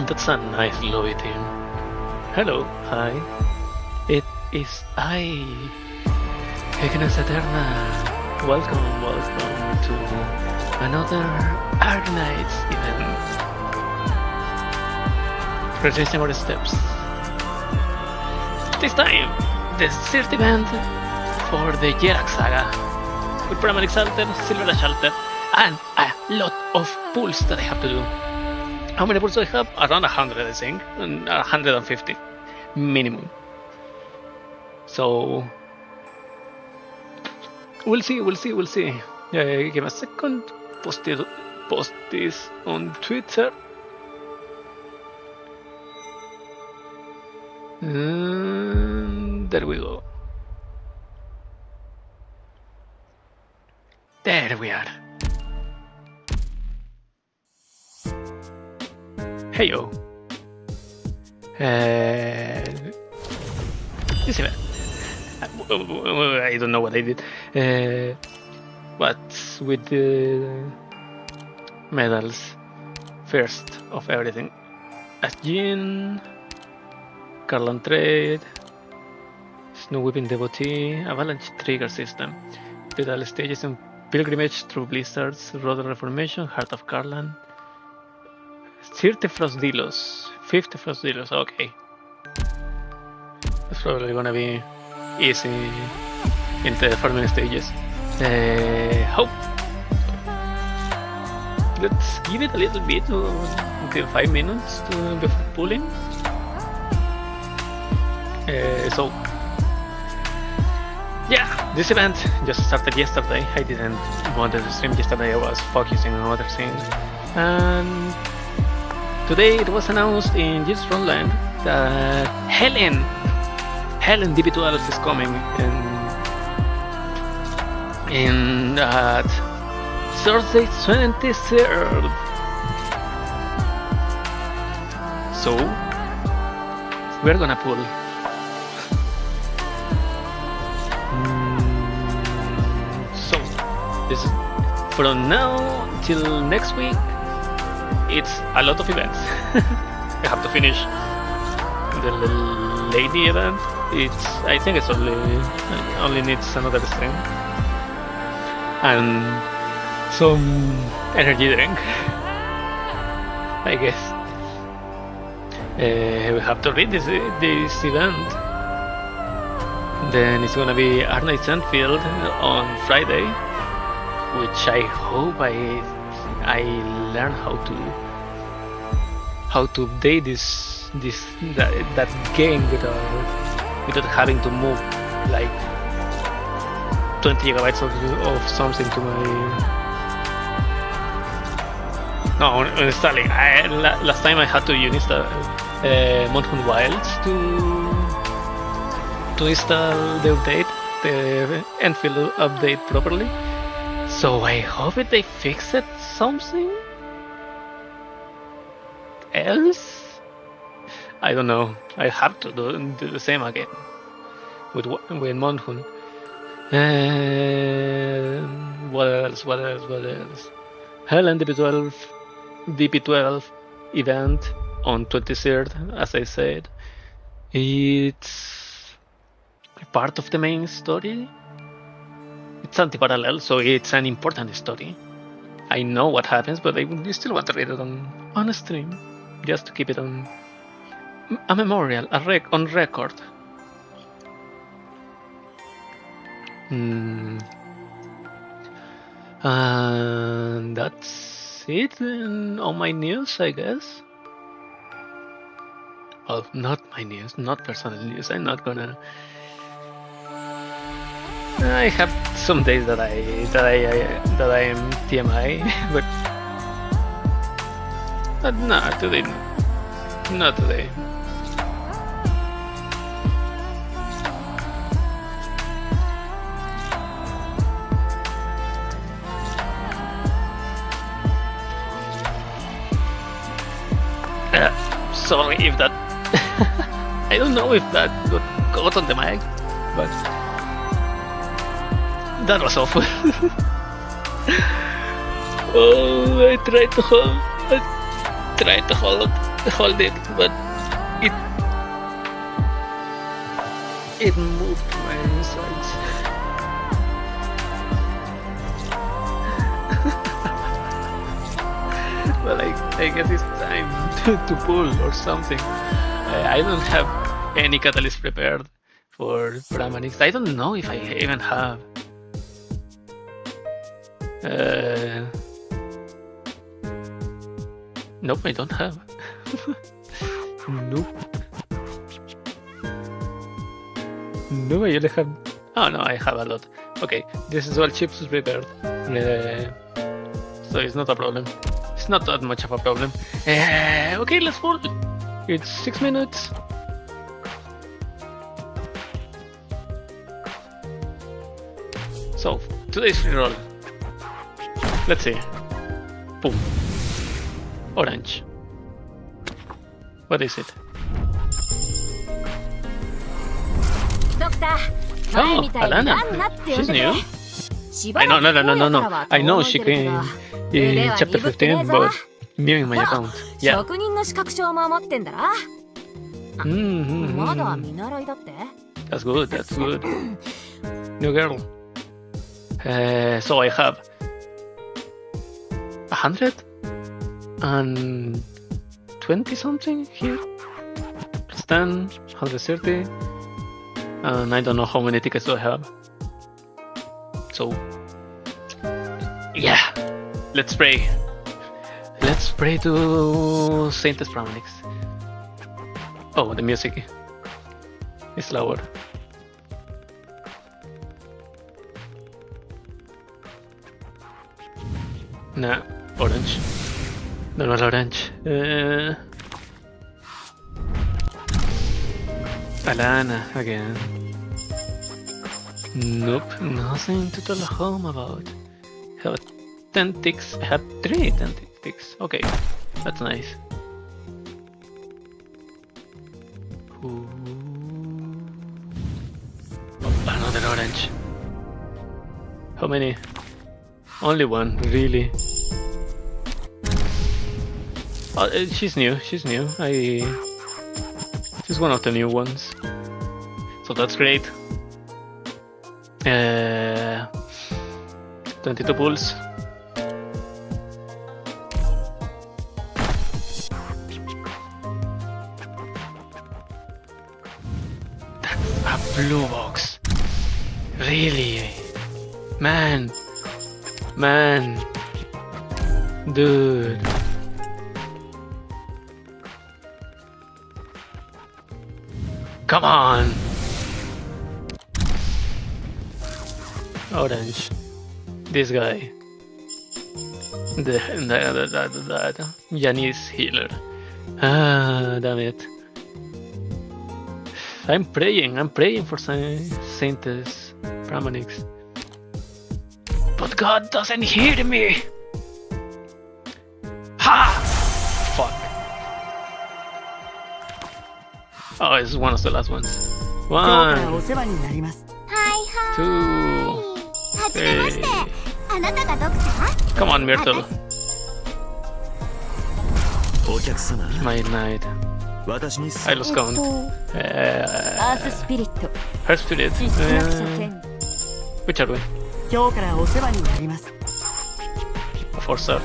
That's a nice lobby team. Hello, hi. It is I, Ignis Eterna. Welcome to another Arknights event. Retracing Our Steps. This time, the third event for the Yerak saga, with Pramanix alter, Silverash alter, and a lot of pulls that I have to do. How many pulls do I have? Around 100, I think, 150 minimum. So we'll see. Give a second. Post this on Twitter. And there we go. There we are. Hey yo. This event. I don't know what I did. But with the medals, first of everything. Asjin, Carlon Trade, Snow Whipping Devotee, Avalanche Trigger System, Pedal Stages and Pilgrimage through Blizzards, Road Reformation, Heart of Carlan, 30 Frost Delos, 50 Frost Delos, okay. It's probably gonna be easy in the farming stages. Hope. Let's give it a little bit until 5 minutes before pulling. So yeah, this event just started yesterday. I didn't want to stream yesterday. I was focusing on other things, and today it was announced in this Frontline that Helen DB12 is coming in that Thursday 23rd. So we're gonna pull. So this is from now till next week. It's a lot of events. I have to finish the lady event. I think it's only needs another stream and some energy drink, I guess. We have to read this event. Then it's gonna be Arknights Anfield on Friday, which I hope I learn how to update that game without having to move like 20 gigabytes of something to my. No, installing. Last time I had to uninstall Monhun Wilds to install the update, the Enfield update properly. So I hope that they fix it something else. I don't know. I have to do the same again with Monhun. What else? Helen DP12 event on 23rd, as I said. It's part of the main story. It's anti-parallel, so it's an important story. I know what happens, but I still want to read it on a stream, just to keep it on a memorial, on record. And that's it on my news, I guess. Well, not my news, not personal news. I'm not gonna. I have some days that I am TMI, but not today. Not today. Sorry if that. I don't know if that got on the mic, but that was awful. Oh, I tried to hold it. hold it, but it moved my insides. Well, I guess it's time to pull or something. I don't have any catalyst prepared for Pramanix. I don't know if I even have. Nope, I don't have. Nope. No, I only have. Oh no, I have a lot. Okay, this is all chips prepared. So it's not a problem. It's not that much of a problem. Okay, let's pull. It's 6 minutes. So, today's free roll. Let's see. Boom. Orange. What is it? Oh, Alana. She's new. I know, no. I know she came in chapter 15, but new in my account. Yeah. That's good, that's good. New girl. So I have 120 something here. Plus 10, 130. And I don't know how many tickets do I have. So, yeah, let's pray. Let's pray to Saintess Pramanix. Oh, the music is lower. Nah, orange. Normal orange. Alana again. Nope, nothing to tell home about. I have 10 ticks. I have 3 10 ticks. Okay, that's nice. Ooh. Oh, another orange. How many? Only one, really. Oh, she's new. She's one of the new ones. So that's great. 22 pulls. That's a blue box. Really? Man. Dude. Come on. Orange. This guy. The Janice healer. Ah, damn it. I'm praying for Saintess Pramanix. But God doesn't hear me! Ha! Fuck. Oh, it's one of the last ones. 1, 2, 3. Come on, Myrtle. My knight. I lost count. Her spirit. Which are we? Forcer.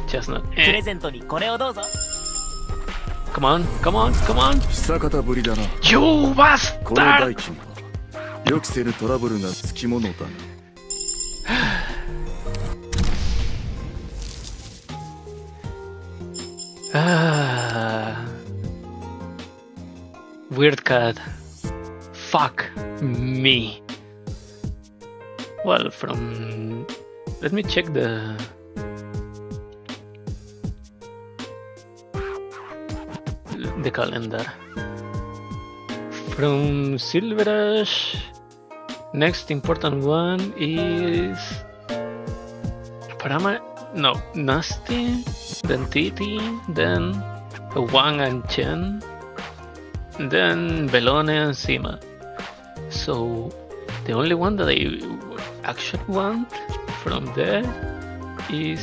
Chestnut. Come on. You bastard! Weird cat. Fuck me. Well, from... Let me check the calendar. From Silverash, next important one is Nasty, then Titi, then Wang and Chen, then Belone and Sima. So the only one that I actually want from there is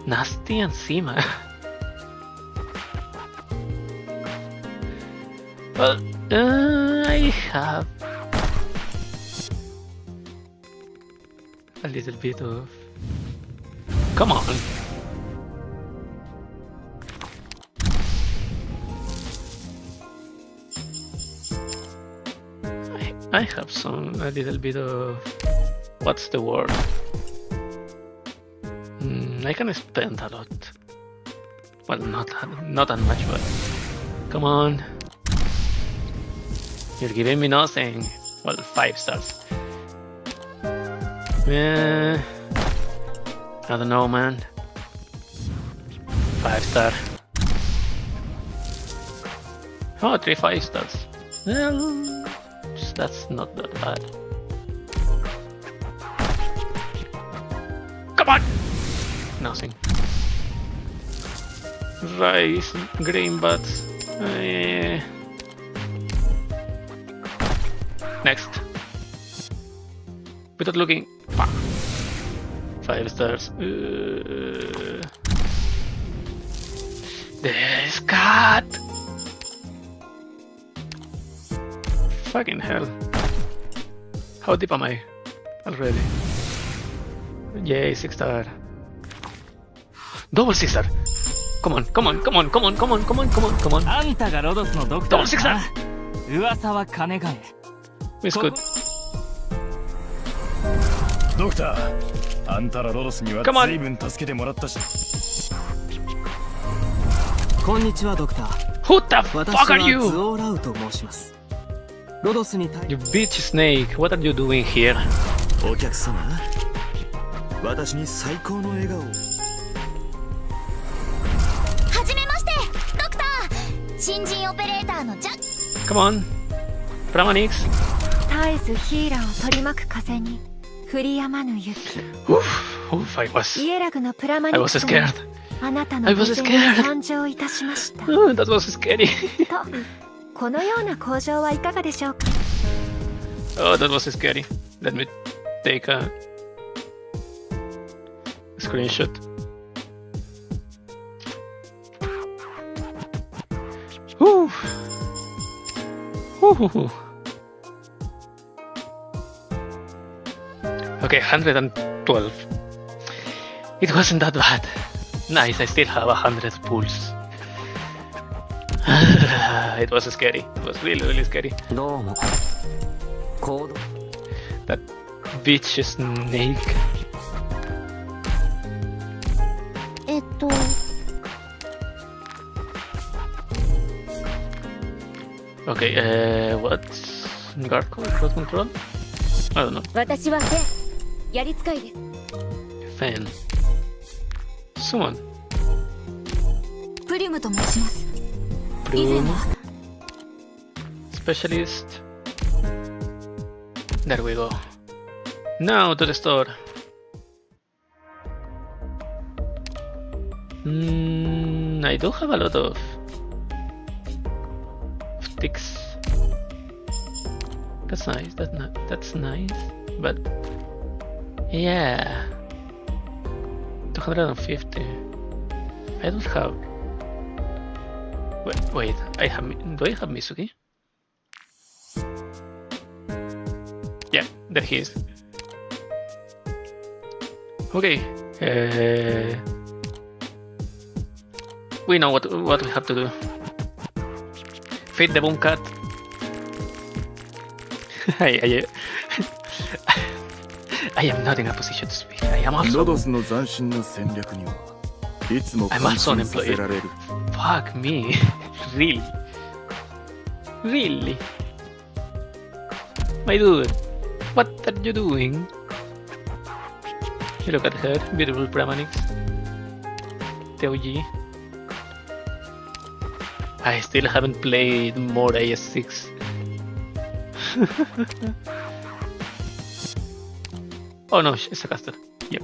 Nasty and Sima. Well, I have a little bit of... Come on! I have a little bit of... What's the word? I can spend a lot. Well, not that much, but... Come on! You're giving me nothing. Well, 5 stars. I don't know, man. 5 star. Oh, 3 5 stars. Well, that's not that bad. Come on! Nothing. Rice, green butts. Next. Without looking. 5 stars. This cat! Fucking hell. How deep am I already? Yay, 6 star. Double 6 star! Come on, come on, come on, come on, come on, come on, come on, come on. Double 6 star! It's good. Come on! Who the fuck are you? You bitch snake, what are you doing here? Come on, Pramanix. Oof, I was scared. I was scared. Oh, that was scary. Oh, that was scary. Let me take a screenshot. Whew. Whew. Okay, 112. It wasn't that bad. Nice, I still have 100 pulls. It was scary. It was really, really scary. That bitch snake. Okay, what's guard code? Crowd control? I don't know. Fan. Summon. Plume. Specialist. There we go. Now to the store. I do have a lot of sticks. That's nice. That's nice. But yeah, 250. I don't have. Wait. Do I have Mizuki? Yeah, there he is. Okay. We know what we have to do. Feed the boom cat. I am not in a position to speak. I'm also unemployed. Fuck me. Really? My dude, what are you doing? Look at her, beautiful Pramanix. TOG. I still haven't played more AS6. Oh no, it's a caster. Yep.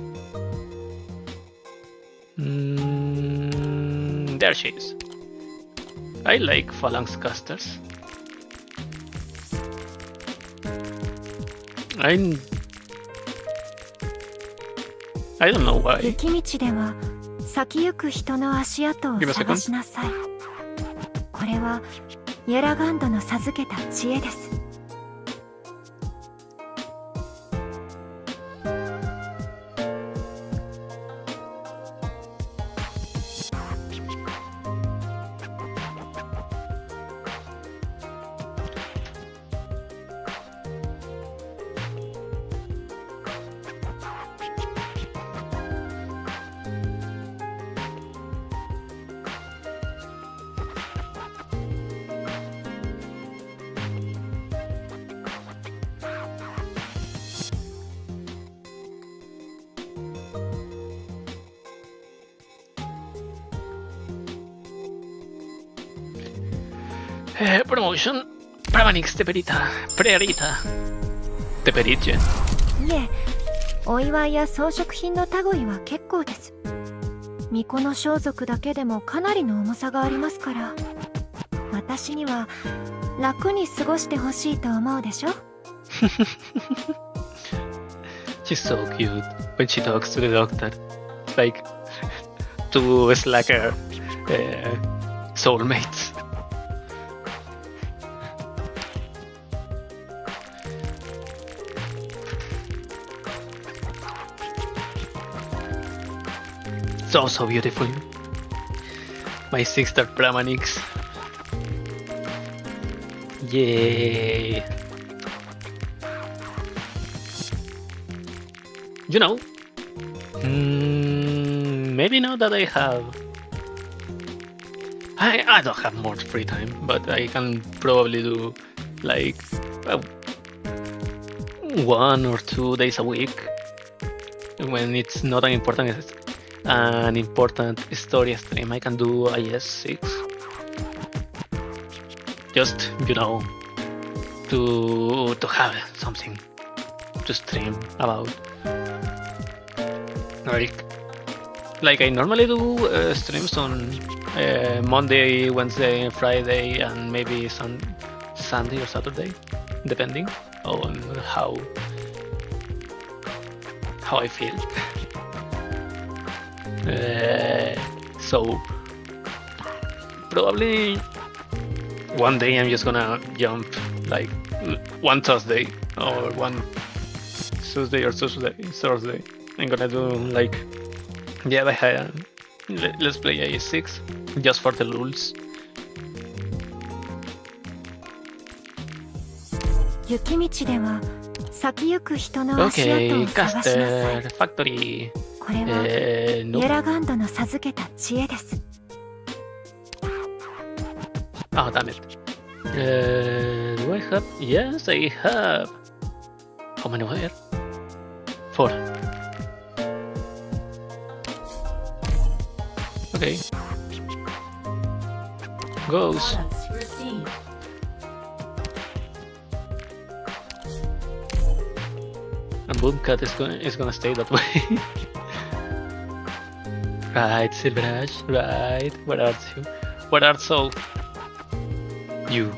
There she is. I like phalanx casters. I don't know why. 先行く人の足跡を Give me a 探 second. しなさい。これはエラガンドの授けた知恵です。Promotion. Pramanix Teperita. Prerita. Teperiche. いえ、お祝いや装飾品の類は結構です。巫女の装束だけでもかなりの重さがありますから、私には楽に過ごしてほしいと思うでしょ。She's so cute when she talks to the doctor. Like two slacker soulmates. So beautiful. My sister Pramanix. Yay. You know, maybe now that I have... I don't have more free time, but I can probably do like 1 or 2 days a week when it's not an important story stream. I can do IS6 just, you know, to have something to stream about. Like I normally do streams on Monday, Wednesday, Friday, and maybe Sunday or Saturday, depending on how I feel. So probably one day I'm just gonna jump like one Thursday or one Tuesday or Thursday. I'm gonna do like, yeah, let's play IS6 just for the lulz. 雪道では先行く人の足跡 Okay, を探しなさい。 Caster Factory. これはエ Nope. ラガンドの授けた知恵です。 Oh, damn it. Do I have? Yes, I have. How many were? 4. Okay. Goes. And Boomcat is gonna stay that way. Right, Silverash. Right. Where are you? Where are so? You.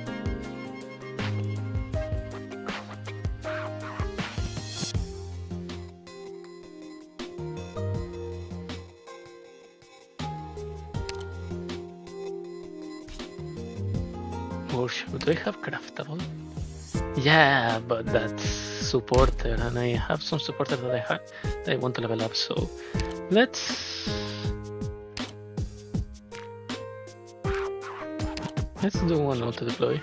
Or should I have craftable? Yeah, but that's supporter, and I have some supporter that I want to level up. So let's do one auto deploy.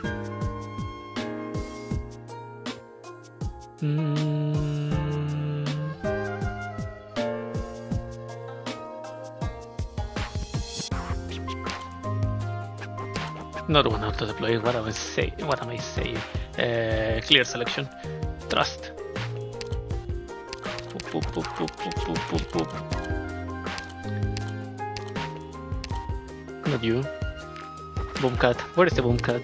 Not one auto deploy. What am I saying? Clear selection. Trust. Boop, boop, boop, boop, boop, boop, boop, boop. Not you. Boomcat. Where is the Boomcat?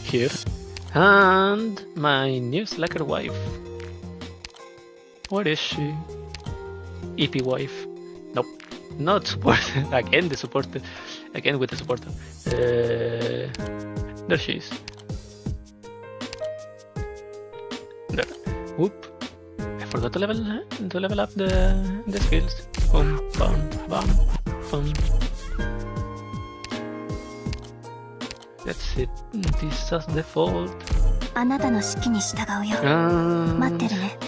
Here. And my new slacker wife. Where is she? EP wife. Nope. Not supporter. Again, the supporter. Again with the supporter. There she is. There. Whoop. forgot to level up the skills. Boom, boom, boom, boom. That's it. This is default. あなたの指揮に従うよ。待ってるね。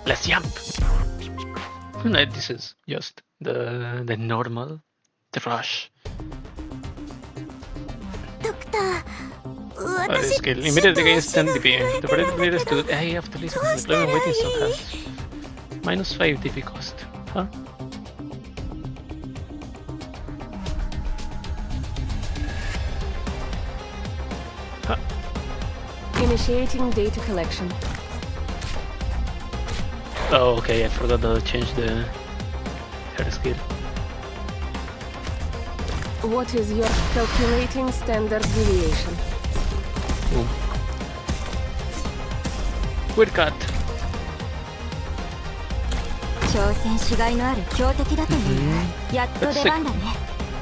Let's jump. No, this is just the normal, the rush. ドクター、This skill immediately against 10 DP. The parade players to I have to listen to the deployment waiting zone has -5 DP cost. Huh? Initiating data collection. Oh, okay, I forgot to change her skill. What is your calculating standard deviation? Boom. Weird cut. 挑戦しがいのある強敵だという。やっと出番だね。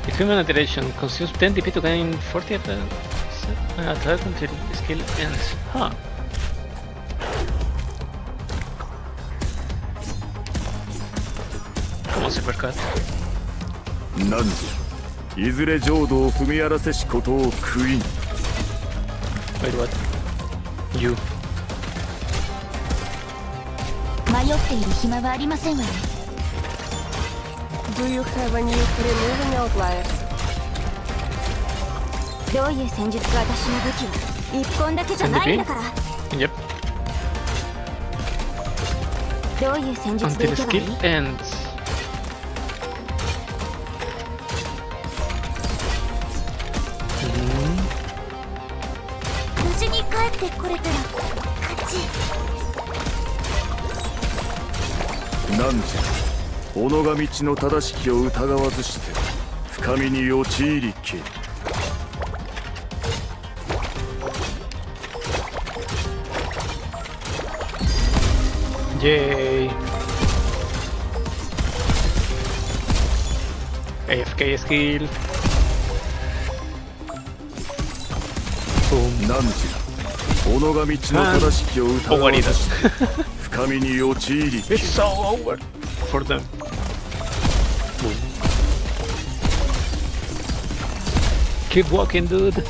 Equipment iteration consumes 10 DP to gain 40 attack until the skill ends. Huh. Come on, super cut. なんじゃ、いずれ浄土を踏み荒らせしことを悔いん。Wait, what? You. 迷っている暇はありませんわね。Do you have a new removing outliers? どういう戦術が私の武器は一本だけじゃないんだから。Yep. どういう戦術で Until い the けばいい？ skill ends. 無事に帰ってこれたら勝ち。なんじゃ、己が道の正しきを疑わずして深みに陥りきる。Yay! AFK skill. Boom. なんじゃ、己が道の正しきを疑わずして深みに陥りきる。 It's so over for them. Boom. Keep walking, dude.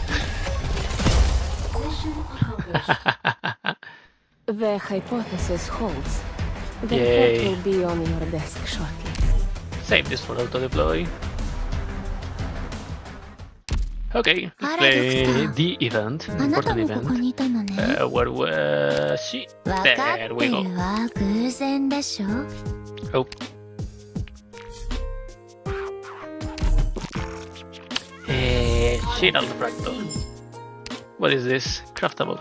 The hypothesis holds. The Yay. report will be on your desk shortly. Save this for auto deploy. Okay, let's play the event, あなた important もここ event. にいたのね。 Where was she? わかって There we go. るわ、偶然でしょ。 Oh. Shield Fractal. What is this? Craftable.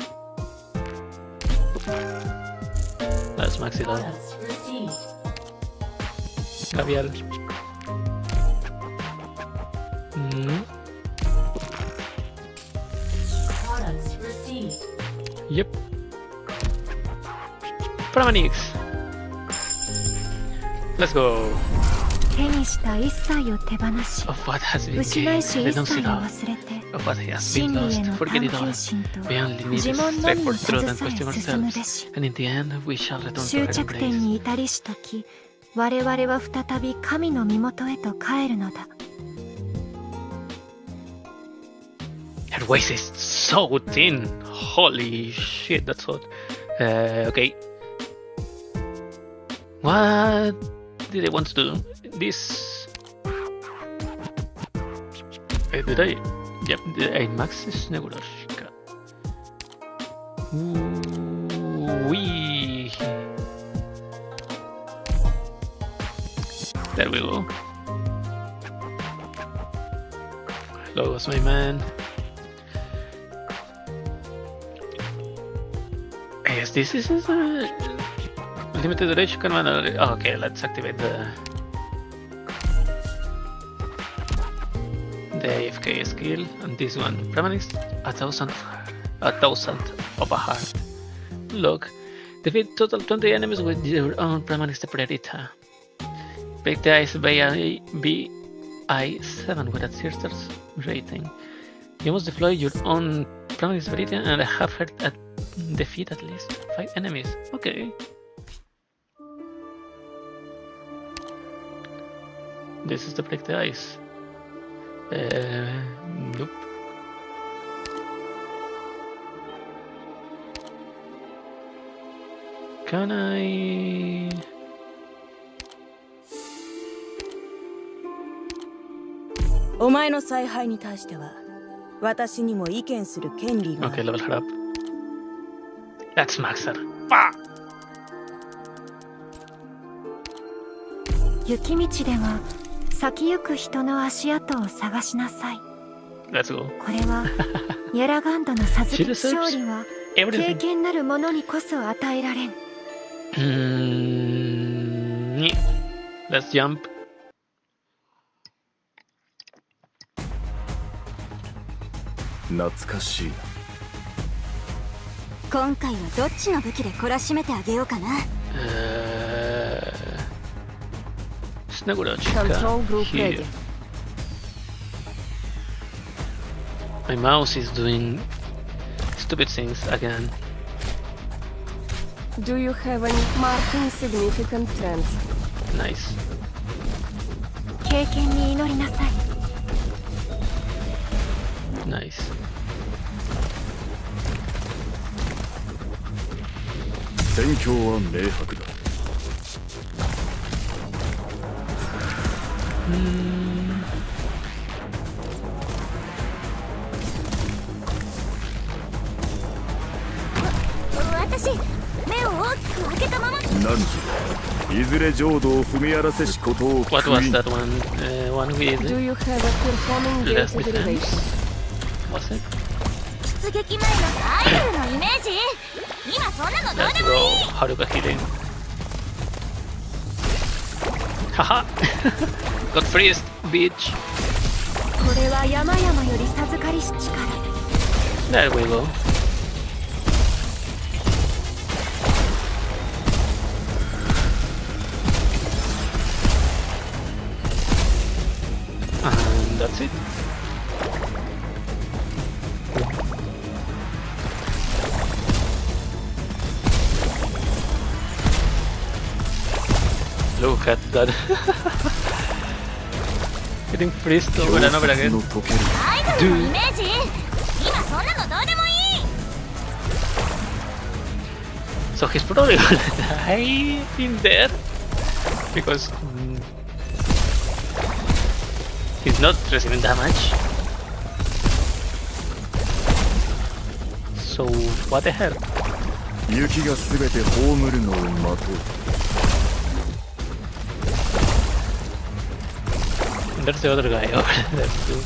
Let's max it out. Caviar. Yep. Pramanix. Let's go. 手にした一切を手放し、 Of what has been 失 gained, いし they 一 don't 切 see を that. 忘れて、 Of what has been 真理へ lost, の forget 探 it 求 all. 心と We only need 自 to 問の strive み for に truth 携 and さ question え進むべ ourselves. し。 And in the end, we shall return to 終 her 着点 embrace. に至りし時、我々は再び神の身元へと帰るのだ。 Her waist is so thin. Holy shit, that's hot. Okay. What did I want to do? This. Did I? Yep, did I max this Silverash? Wee. There we go. Hello, was my man. Yes, this is limited duration command. Oh, okay, let's activate the AFK skill and this one. Pramanix, a thousand of a heart. Look, defeat total 20 enemies with your own Pramanix the Predator. Break the ice by BI7 with a Sisters rating. You must deploy your own Pramanix Predator and have her defeat at least 5 enemies. Okay. This is to break the ice. Nope. Can I? Okay, level her up. Let's max her. Ah! 雪道では先行く人の足跡を探しなさい。 Let's go. これはヤラガンドの授け勝利は経 Everything. 験なる者にこそ与えられん。Let's jump. 懐かしいな。今回はどっちの武器で懲らしめてあげようかな。Snagurachka Control group here. ready. My mouse is doing stupid things again. Do you have any marking significant trends? Nice. 経験に祈りなさい。 Nice. 戦況は明白だ。私、目を大きく開けたまま。何時いずれ浄土を踏み荒らせしことを What 封 was 印 that one? One with Do you have a performing less gate defense? derivation? Was it? 出撃前のアイドルのイメージ。今そんなのどう Let's でもいい。 go. Haruka healing. Haha! Got freezed, bitch. これは山々より授かりし力。 There we go. And that's it. Look at that. Getting freezed over and over 氷 again. の溶けるアイドルのイメージ。今そんなのどうでもいい。 So he's probably gonna die in there because he's not receiving damage. So what the hell? 雪がすべて葬るのを待とう。 There's the other guy over there too.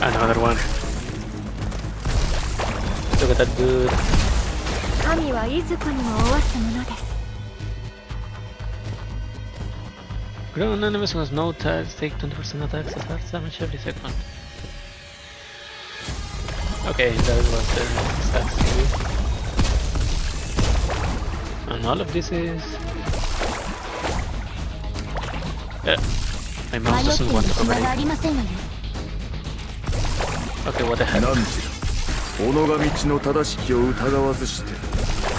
Another one. Look at that dude. 神はいずこにも負わすものです。 Ground enemies with no tags take 20% attacks as hard damage every second. Okay, that was the stats maybe. And all of this is... my mouse doesn't want to cooperate. Okay, what the hell? 何時己が道の正しきを疑わずして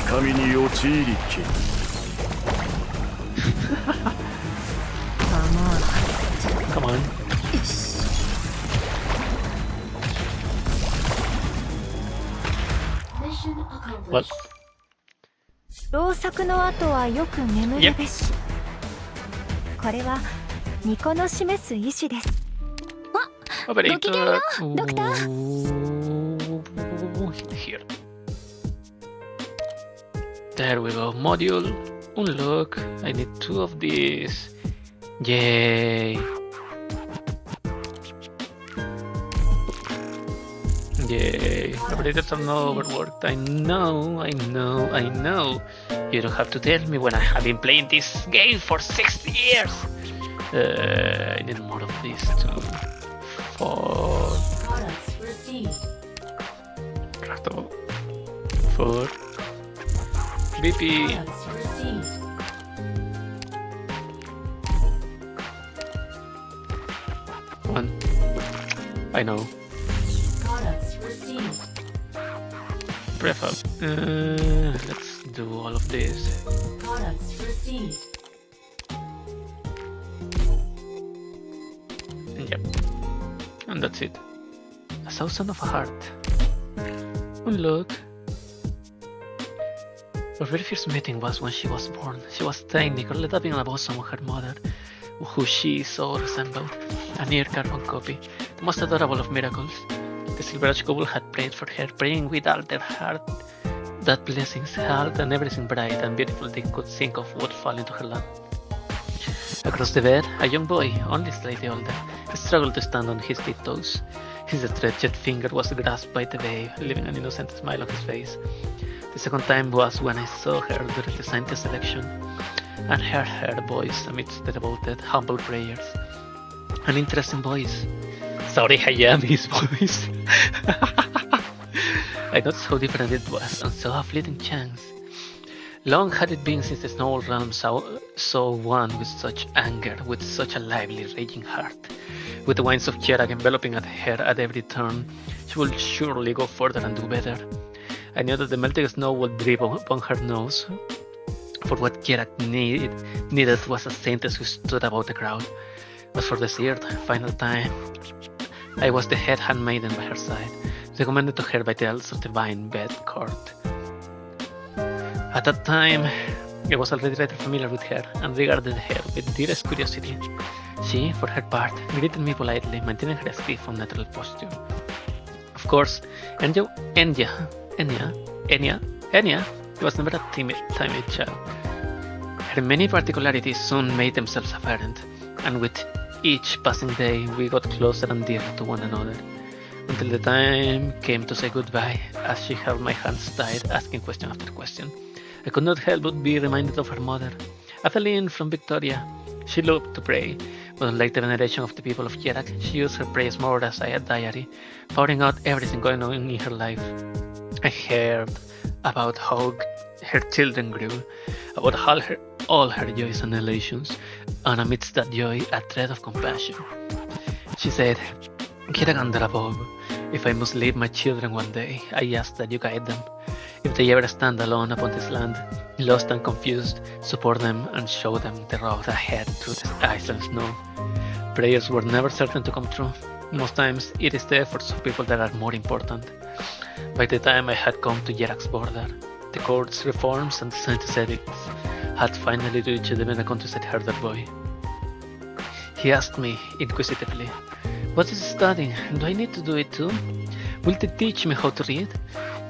深みに陥りきる。 Come on. What? 老作の後はよく眠るべし。これは巫女の示す意志です。 Operator. Doctor. Here. There we go. Module. Unlock. I need 2 of these. Yay. Yay. Operators are not overworked. I know. You don't have to tell me when I have been playing this game for 6 years. I need more of these too. 4. 4. BP. I know. Prefab. Let's do all of this. Yep. And that's it. A 1,000 of a heart. And look. Our very first meeting was when she was born. She was tiny, curled up in a bosom of her mother, who she so resembled, a near carbon copy, the most adorable of miracles. The Silverash couple had prayed for her, praying with all their heart that blessings, health, and everything bright and beautiful they could think of would fall into her lap. Across the bed, a young boy, only slightly older, struggled to stand on his tiptoes. His stretched finger was grasped by the babe, leaving an innocent smile on his face. The second time was when I saw her during the scientist selection, and heard her voice amidst the devoted, humble prayers. An interesting voice. Sorry, I am his voice. I noticed how different it was, and saw a fleeting chance. Long had it been since the Snow Realm saw one with such anger, with such a lively, raging heart. With the winds of Kierak enveloping at her at every turn, she would surely go further and do better. I knew that the melting snow would drip upon her nose, for what Kierak needed was a saintess who stood above the crowd. As for the third, final time, I was the head handmaiden by her side, recommended to her by the elves of the Vine Bed Court. At that time, I was already rather familiar with her, and regarded her with dearest curiosity. She, for her part, greeted me politely, maintaining her stiff, unnatural posture. Of course, Enya was never a timid child. Her many particularities soon made themselves apparent, and with each passing day we got closer and dearer to one another, until the time came to say goodbye, as she held my hands tight, asking question after question. I could not help but be reminded of her mother. Atheline from Victoria. She loved to pray, but unlike the veneration of the people of Kierak, she used her prayers more as a diary, pouring out everything going on in her life. I heard about how her children grew, about all her joys and elations, and amidst that joy, a thread of compassion. She said, Kierak above, if I must leave my children one day, I ask that you guide them. If they ever stand alone upon this land, lost and confused, support them and show them the road ahead through the ice and snow. Prayers were never certain to come true. Most times, it is the efforts of people that are more important. By the time I had come to Yerak's border, the court's reforms and the scientist edicts had finally reached the Vena countryside herder boy. He asked me inquisitively, "What is studying? Do I need to do it too? Will they teach me how to read?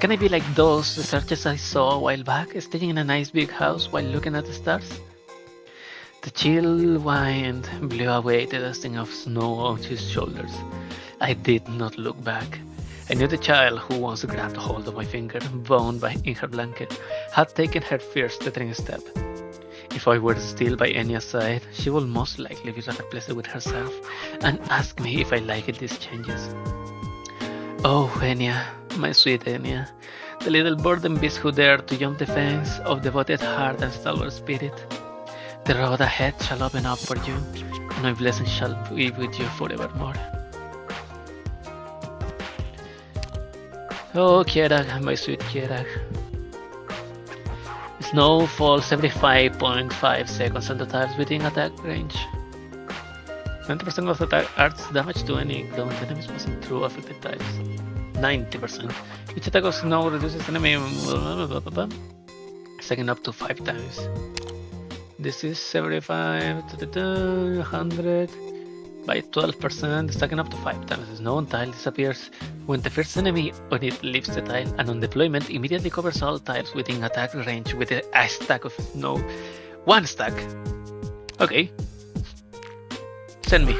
Can I be like those searchers I saw a while back, staying in a nice big house while looking at the stars?" The chill wind blew away the dusting of snow on his shoulders. I did not look back. I knew the child who once grabbed hold of my finger, bound in her blanket, had taken her first stuttering step. If I were still by Enya's side, she would most likely be rather pleased with herself and ask me if I liked these changes. Oh, Enya, my sweet Enya, the little burden beast who dared to jump the fence of devoted heart and stalwart spirit. The road ahead shall open up for you, and my blessing shall be with you forevermore. Oh, Kierak, my sweet Kierak. Snow falls every 5.5 seconds on the tiles within attack range. 90% of the art's damage to any ground enemies passing through affected tiles. 90%. Each attack of snow reduces enemy stacking up to 5 times. This is 75 to 100 by 12%, stacking up to 5 times. The snow on tile disappears when the first enemy on it leaves the tile, and on deployment immediately covers all tiles within attack range with a stack of snow. 1 stack. Okay. Send me.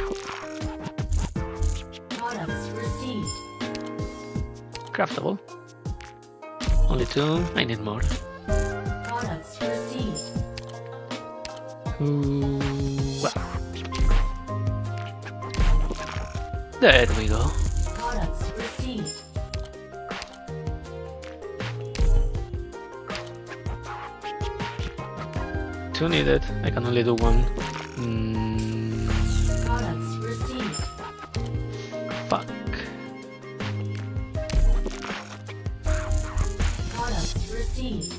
Craftable. Only 2. I need more. Wow. There we go. 2 needed. I can only do 1. Fuck. received.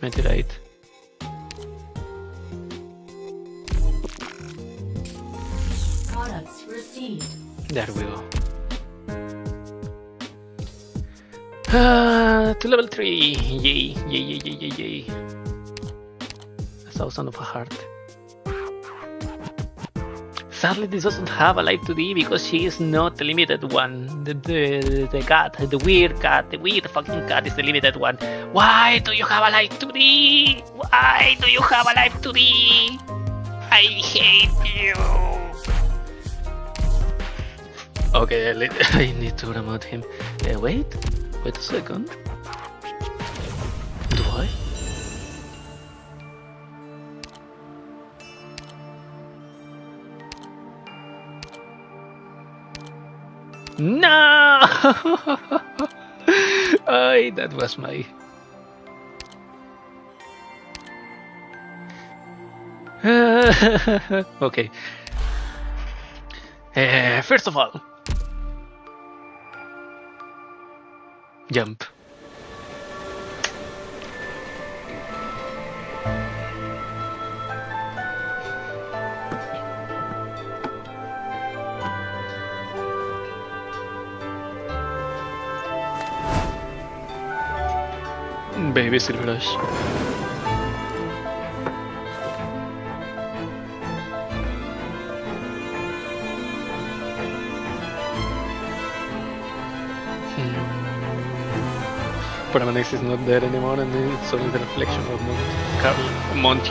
Meteorite. Products received. There we go. To level 3. Yay, yay, yay, yay, yay, yay. 1,000 of a heart. Sadly, this doesn't have a life 2D because she is not the limited one. The cat, the weird fucking cat is the limited one. Why do you have a life 2D? Why do you have a life 2D? I hate you. Okay, I need to remote him. Wait a second. Do I? No! That was my... Okay. First of all, jump. Baby Silverash. Pramanix is not there anymore, and it's only the reflection of Mont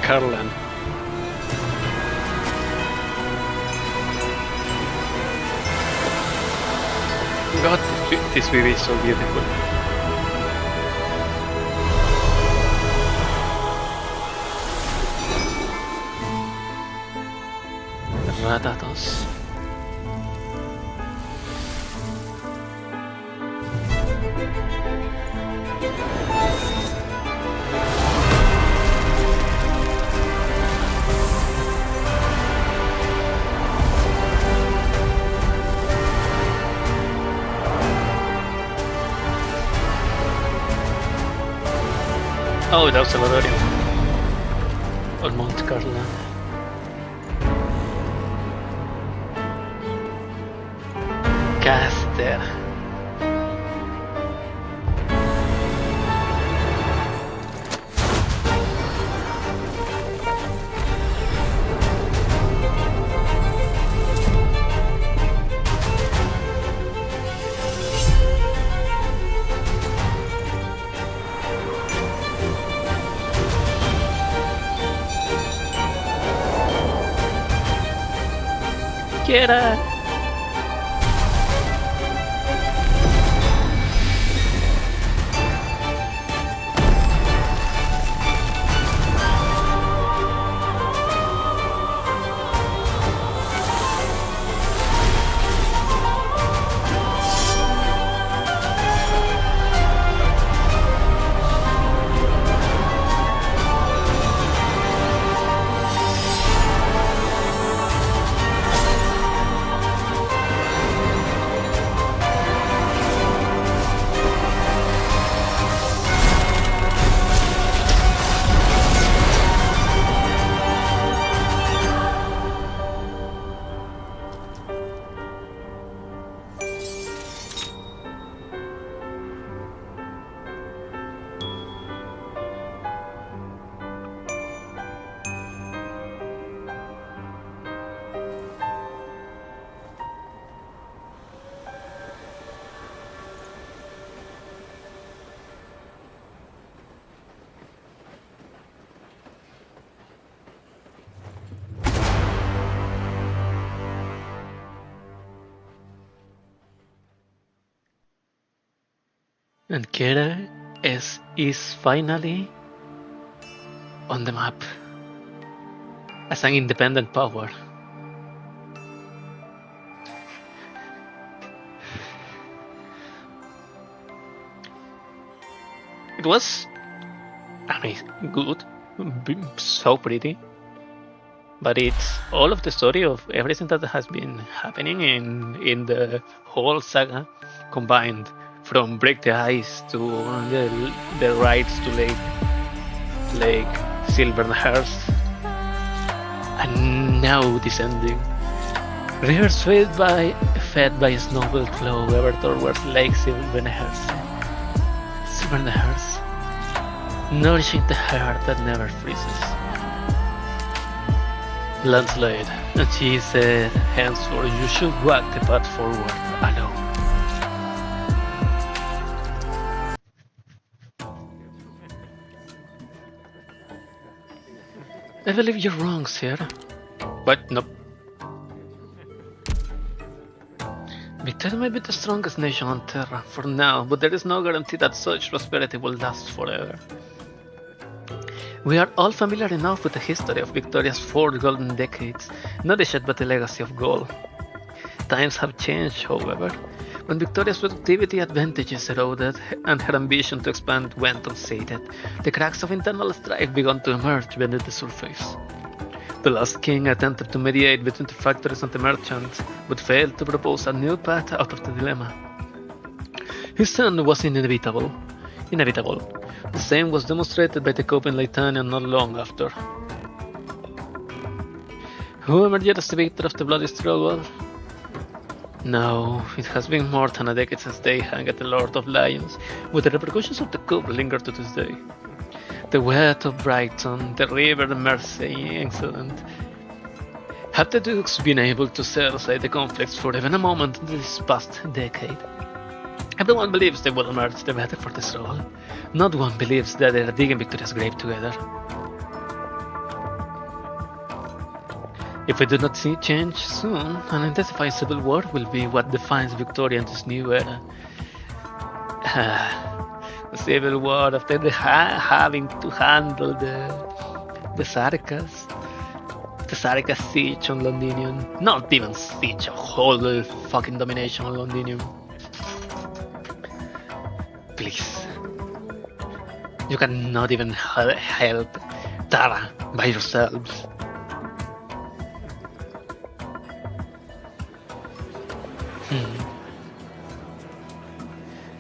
Carlan. God, this baby is so beautiful. Ratatos. Oh, that was Salvadorian. Or Mont Carlan. Caster. Get her! And Kera is finally on the map as an independent power. It was, I mean, good, so pretty. but it's all of the story of everything that has been happening in the whole saga combined, from Break the Ice to the rides to Lake Silverhurst, and now descending. Rivers fed by snowball flow ever towards Lake Silverhurst, nourishing the heart that never freezes. Landslide, and she said, henceforth you should walk the path forward alone. I believe you're wrong, sir. But nope. Victoria may be the strongest nation on Terra for now, but there is no guarantee that such prosperity will last forever. We are all familiar enough with the history of Victoria's 4 golden decades, not the shed but the legacy of gold. Times have changed, however. When Victoria's productivity advantages eroded and her ambition to expand went unsated, the cracks of internal strife began to emerge beneath the surface. The last king attempted to mediate between the factories and the merchants, but failed to propose a new path out of the dilemma. His end was inevitable. The same was demonstrated by the coup in Laetania not long after. Who emerged as the victor of the bloody struggle? No, it has been more than a decade since they hung at the Lord of Lions, but the repercussions of the coup linger to this day. The wet of Brighton, the River Mersey incident. Have the Dukes been able to set aside the conflicts for even a moment in this past decade? Everyone believes they will emerge the better for the struggle. Not one believes that they are digging Victoria's grave together. If we do not see change soon, an intensified civil war will be what defines Victoria in this new era. The civil war after having to handle the Sarkas. The Sarkas siege on Londinium. Not even siege, a whole fucking domination on Londinium. Please. You cannot even help Tara by yourselves.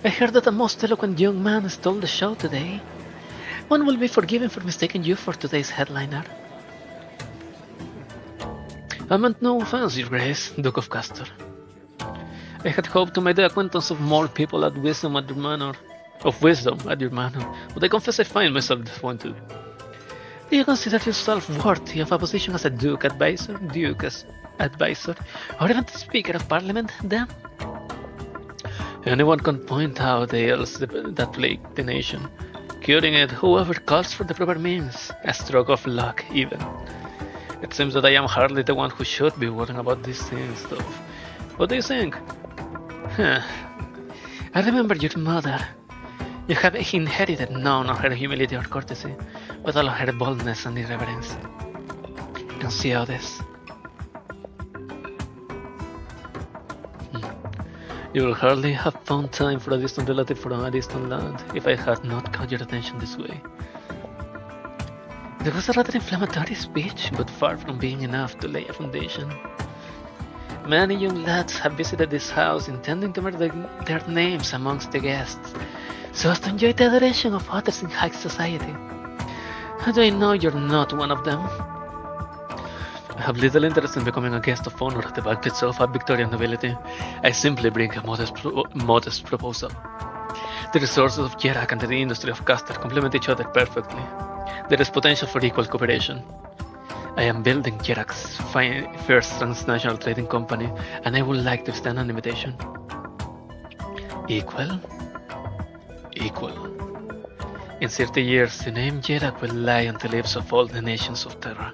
I heard that a most eloquent young man stole the show today. One will be forgiven for mistaking you for today's headliner. I meant no offense, Your Grace, Duke of Castor. I had hoped to make the acquaintance of more people at wisdom at your manor, but I confess I find myself disappointed. Do you consider yourself worthy of a position as a Duke advisor, or even the Speaker of Parliament, then? Anyone can point out the ills that plague the nation, curing it whoever calls for the proper means, a stroke of luck even. It seems that I am hardly the one who should be worrying about these things, though. What do you think? I remember your mother. You have inherited none of her humility or courtesy, but all of her boldness and irreverence. And see how this. You will hardly have found time for a distant relative from a distant land if I had not caught your attention this way. It was a rather inflammatory speech, but far from being enough to lay a foundation. Many young lads have visited this house intending to murder their names amongst the guests, so as to enjoy the adoration of others in high society. How do I know you're not one of them? I have little interest in becoming a guest of honor at the banquets of a Victorian nobility. I simply bring a modest proposal. The resources of Jerak and the industry of Castor complement each other perfectly. There is potential for equal cooperation. I am building Jerak's first transnational trading company, and I would like to extend an invitation. Equal? Equal. In 30 years, the name Jerak will lie on the lips of all the nations of Terra.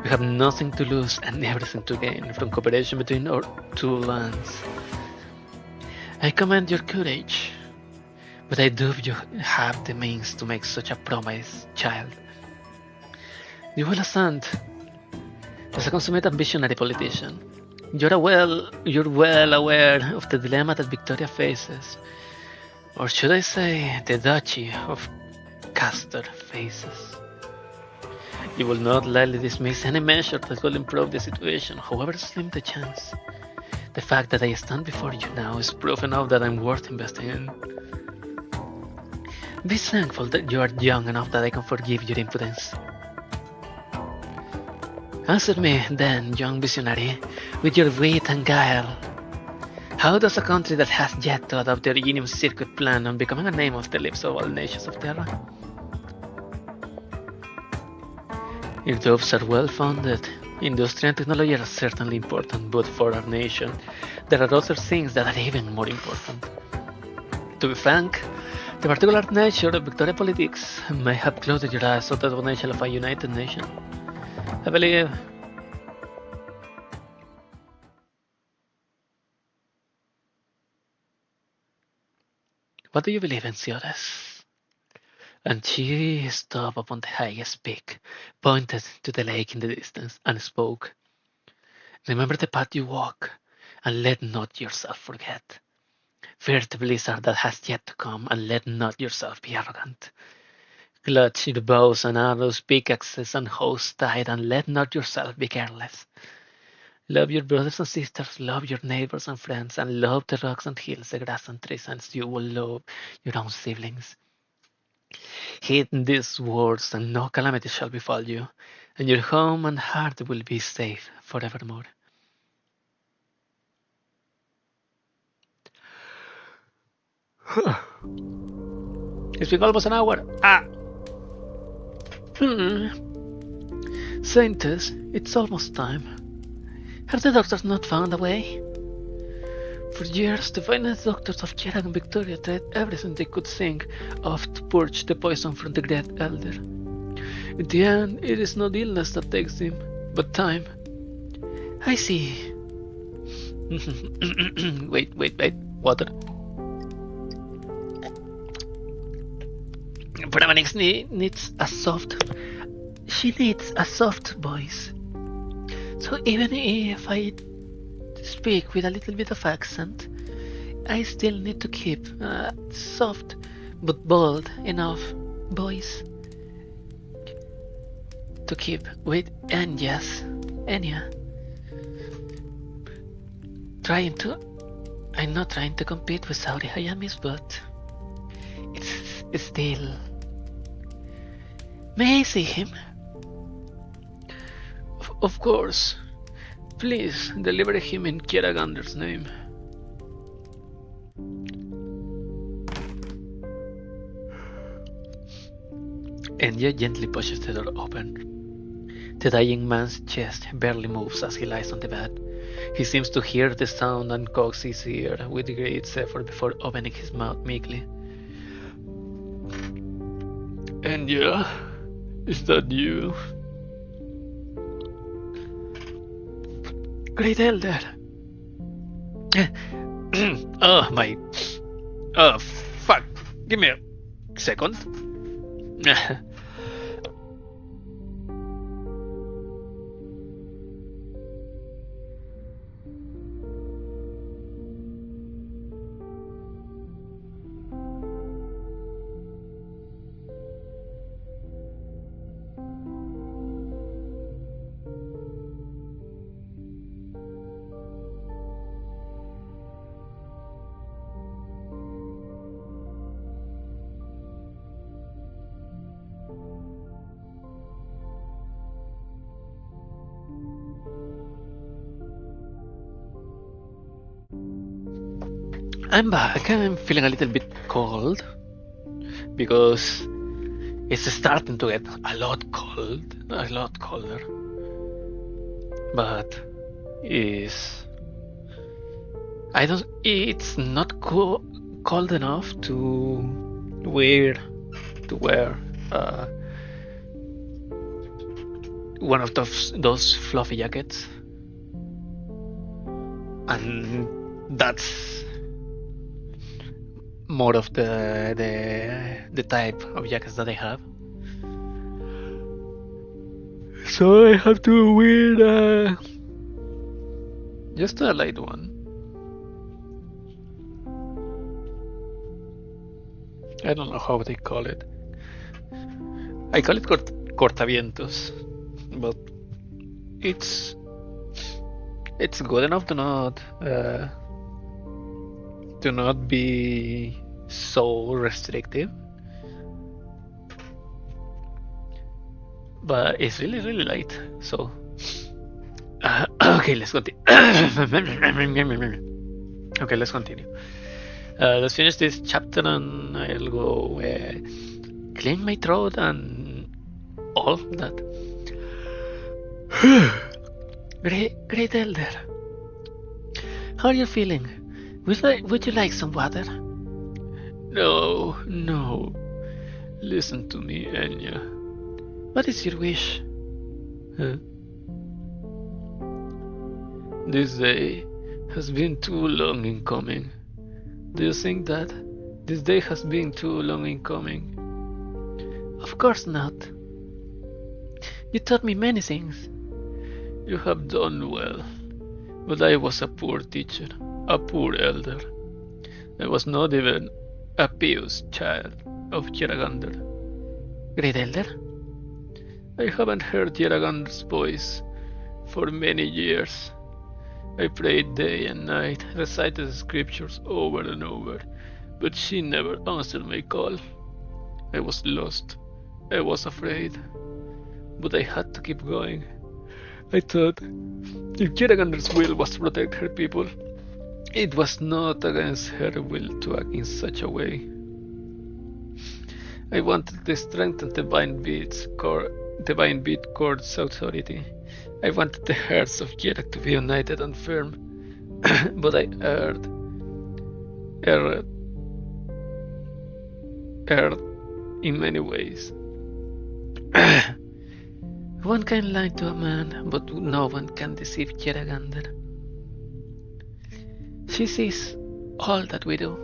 We have nothing to lose and everything to gain from cooperation between our two lands. I commend your courage, but I doubt you have the means to make such a promise, child. You will assent. As a consummate visionary politician, you're well aware of the dilemma that Victoria faces, or should I say, the Duchy of Castor faces. You will not lightly dismiss any measure that will improve the situation, however slim the chance. The fact that I stand before you now is proof enough that I'm worth investing in. Be thankful that you are young enough that I can forgive your impudence. Answer me, then, young visionary, with your wit and guile. How does a country that has yet to adopt the Originium circuit plan on becoming a name of the lips of all nations of Terra? Your hopes are well founded. Industry and technology are certainly important, but for our nation, there are other things that are even more important. To be frank, the particular nature of Victoria politics may have closed your eyes to the potential of a united nation. I believe. What do you believe in, Ciores? And she stopped upon the highest peak, pointed to the lake in the distance, and spoke. Remember the path you walk, and let not yourself forget. Fear the blizzard that has yet to come, and let not yourself be arrogant. Clutch your bows and arrows, pickaxes and hoes tight, and let not yourself be careless. Love your brothers and sisters, love your neighbors and friends, and love the rocks and hills, the grass and trees, and you will love your own siblings. Heed these words, and no calamity shall befall you, and your home and heart will be safe forevermore. It's been almost an hour. Saintess, it's almost time. Have the doctors not found a way? For years, the finest doctors of Chirag and Victoria tried everything they could think of to purge the poison from the Great Elder. In the end, it is not illness that takes him, but time. I see. Wait, water. Pramanix needs a soft... She needs a soft voice. So even if I speak with a little bit of accent, I still need to keep a soft but bold enough voice to keep with Enya. I'm not trying to compete with Saudi Hayamis, but it's still. May I see him? Of course. Please deliver him in Kieragander's name. Enya gently pushes the door open. The dying man's chest barely moves as he lies on the bed. He seems to hear the sound and cocks his ear with great effort before opening his mouth meekly. Enya, is that you? Great Elder. Oh my. Oh fuck. Give me a second. I'm back. I'm feeling a little bit cold because it's starting to get a lot colder. But it's not cold enough to wear one of those fluffy jackets, and that's more of the type of jackets that I have. So I have to wear just a light one. I don't know how they call it. I call it cortavientos. but it's good enough to not be so restrictive, but it's really light. So okay, let's continue. Okay, let's continue. Let's finish this chapter and I'll go clean my throat and all that. Great Elder, how are you feeling? Would you like some water? No. Listen to me, Enya. What is your wish? Huh? This day has been too long in coming. Do you think that this day has been too long in coming? Of course not. You taught me many things. You have done well, but I was a poor teacher, a poor elder. I was not even a pious child of Yeragander. Great Elder? I haven't heard Yeragander's voice for many years. I prayed day and night, recited the scriptures over and over, but she never answered my call. I was lost. I was afraid, but I had to keep going. I thought, if Yeragander's will was to protect her people, it was not against her will to act in such a way. I wanted to strengthen Divine Beat Court's authority. I wanted the hearts of Yerak to be united and firm, but I erred in many ways. One can lie to a man, but no one can deceive Yeragander. She sees all that we do.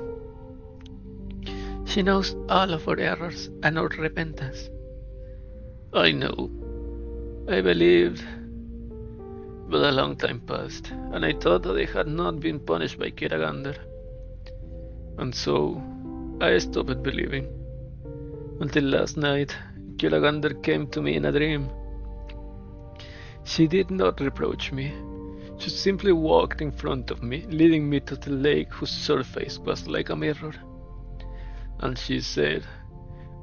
She knows all of our errors and our repentance. I know. I believed, but a long time passed, and I thought that I had not been punished by Yeragander. And so, I stopped believing. Until last night, Yeragander came to me in a dream. She did not reproach me. She simply walked in front of me, leading me to the lake whose surface was like a mirror. And she said,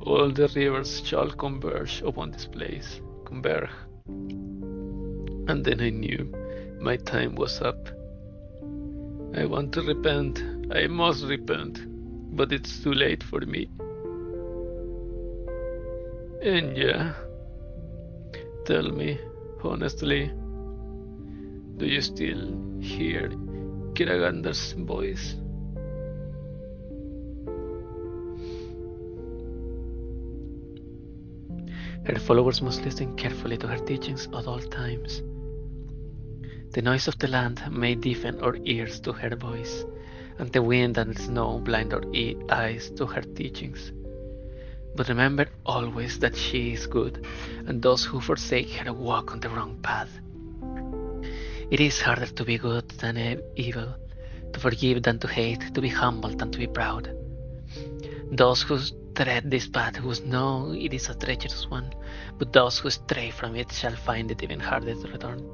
all the rivers shall converge upon this place. Converge. And then I knew my time was up. I want to repent. I must repent. But it's too late for me. And yeah, tell me, honestly, do you still hear Yeragander's voice? Her followers must listen carefully to her teachings at all times. The noise of the land may deafen our ears to her voice, and the wind and the snow blind our eyes to her teachings. But remember always that she is good, and those who forsake her walk on the wrong path. It is harder to be good than evil, to forgive than to hate, to be humble than to be proud. Those who tread this path will know it is a treacherous one, but those who stray from it shall find it even harder to return.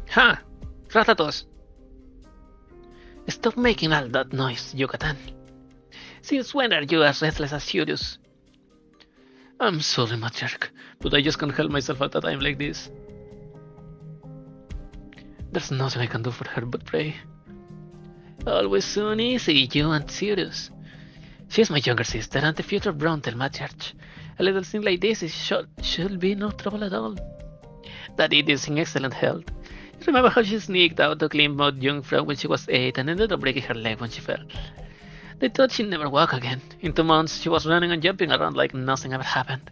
Ha! Ratatos! Stop making all that noise, Yucatan. Since when are you as restless as Sirius? I'm sorry, Matriarch, but I just can't help myself at a time like this. There's nothing I can do for her but pray. Always so easy, you and Sirius. She's my younger sister and the future Brontel, Matriarch. A little thing like this should be no trouble at all. Daddy is in excellent health. Remember how she sneaked out to clean Maud Jungfrau when she was 8 and ended up breaking her leg when she fell? They thought she'd never walk again. In 2 months, she was running and jumping around like nothing ever happened.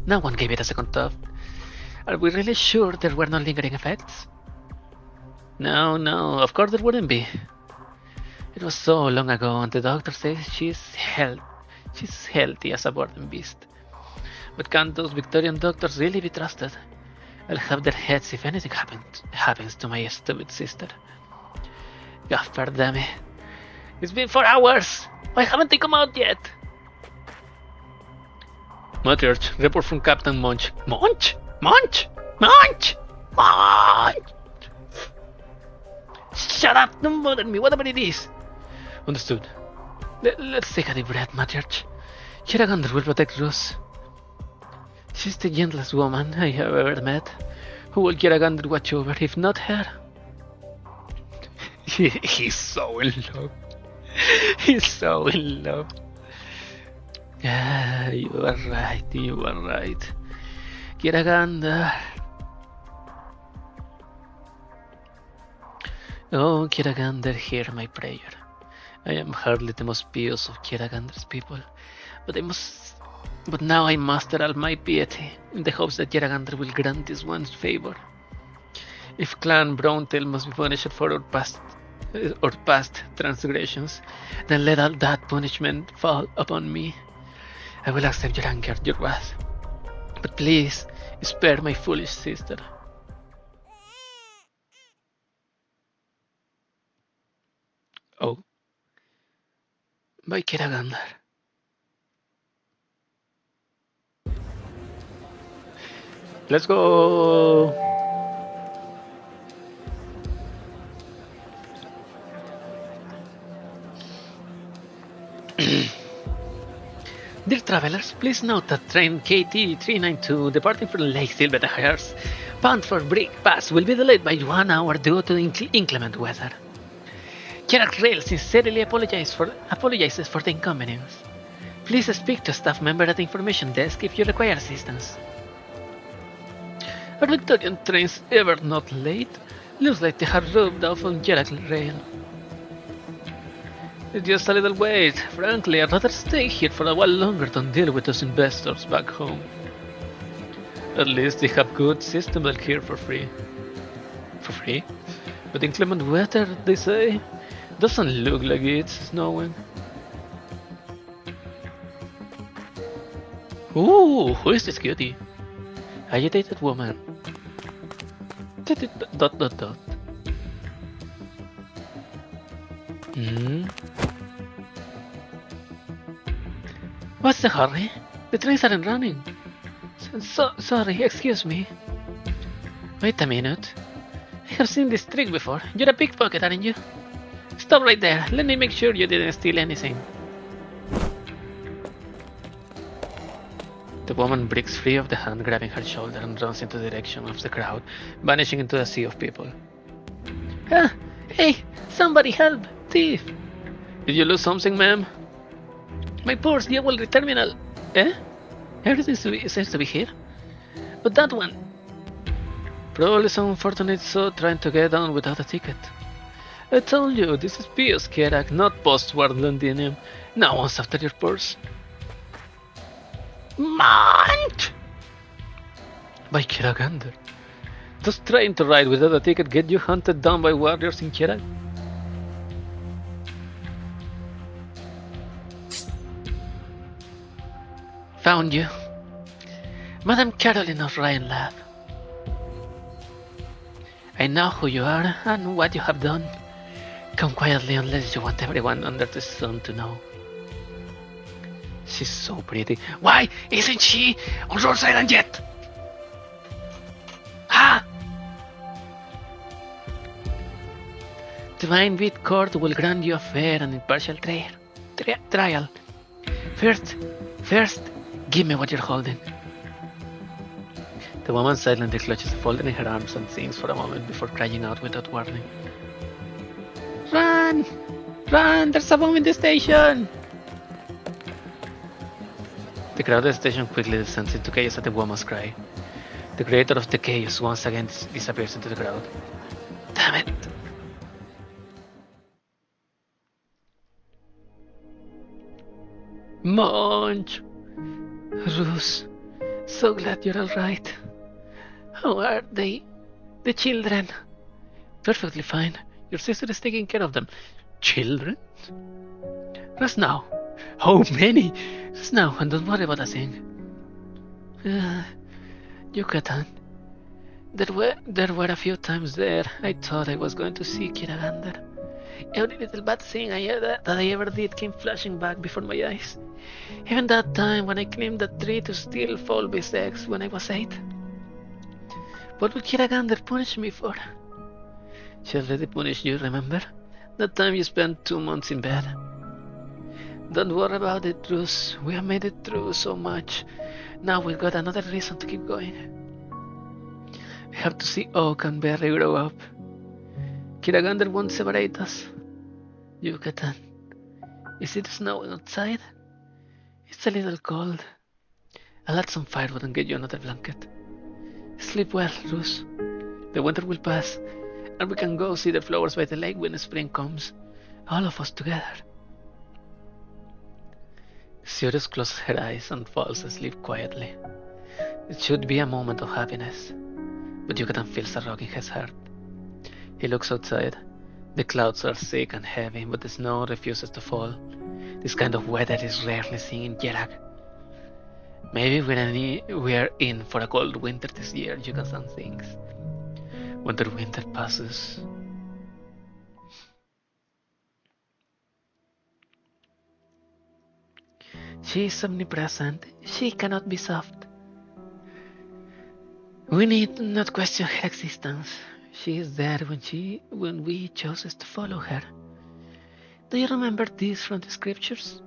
No one gave it a second thought. Are we really sure there were no lingering effects? No, of course there wouldn't be. It was so long ago, and the doctor says she's healthy as a born beast. But can't those Victorian doctors really be trusted? I'll have their heads if anything happens to my stupid sister. God damn it. It's been 4 hours! Why haven't they come out yet? Matriarch, report from Captain Munch. Munch? Munch? Munch? Munch? Shut up! Don't bother me, whatever it is! Understood. Let's take a deep breath, Matriarch. Kiragander will protect Rus. She's the gentlest woman I have ever met. Who will Kiragander watch over if not her? He's so in love. He's so in love. Ah, you are right, you are right. Kiragander. Oh, Kiragander, hear my prayer. I am hardly the most pious of Kiragander's people, but now I muster all my piety in the hopes that Kiragander will grant this one's favor. If Clan Browntail must be punished for our past transgressions, then let all that punishment fall upon me. I will accept your anger, your wrath, but please spare my foolish sister. Oh. By Kiragander. Let's go! Dear travelers, please note that train KT-392 departing from Lake Silverash, bound for Brick Pass, will be delayed by 1 hour due to inclement weather. Kirak Rail sincerely apologizes for the inconvenience. Please speak to a staff member at the information desk if you require assistance. Are Victorian trains ever not late? Looks like they have rubbed off on Kirak Rail. It's just a little wait. Frankly, I'd rather stay here for a while longer than deal with those investors back home. At least they have good system here for free. For free? But inclement weather, they say? Doesn't look like it's snowing. Ooh, who is this cutie? Agitated woman. Dot dot dot. What's the hurry? The trains aren't running. Sorry, excuse me. Wait a minute. I have seen this trick before. You're a pickpocket, aren't you? Stop right there. Let me make sure you didn't steal anything. The woman breaks free of the hand grabbing her shoulder and runs into the direction of the crowd, vanishing into a sea of people. Ah, hey, somebody help! Thief! Did you lose something, ma'am? My purse, the jewelry terminal. Eh? Everything seems to be here. But that one. Probably some unfortunate soul trying to get down without a ticket. I told you, this is Pious Kerak, not post-war Londinium. No one's after your purse. Munch! By Kiragander. Does trying to ride without a ticket get you hunted down by warriors in Kirak? Found you. Madam Caroline of Ryan Lab. I know who you are and what you have done. Come quietly unless you want everyone under the sun to know. She's so pretty. Why isn't she on Rose Island yet? Ah! Divine Beat Court will grant you a fair and impartial trial. First, give me what you're holding. The woman silently clutches the folder in her arms and sings for a moment before crying out without warning. Run! Run! There's a bomb in the station! The crowded station quickly descends into chaos at the woman's cry. The creator of the chaos once again disappears into the crowd. Damn it! Munch! Rus, so glad you're alright. How are they? The children? Perfectly fine. Your sister is taking care of them. Children? Rest now. How many? Rest now and don't worry about a thing. Yucatan. There were a few times there I thought I was going to see Kiragander. Every little bad thing that I ever did came flashing back before my eyes. Even that time when I climbed that tree to steal Folby's eggs when I was 8. What would Kiragander punish me for? She already punished you, remember? That time you spent 2 months in bed. Don't worry about it, Bruce. We have made it through so much. Now we've got another reason to keep going. We have to see Oak and Berry grow up. Kiragander won't separate us. Yucatan. Is it snowing outside? It's a little cold. I'll add some firewood and get you another blanket. Sleep well, Bruce. The winter will pass, and we can go see the flowers by the lake when spring comes. All of us together. Sirius closes her eyes and falls asleep quietly. It should be a moment of happiness, but Yucatan feels a rock in his heart. He looks outside. The clouds are thick and heavy, but the snow refuses to fall. This kind of weather is rarely seen in Yelag. Maybe we're in for a cold winter this year, Yucatan thinks. When the winter passes. She is omnipresent. She cannot be soft. We need not question her existence. She is there when we chose to follow her. Do you remember this from the scriptures?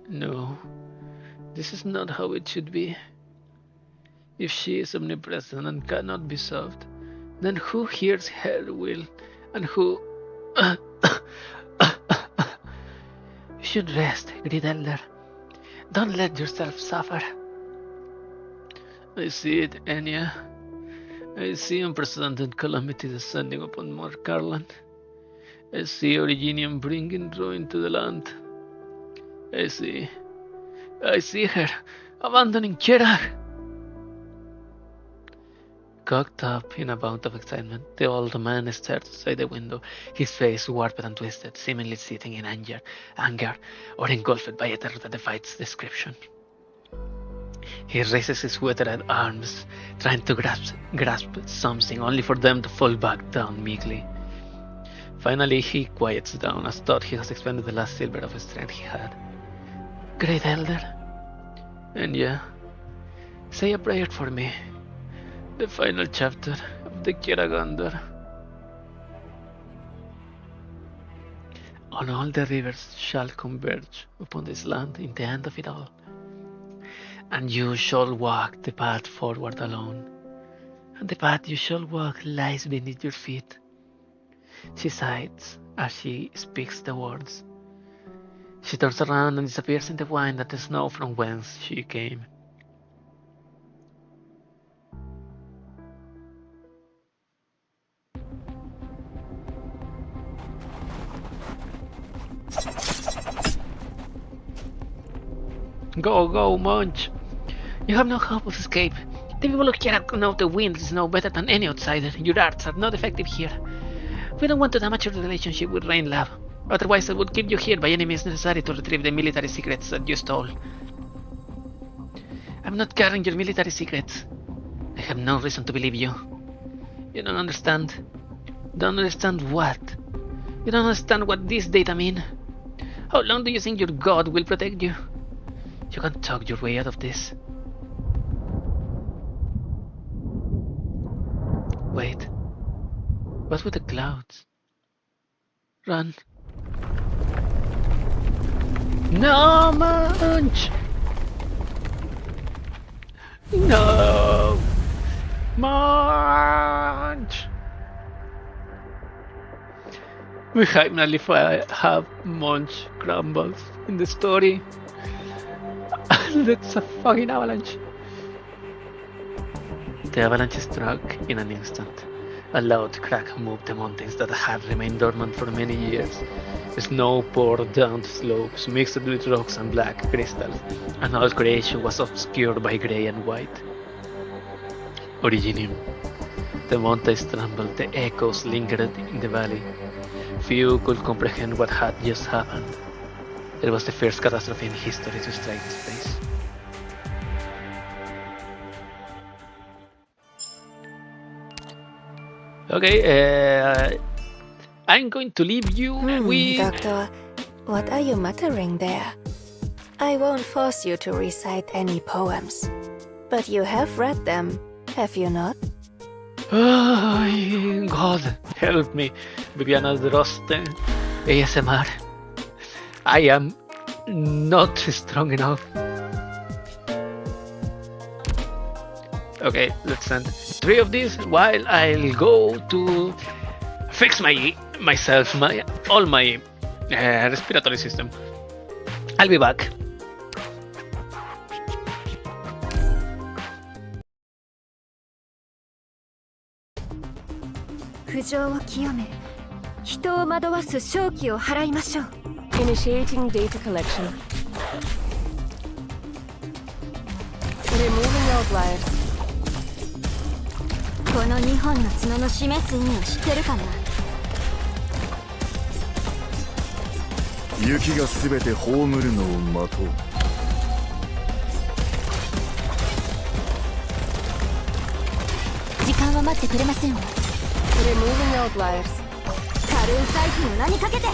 No, this is not how it should be. If she is omnipresent and cannot be solved, then who hears her will and who... You should rest, great elder. Don't let yourself suffer. I see it, Enya. I see unprecedented calamity descending upon Markarland. I see Originium bringing ruin to the land. I see her abandoning Kerag. Cocked up in a bout of excitement, the old man stared outside the window, his face warped and twisted, seemingly sitting in anger, or engulfed by a terror that defies description. He raises his withered arms, trying to grasp something, only for them to fall back down meekly. Finally, he quiets down, as thought he has expended the last silver of strength he had. Great Elder, and yeah, say a prayer for me. The final chapter of the Kiragander. On all the rivers shall converge upon this land in the end of it all. And you shall walk the path forward alone, and the path you shall walk lies beneath your feet. She sighs as she speaks the words. She turns around and disappears in the wind and the snow from whence she came. Go, go, Munch! You have no hope of escape. The people of Kirak know the wind and snow better than any outsider. Your arts are not effective here. We don't want to damage your relationship with Rain Lab. Otherwise, I would keep you here by any means necessary to retrieve the military secrets that you stole. I'm not carrying your military secrets. I have no reason to believe you. You don't understand. Don't understand what? You don't understand what these data mean. How long do you think your god will protect you? You can't talk your way out of this. Wait. What's with the clouds? Run. No, Munch! No! Munch! We finally have Munch crumbles in the story. That's a fucking avalanche. The avalanche struck in an instant. A loud crack moved the mountains that had remained dormant for many years. Snow poured down the slopes, mixed with rocks and black crystals, and all creation was obscured by grey and white. Originium. The mountains trembled, the echoes lingered in the valley. Few could comprehend what had just happened. It was the first catastrophe in history to strike this place. Okay, I'm going to leave you with... Doctor, what are you muttering there? I won't force you to recite any poems. But you have read them, have you not? Oh, God, help me. Viviana Droste, ASMR. I am not strong enough. Okay, let's send 3 of these while I'll go to fix myself, all my respiratory system. I'll be back. 苦情を清め、人を惑わす正気を払いましょう。Initiating data collection. Removing outliers. この2本の角の示す意味を知ってるかな。雪がすべて葬るのを待とう。時間は待ってくれませんわ。 Removing outliers. 軽いサイズの名にかけて。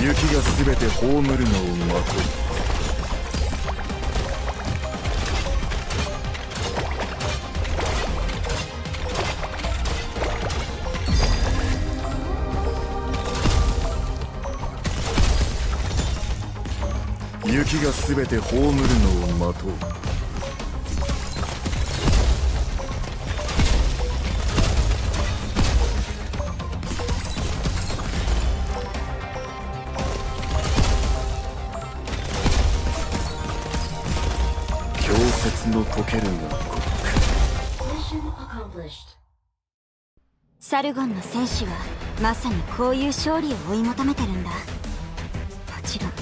雪がすべて葬るのを待とう。雪がすべて葬るのを待とう。氷雪の溶けるがサルゴンの戦士はまさにこういう勝利を追い求めてるんだ。もちろん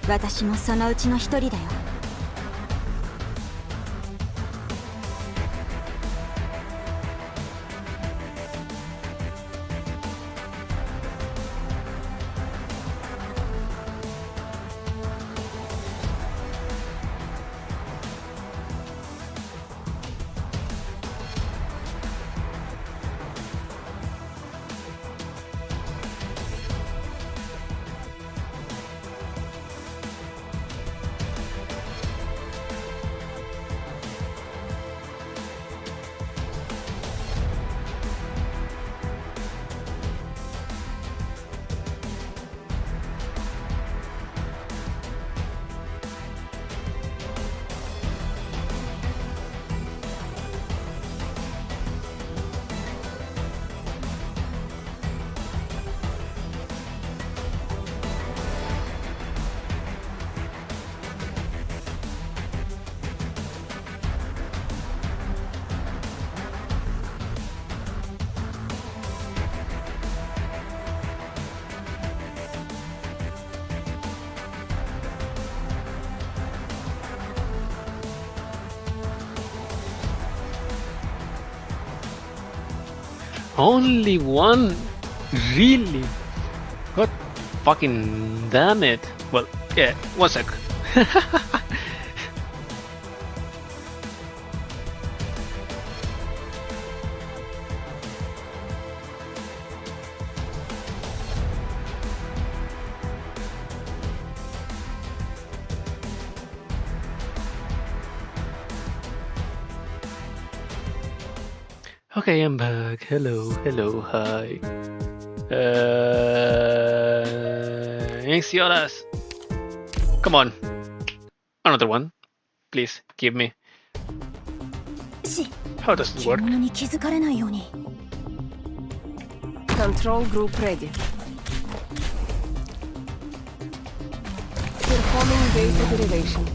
私もそのうちの一人だよ。Only one? Really? God fucking damn it. Well, yeah, 1 sec. Okay, I'm back. Hello, hi. Anxiolas. Come on. Another one. Please, give me. How does it work? 獣に気づかれないように。 Control group ready. Performing data derivation.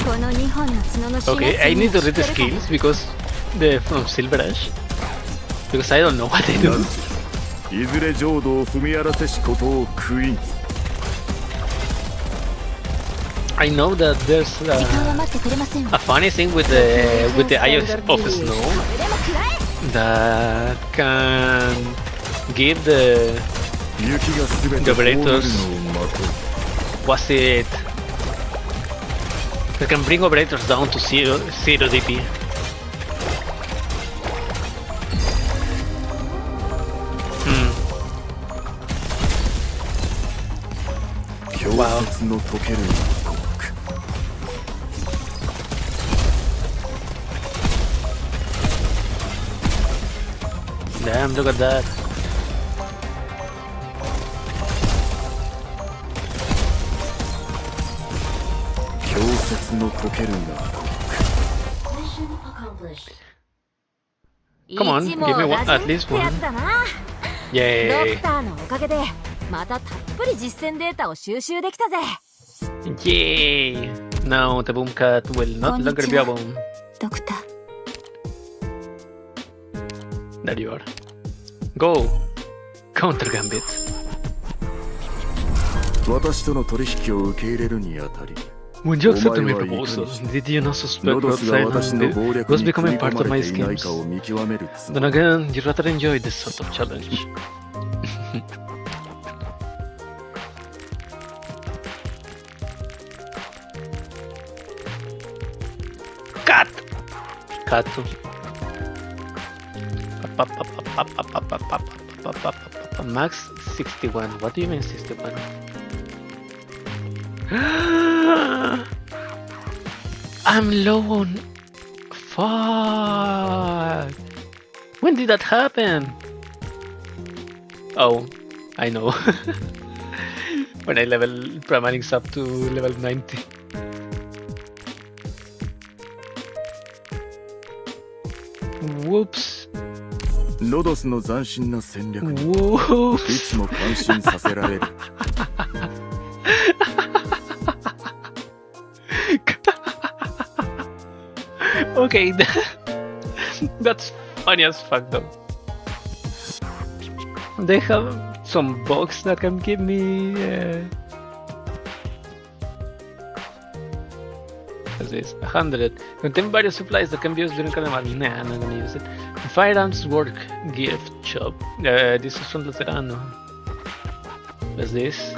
この2本の角の示す意 Okay, I 味 need を to 知って read the るかな。 skills because they're from Silverash. Because I don't know what they do. いずれ浄土を踏み荒らせしことを悔いん。 I know that there's 時間は待ってくれませんわ。 a funny thing with the Eye of Snow これでも食らえ。 that can give the 雪がすべて葬るのを待とう。 what's it? That can bring operators down to zero DP. Wow. 節の溶ける鼓膜 Damn, look at that. Come on, give me one, at least one. ド Yay! クターのおかげでまたたっぷり実践データを収集できたぜ。 Yay! Now the boom cat will not longer be a boom. ドクター There you are. Go! Counter Gambit. 私との取引を受け入れるにあたり When you accepted my proposal, did you not suspect that Silent was becoming part of my schemes? Then again, you rather enjoyed this sort of challenge. Cut! Cut. Max 61. What do you mean 61? I'm low on. Fuck. When did that happen? Oh, I know. When I level Pramanix up to level 90. Whoops. ロドスの斬新な戦略にい Whoops. つも感心させられる Okay, that's funny as fuck though. They have some bugs that can give me. What's this? 100. Contain various supplies that can be used during carnival. Nah, I'm not gonna use it. Firearms work gift shop. This is from Luterano. What's this?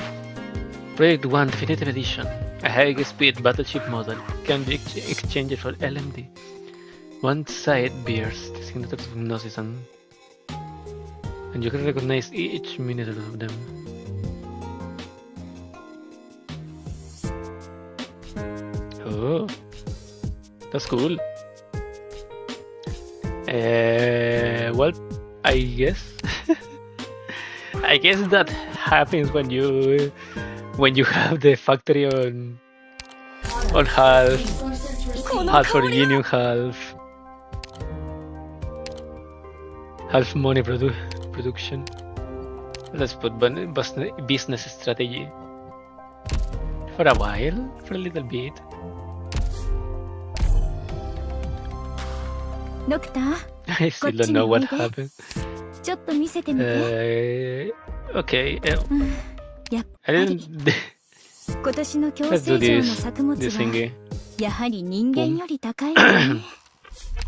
Project 1 Definitive Edition. A high-speed battleship model can be exchanged for LMD. One side bears the signatures of Gnosis and you can recognize each miniature of them. Oh, that's cool. Well, I guess I guess that happens when you have the factory on half for union, half money production. Let's put business strategy for a while, for a little bit. ドクター、 I still don't know what happened. ちょっと見せてみて。 Okay. やっ I ぱり didn't. 今年の共 Let's 生 do 上の this. 作物 This は thingy. やはり人間より高いよね。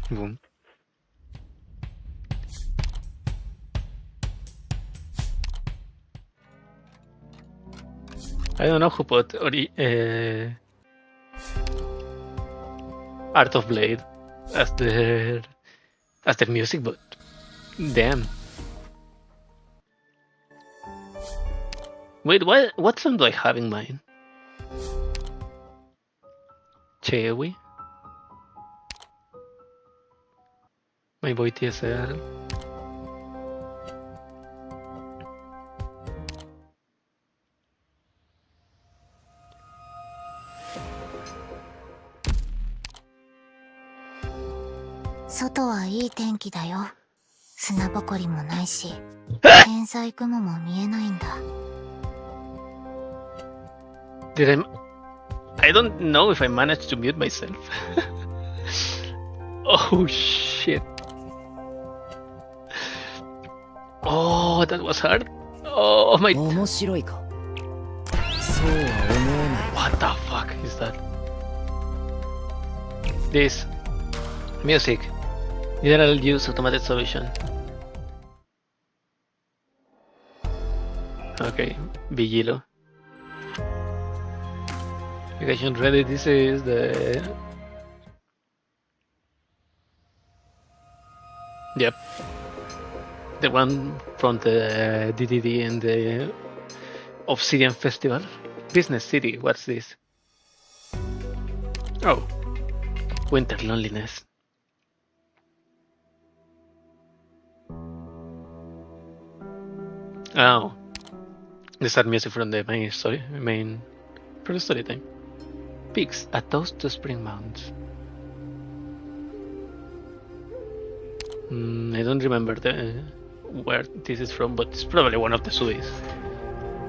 Boom. I don't know who put Art of Blade as their music, but damn. Wait, what song do I have in mind? Chewy? My boy TSR.「外はいい天気だよ。砂ぼこりもないし、天才雲も見えないんだ。 I don't know if I managed to mute myself. Oh shit. Oh, that was hard. Oh my. 面白いか。そうは思えない。 What the fuck is that? This. Music. General use automated solution. Okay, Vigilo. Application ready. This is the. Yep. The one from the DDD and the Obsidian Festival. Business City, what's this? Oh, Winter Loneliness. Oh, the sad music from the main story, for the story time. Peaks, a toast to Spring Mounds. I don't remember where this is from, but it's probably one of the Swiss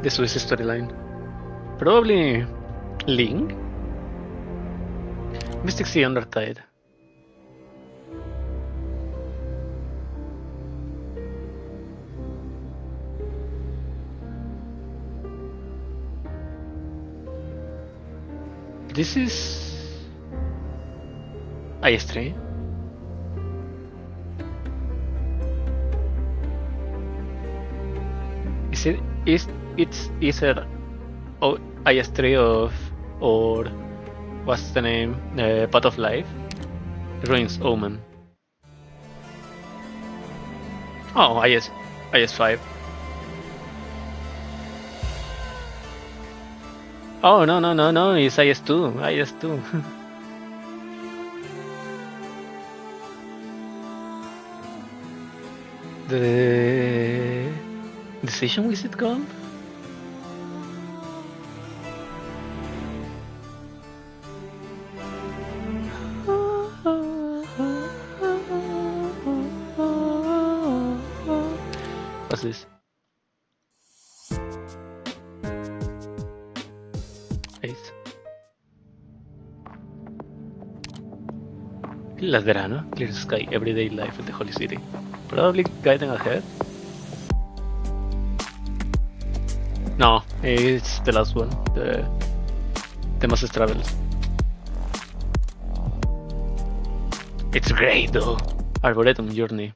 storyline. Probably Link? Mystic Sea Undertide. This is IS3. It's either IS3 or what's the name? Path of Life? Ruins Omen. Oh, IS5. Oh no, it's IS2. The Decision, is it called? What's this? Ace. Las verano, clear sky, everyday life in the holy city. Probably guiding ahead. No, it's the last one. The Master's Travels. It's great though. Arboretum Journey.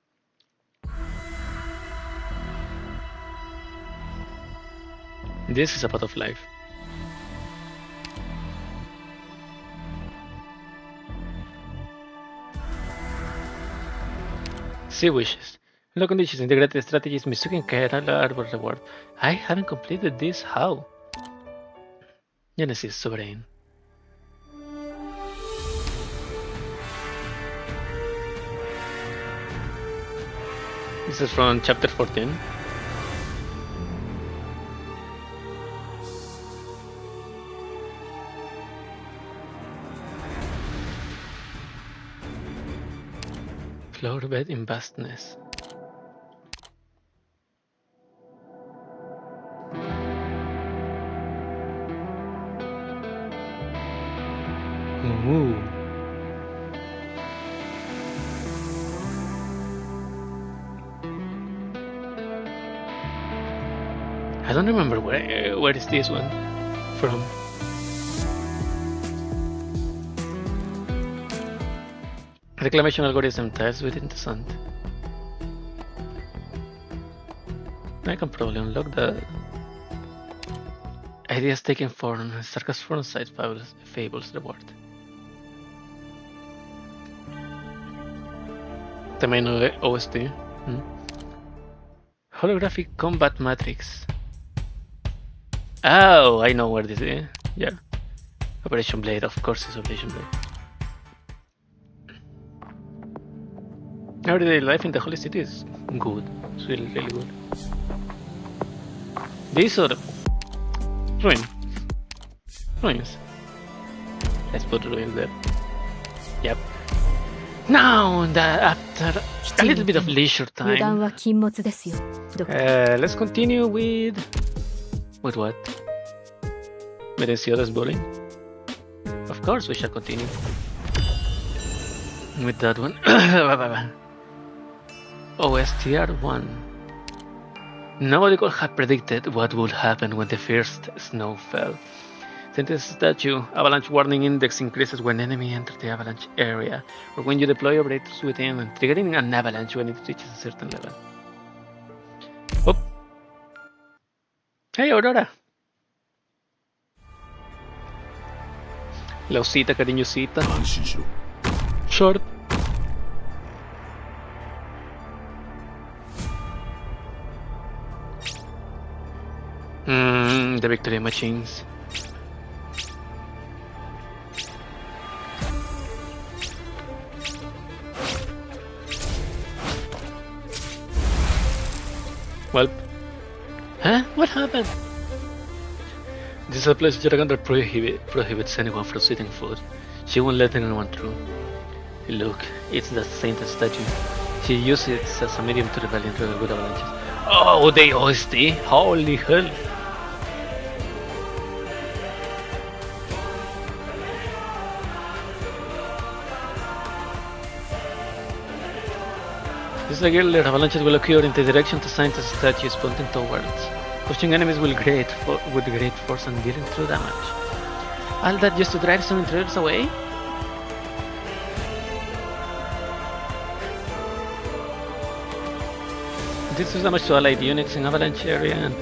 This is a Path of Life. Sea Wishes. Low conditions, integrated strategies, Mizuki and Arbor Reward. I haven't completed this, how? Genesis Sovereign. This is from chapter 14. Flower bed in vastness. Ooh. I don't remember where is this one from. Reclamation algorithm ties within the sand. I can probably unlock the ideas taken form. Sarcas form side fables reward. The main OST. Holographic combat matrix. Oh, I know where this is. Yeah. Operation Blade, of course it's Operation Blade. Everyday life in the holy city is good. It's really, really good. These are ruins. Let's put ruins there. Yep. Now, after a little bit of leisure time, let's continue with what? Merencio's bowling. Of course, we shall continue with that one. OSTR 1. Nobody could have predicted what would happen when the first snow fell. Sentence statue. Avalanche warning index increases when enemy enters the avalanche area, or when you deploy operators within, and triggering an avalanche when it reaches a certain level. Oh. Hey, Aurora. La osita, cariñosita. Short. The victory machines. Well, huh? What happened? This is a place Jaragan that prohibits anyone from eating food. She won't let anyone through. Look, it's the saint statue. She uses it as a medium to rebel into the good avalanches. Oh, they OST? Holy hell! This is a girl that avalanches will occur in the direction the saint's statue is pointing towards. Pushing enemies with great force and dealing true damage. All that just to drive some intruders away? This does damage to allied units in avalanche area and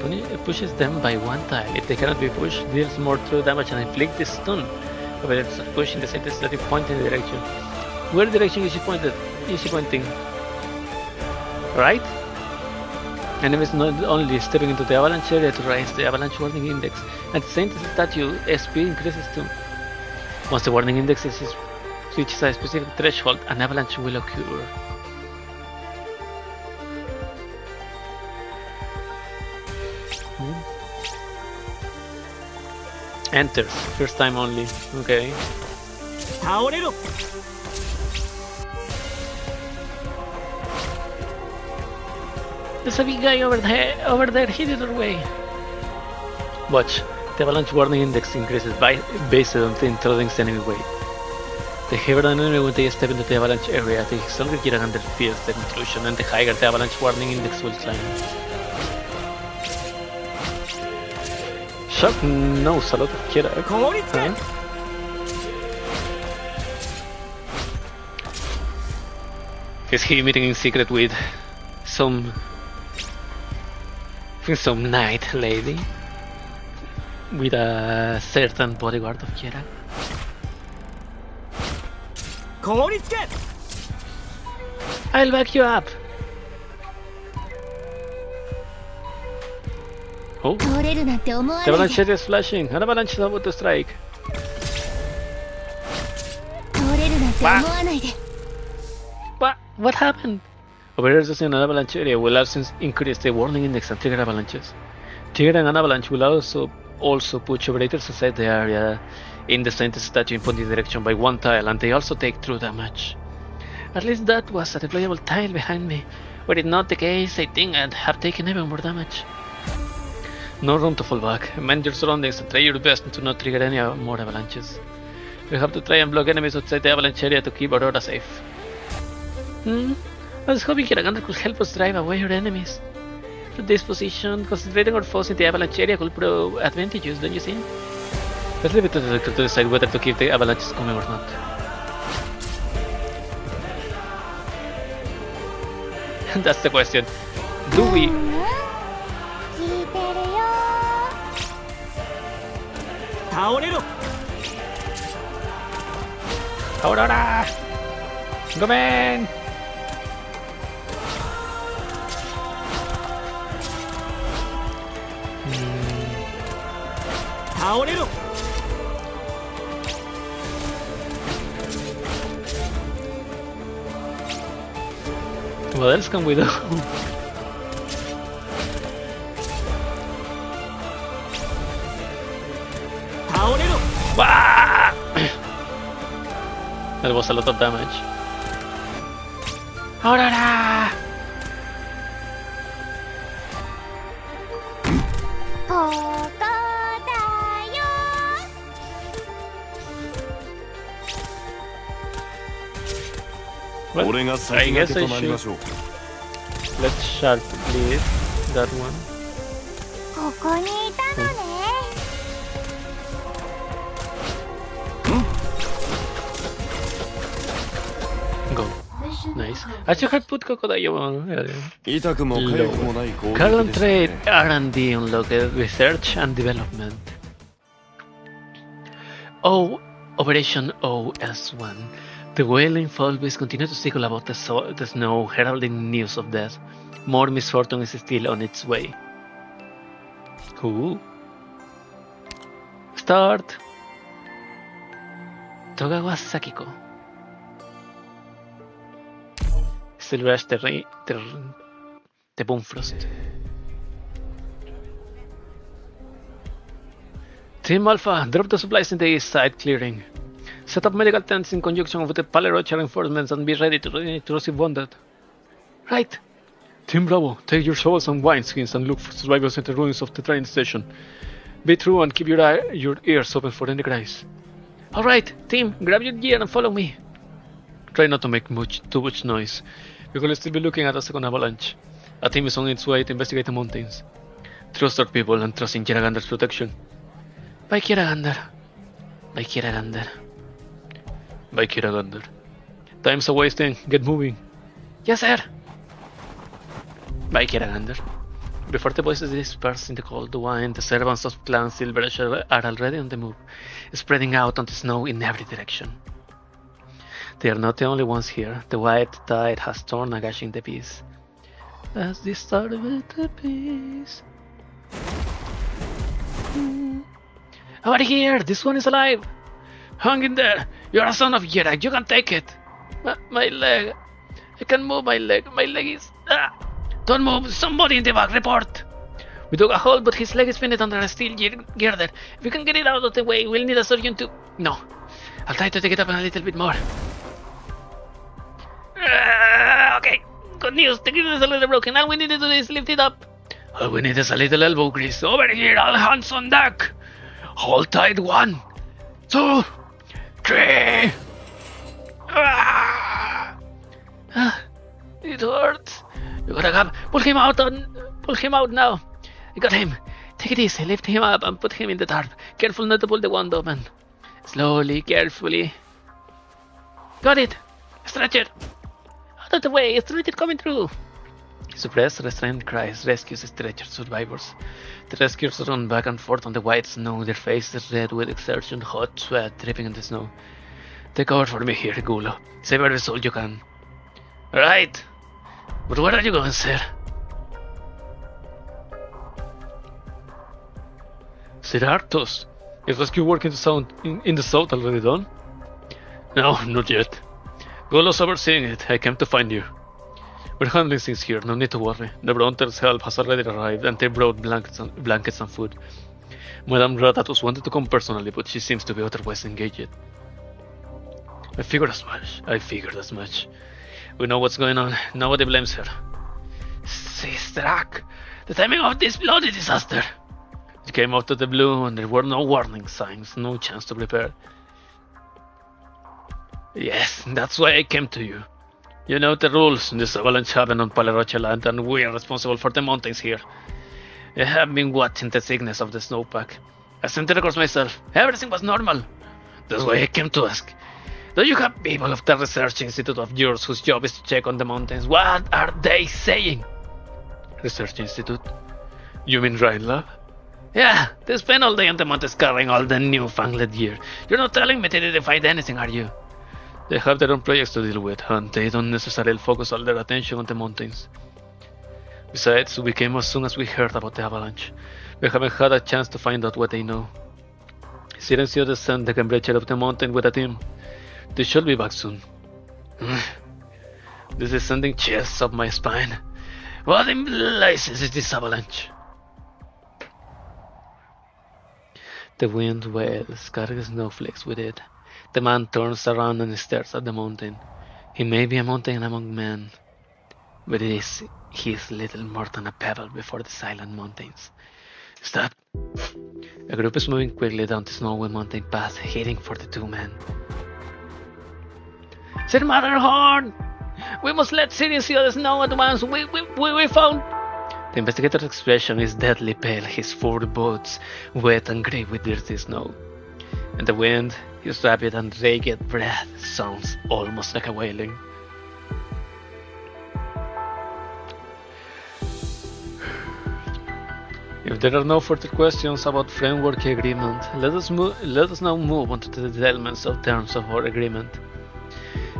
pushes them by 1 tile. If they cannot be pushed, deals more true damage and inflicts the stun. But it's pushing the saint's statue pointing in the direction. Where direction is she pointing? Right? Enemies not only stepping into the avalanche area to raise the avalanche warning index, and the saint's statue SP increases too. Once the warning index reaches a specific threshold, an avalanche will occur. Enters, first time only. Okay. There's a big guy over there headed our way. Watch, the avalanche warning index increases based on the intruding's enemy weight. The heavier an enemy when they step into the avalanche area, the stronger Jiragander feels the intrusion, and the higher the avalanche warning index will climb. Shark knows a lot of Kira. Huh? Is he meeting in secret with some knight lady with a certain bodyguard of Kira? I'll back you up. Oh, the avalanche is flashing. An avalanche is about to strike. What happened? Operators in an avalanche area will also increase the warning index and trigger avalanches. Triggering an avalanche will also push operators inside the area in the saint's statue in pointing direction by 1 tile, and they also take true damage. At least that was a deployable tile behind me. Were it not the case, I think I'd have taken even more damage. No room to fall back. Mind your surroundings and try your best to not trigger any more avalanches. We have to try and block enemies outside the avalanche area to keep Aurora safe. I was hoping Jiragander could help us drive away our enemies. From this position, concentrating our foes in the avalanche area could prove advantageous, don't you think? Let's leave it to the doctor to decide whether to keep the avalanches coming or not. That's the question. Do we? Aurora! Come in! What else can we do? That was a lot of damage. Aurora! Well, I guess I should. Let's sharp bleed that one. Go. Nice. I should have put Crocodile on earlier. Current trade R&D unlocked, research and development. Operation OS1. The wailing Folkbeast continue to circle about the snow, heralding news of death. More misfortune is still on its way. Ooh. Start. Togawa Sakiko. Silverash the Boomfrost. Team Alpha, drop the supplies in the east side clearing. Set up medical tents in conjunction with the Palerocha reinforcements and be ready to receive wounded. Right. Team Bravo, take your shovels and wineskins and look for survivors in the ruins of the train station. Be true and keep your ears open for any cries. Alright, team, grab your gear and follow me. Try not to make too much noise. We will still be looking at a second avalanche. A team is on its way to investigate the mountains. Trust our people and trust in Kiragander's protection. Bye Kiragander. Bye Kiragander. Bye Kiragander. Time's a wasting, get moving. Yes sir. Bye Kiragander. Before the voices disperse in the cold wine, the servants of Clan Silverash are already on the move, spreading out on the snow in every direction. They are not the only ones here. The white tide has torn a gash in the peace. As they started with the peace. Over here! This one is alive! Hang in there! You're a son of Yerak, you can take it! My leg! I can't move my leg. My leg is... Don't move! Somebody in the back, report! We dug a hole, but his leg is pinned under a steel girder. If we can get it out of the way, we'll need a surgeon to... No. I'll try to take it up a little bit more. Okay. Good news. The girder is a little broken. All we need to do is lift it up. All we need is a little elbow grease. Over here, all hands on deck! Hold tight. 1, 2, 3. It hurts. You gotta come. Pull him out now. You got him. Take it easy. Lift him up and put him in the tarp. Careful not to pull the wand open. Slowly, carefully. Got it. Stretch it. Out of the way. Stretch it coming through. Suppressed, restrained cries rescues stretcher survivors. The rescuers run back and forth on the white snow, their faces red with exertion, hot sweat dripping in the snow. Take over for me here, Gulo. Save every soul you can. Right. But where are you going, sir? Sir Arctos, is rescue work in the south already done? No, not yet. Gulo's overseeing it. I came to find you. We're handling things here, no need to worry. The Bronter's help has already arrived, and they brought blankets and food. Madame Ratatus wanted to come personally, but she seems to be otherwise engaged. I figured as much. We know what's going on. Nobody blames her. Sistrak, the timing of this bloody disaster. It came out of the blue, and there were no warning signs, no chance to prepare. Yes, that's why I came to you. You know the rules. This avalanche happened on Palerocha land, and we are responsible for the mountains here. I have been watching the thickness of the snowpack. I sent the records myself. Everything was normal. That's why I came to ask. Do you have people of the research institute of yours whose job is to check on the mountains? What are they saying? Research institute? You mean Rhine Lab? Yeah, they spend all day on the mountains carrying all the newfangled gear. You're not telling me they didn't find anything, are you? They have their own projects to deal with, and they don't necessarily focus all their attention on the mountains. Besides, we came as soon as we heard about the avalanche. We haven't had a chance to find out what they know. Silencio descend the temperature of the mountain with a team. They should be back soon. This is sending chills up my spine. What in blazes is this avalanche? The wind wails, carrying snowflakes with it. The man turns around and stares at the mountain. He may be a mountain among men, but he is little more than a pebble before the silent mountains. Stop! A group is moving quickly down the snowy mountain path, heading for the two men. Sir Matterhorn! We must let Sirius see the snow at once. We found... The investigator's expression is deadly pale, his fur boots wet and grey with dirty snow. And the wind, his rapid and ragged breath, sounds almost like a wailing. If there are no further questions about framework agreement, let us now move on to the developments of terms of our agreement.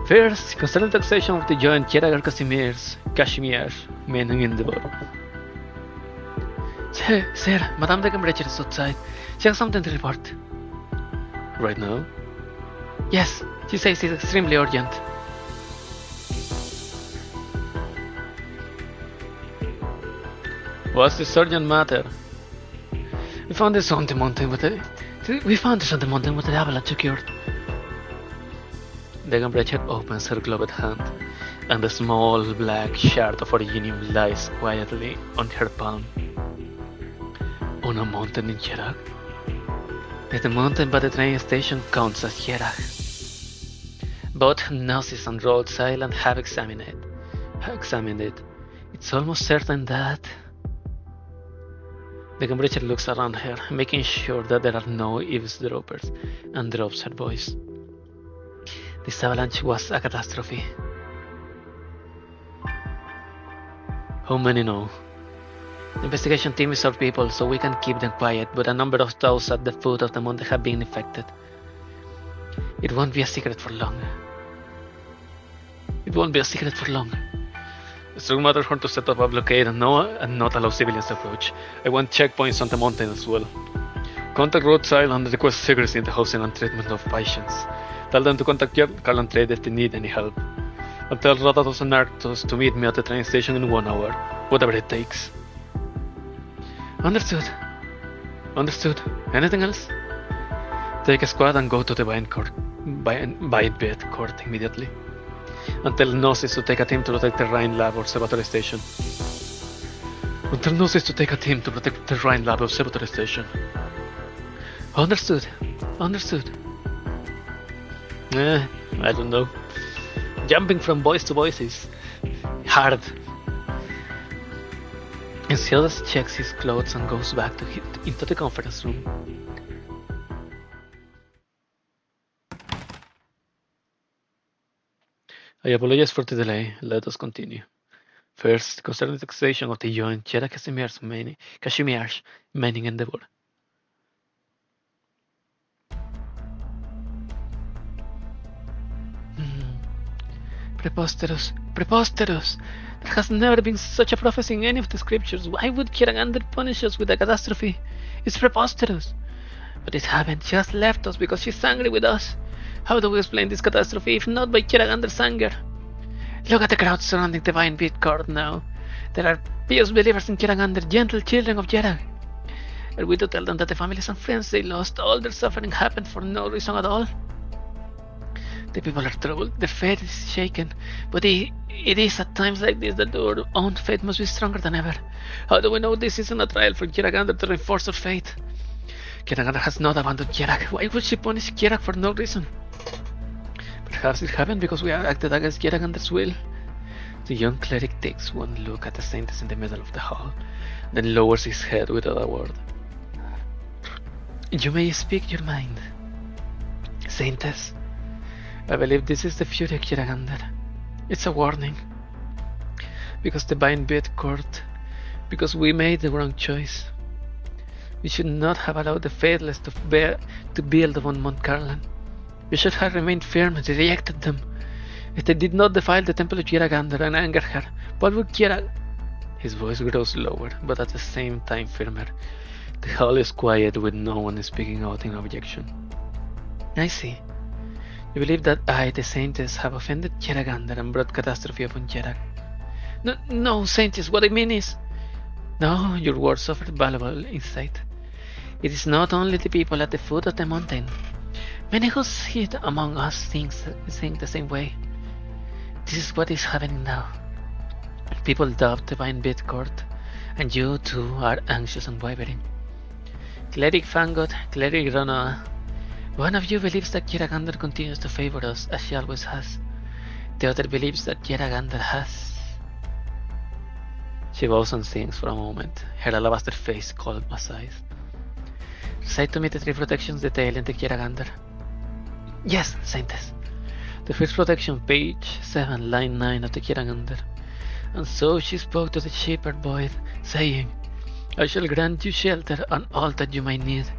First, concerning taxation of the joint Kiragar Kashmir's meaning in the board. Sir, Madame de Cambridge is outside. She has something to report. Right now? Yes, she says it's extremely urgent. What's the urgent matter? We found this on the mountain with the avalanche occurred. The Breacher opens her gloved hand, and the small black shard of Originium lies quietly on her palm. On a mountain in Yerag? If the mountain by the train station counts as Yerag. Both Gnosis and Rhodes Island have examined it. It's almost certain that... The Breacher looks around her, making sure that there are no eavesdroppers, and drops her voice. This avalanche was a catastrophe. How many know? The investigation team is our people, so we can keep them quiet, but a number of those at the foot of the mountain have been infected. It won't be a secret for long. It's strong matter for to set up a blockade and not allow civilians to approach. I want checkpoints on the mountain as well. Contact Rhodes Island and request secrecy in the housing and treatment of patients. Tell them to contact Carl and Trade if they need any help. And tell Radatos and Arctos to meet me at the train station in 1 hour, whatever it takes. Understood. Anything else? Take a squad and go to the Vine Bed Court immediately. And tell Gnosis to take a team to protect the Rhine Lab Observatory Station. Understood. I don't know. Jumping from voice to voice is hard. And Silas checks his clothes and goes back into the conference room. I apologize for the delay. Let us continue. First, concerning the taxation of the joint Jedi Cashmere's mining endeavor. Preposterous! There has never been such a prophecy in any of the scriptures. Why would Kiragander punish us with a catastrophe? It's preposterous! But it haven't just left us because she's angry with us. How do we explain this catastrophe if not by Kiragander's anger? Look at the crowd surrounding the Vine Beat Court now. There are pious believers in Kiragander, gentle children of Yerag. Are we to tell them that the families and friends they lost, all their suffering happened for no reason at all? The people are troubled, their faith is shaken, but it is at times like this that our own faith must be stronger than ever. How do we know this isn't a trial for Kiragander to reinforce our faith? Kiragander has not abandoned Yerag. Why would she punish Yerag for no reason? Perhaps it happened because we acted against Kiragander's will. The young cleric takes one look at the saintess in the middle of the hall, then lowers his head without a word. You may speak your mind. Saintess, I believe this is the fury of Kiragander. It's a warning. Because the Vine Beat Court, because we made the wrong choice. We should not have allowed the faithless to build upon Mount Carlan. We should have remained firm and rejected them. If they did not defile the temple of Kiragander and anger her, what would His voice grows lower, but at the same time firmer. The hall is quiet with no one speaking out in objection. I see. You believe that I, the Saintess, have offended Kiragander and brought catastrophe upon Yerag. No, Saintess, what I mean is... No, your words offer valuable insight. It is not only the people at the foot of the mountain. Many who sit among us think the same way. This is what is happening now. People doubt the Vine Beat Court, and you too are anxious and wavering. Cleric Fangot, Cleric Ronoa, one of you believes that Kiragander continues to favor us as she always has. The other believes that Kiragander has... She bows and sings for a moment, her alabaster face cold as ice. Recite to me the 3 protections detailed in the Kiragander. Yes, Saintess. The first protection, page 7, line 9 of the Kiragander. And so she spoke to the shepherd boy, saying, I shall grant you shelter and all that you may need.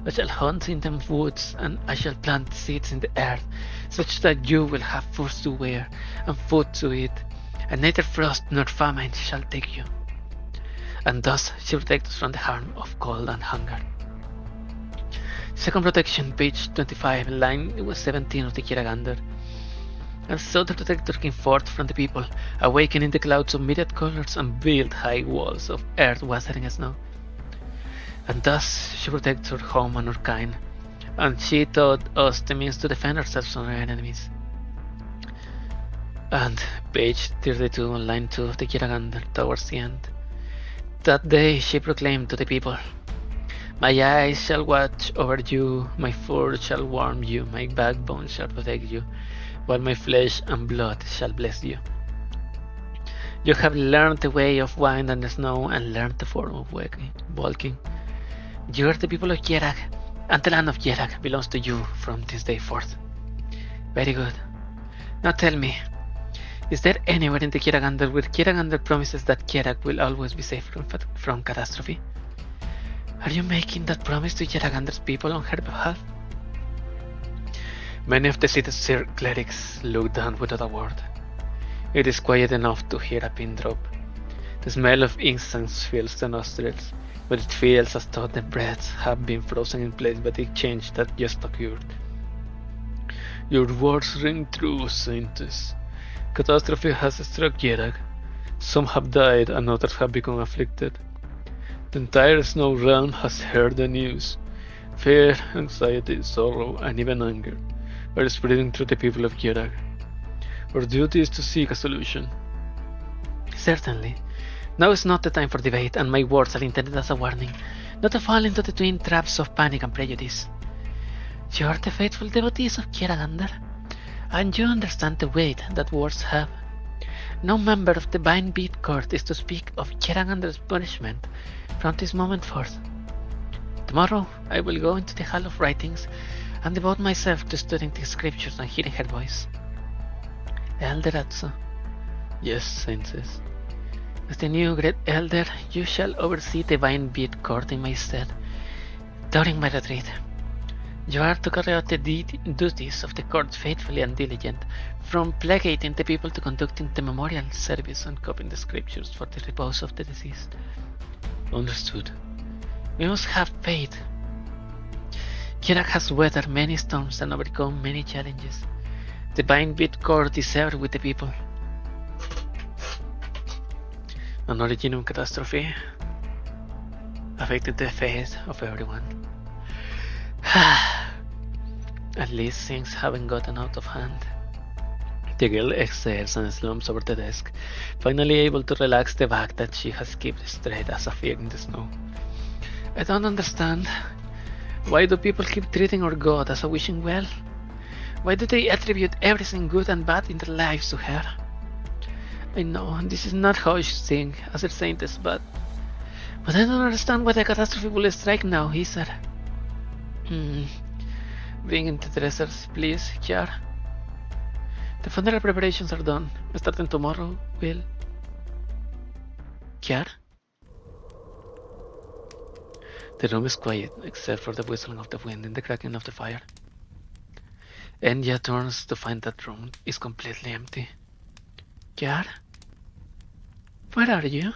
I shall hunt in the woods, and I shall plant seeds in the earth, such that you will have furs to wear and food to eat, and neither frost nor famine shall take you. And thus she protects us from the harm of cold and hunger. Second protection, page 25, line 17 of the Kiragander. And so the protector came forth from the people, awakening the clouds of myriad colors and built high walls of earth, wasering snow. and thus she protects her home and her kind, and she taught us the means to defend ourselves from our enemies. And page 32 on line 2 of the Kiragander towards the end. That day she proclaimed to the people, "My eyes shall watch over you, my fur shall warm you, my backbone shall protect you, while my flesh and blood shall bless you. You have learned the way of wind and the snow, and learned the form of walking. You are the people of Kierak, and the land of Kierak belongs to you from this day forth." Very good. Now tell me, is there anywhere in the Kiragander where Kiragander promises that Kierak will always be safe from catastrophe? Are you making that promise to Kiragander's people on her behalf? Many of the city's clerics look down without a word. It is quiet enough to hear a pin drop. The smell of incense fills the nostrils, but it feels as though the breaths have been frozen in place by the change that just occurred. Your words ring true, Saintess. Catastrophe has struck Kierak. Some have died and others have become afflicted. The entire snow realm has heard the news. Fear, anxiety, sorrow, and even anger are spreading through the people of Kierak. Our duty is to seek a solution. Certainly. Now is not the time for debate, and my words are intended as a warning, not to fall into the twin traps of panic and prejudice. You are the faithful devotees of Kiragander, and you understand the weight that words have. No member of the Vine Beat Court is to speak of Kiragander's punishment from this moment forth. Tomorrow I will go into the Hall of Writings and devote myself to studying the scriptures and hearing her voice. Elder Atsu. Yes, Saintess. As the new great elder, you shall oversee the Vine Beat Court in my stead during my retreat. You are to carry out the duties of the court faithfully and diligent, from placating the people to conducting the memorial service and copying the scriptures for the repose of the deceased. Understood. We must have faith. Kierak has weathered many storms and overcome many challenges. The Vine Beat Court is ever with the people. An original catastrophe affected the fate of everyone. At least things haven't gotten out of hand. The girl exhales and slumps over the desk, finally able to relax the back that she has kept straight as a fig in the snow. I don't understand. Why do people keep treating our god as a wishing well? Why do they attribute everything good and bad in their lives to her? I know this is not how I should think as a saintess, but I don't understand why the catastrophe will strike now, either. Bring in the dressers, please, Kiar. The funeral preparations are done. Starting tomorrow, Will. Kiar? The room is quiet, except for the whistling of the wind and the cracking of the fire. Enya turns to find that room is completely empty. Kiar? Where are you?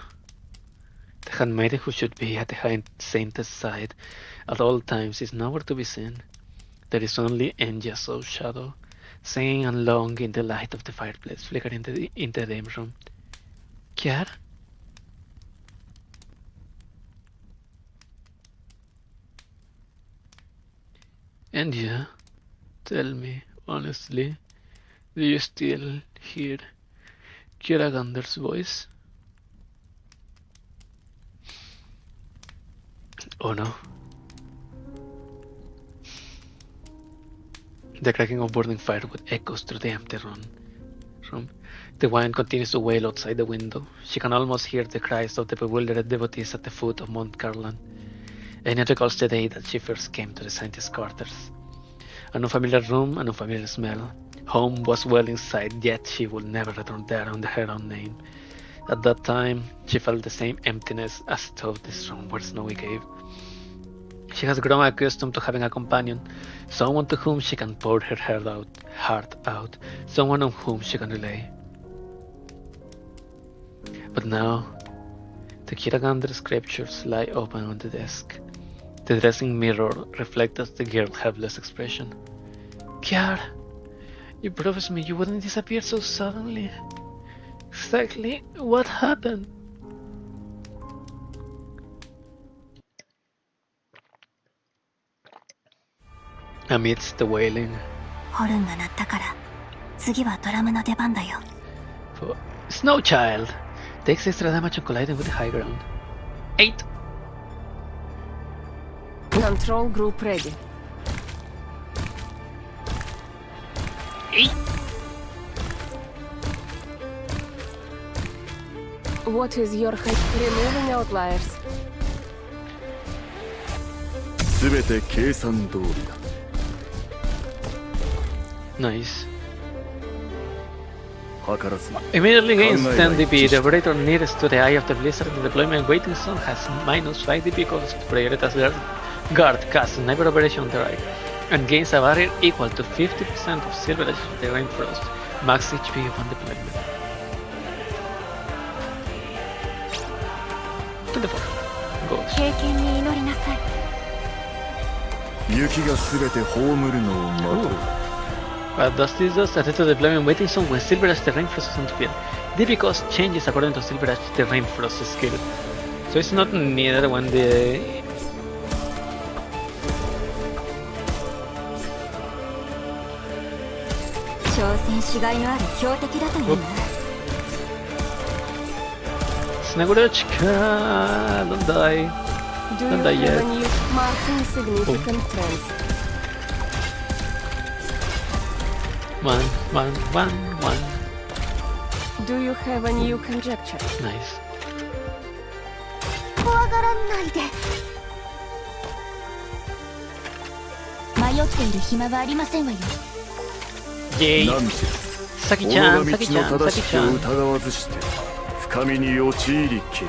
The handmaiden who should be at the saint's side at all times is nowhere to be seen. There is only Enya's shadow, singing along in the light of the fireplace flickering in the dim room. Kiar? Enya, tell me honestly, do you still hear Kiragander's voice? Oh no. The cracking of burning firewood echoes through the empty room. The wine continues to wail outside the window. She can almost hear the cries of the bewildered devotees at the foot of Mount Carlan. Enya recalls the day that she first came to the scientist's quarters. An unfamiliar room, an unfamiliar smell. Home was well inside, yet she would never return there under her own name. At that time, she felt the same emptiness as though this room were snowy cave. She has grown accustomed to having a companion, someone to whom she can pour her heart out, someone on whom she can rely. But now, the Kiragander scriptures lie open on the desk. The dressing mirror reflects the girl's helpless expression. Kiar, you promised me you wouldn't disappear so suddenly. Exactly what happened? amidst the wailing. ホルンが鳴ったから次はドラムの出番だよ。 For Snow Child takes extra damage on colliding with the high ground. 8. Control group ready. 8. What is your height? Removing outliers. すべて計算通りだ。 Nice. 図らず Immediately gains 10 DP. The operator nearest to the eye of the blizzard in the deployment waiting zone has minus 5 DP because of Prioritas guard casts sniper operation on the right and gains a barrier equal to 50% of Silverash of the Rainfrost. Max HP upon deployment. 24. Goes. 経験に祈りなさい。雪がすべて葬るのを待とう。 Does this does at the deployment waiting zone when Silverash the Rainfrost is on the field. DP cost changes according to Silverash the Rainfrost skill. So it's not neither when the 挑戦しがいのある標的だというな。 Snagurechka, don't die. Do Don't you die have yet. a new marking significant trends? 1, 1, 1, 1. Do you have a new conjecture? Nice. 怖がらないで。迷っている暇はありませんわよ。 Yay. 何じゃ Saki-chan, 己が道の Saki-chan, 正しきを Saki-chan. 疑わずして深みに陥りきる。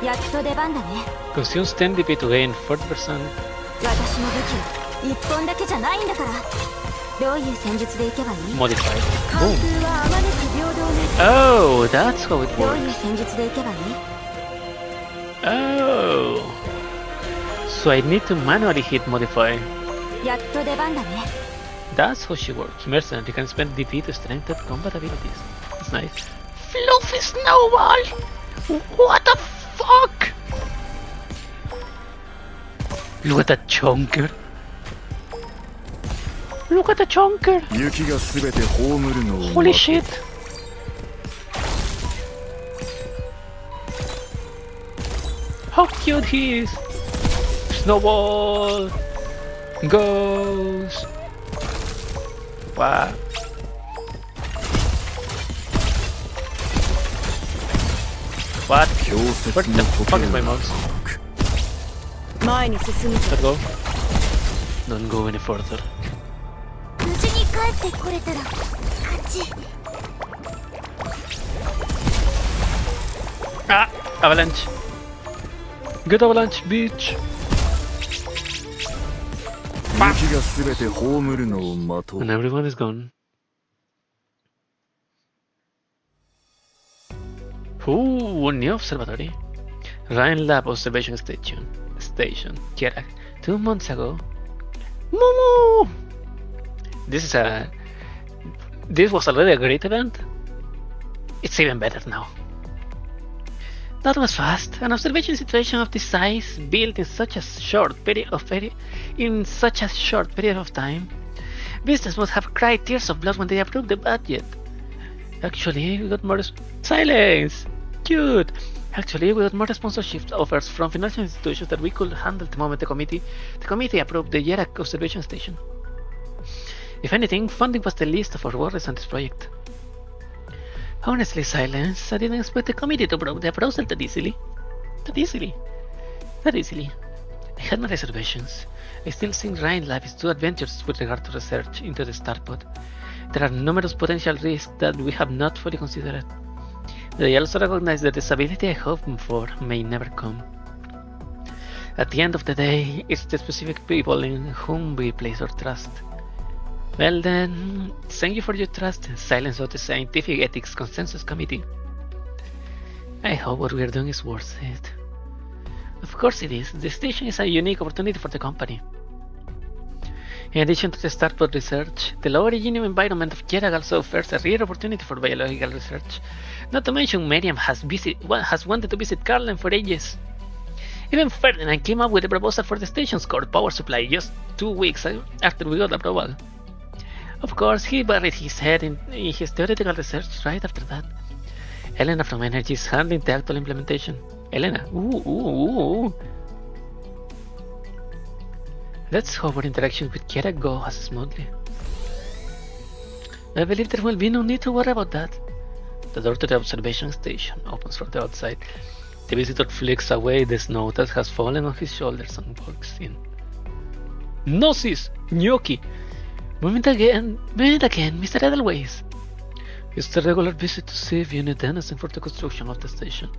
やっと出番だね。 Consumes 10 DP to gain 40%. 私の武器は一本だけじゃないんだから。どういう戦術でいけばいい？ Modified. 関 Boom. 空はあまねく平等ね。 Oh, that's how it どういう works. 戦術でいけばいい？ Oh. So I need to manually hit modify. やっと出番だね。 That's how she works. Mercenary can spend DP to strengthen combat abilities. That's nice. Fluffy Snowball! What the fuck? Look at that chunker. Look at the chunker. 雪がすべて葬るのを Holy 待とう。 shit. How cute he is. Snowball goes. Wow. What? 強 What 説 the の fuck is my 時 mouse? 前に進む。 Let's go. Don't go any further. 無事に帰ってこれたら勝ち。 Ah! Avalanche. Good avalanche, bitch. 雪がすべて葬るのを待とう。 And everyone is gone. Ooh, new observatory. Rhine Lab Observation Station. Kierak. 2 months ago. Momo! This was already a great event. It's even better now. That was fast. An observation situation of this size, built in such a short period of time. Visitors must have cried tears of blood when they approved the budget. Actually, we got more silence. Cute. Actually, we got more sponsorship offers from financial institutions that we could handle the moment the committee approved the Yerak observation station. If anything, funding was the least of our worries on this project. Honestly, Silence, I didn't expect the committee to approve the proposal that easily. I had my reservations. I still think Rhine Lab is too adventurous with regard to research into the starpod. There are numerous potential risks that we have not fully considered. They also recognize that the stability I hope for may never come. At the end of the day, it's the specific people in whom we place our trust. Well then, thank you for your trust, Silence of the Scientific Ethics Consensus Committee. I hope what we are doing is worth it. Of course it is. The station is a unique opportunity for the company. In addition to the starpod research, the low originium environment of Jerak also offers a rare opportunity for biological research. Not to mention, Miriam has wanted to visit Carlin for ages. Even Ferdinand came up with a proposal for the station's core power supply just 2 weeks after we got approval. Of course, he buried his head in his theoretical research right after that. Elena from Energy is handling the actual implementation. Elena, ooh. Let's hope our interactions with Kira go as smoothly. I believe there will be no need to worry about that. The door to the observation station opens from the outside. The visitor flicks away the snow that has fallen on his shoulders and walks in. Gnosis! Gnocchi! Movement again, Mr. Edelweiss! It's a regular visit to see if you need anything for the construction of the station.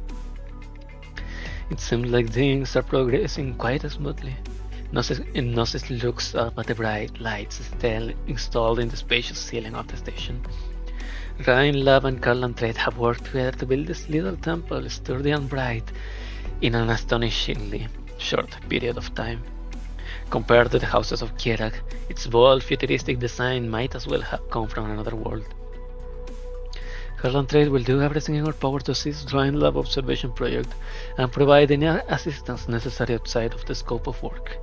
It seems like things are progressing quite smoothly. Gnosis looks up at the bright lights still installed in the spacious ceiling of the station. Ryan, Lab, and Carl and Trade have worked together to build this little temple, sturdy and bright, in an astonishingly short period of time. Compared to the houses of Kierak, its bold, futuristic design might as well have come from another world. Carl and Trade will do everything in our power to assist Ryan Lab observation project and provide any assistance necessary outside of the scope of work.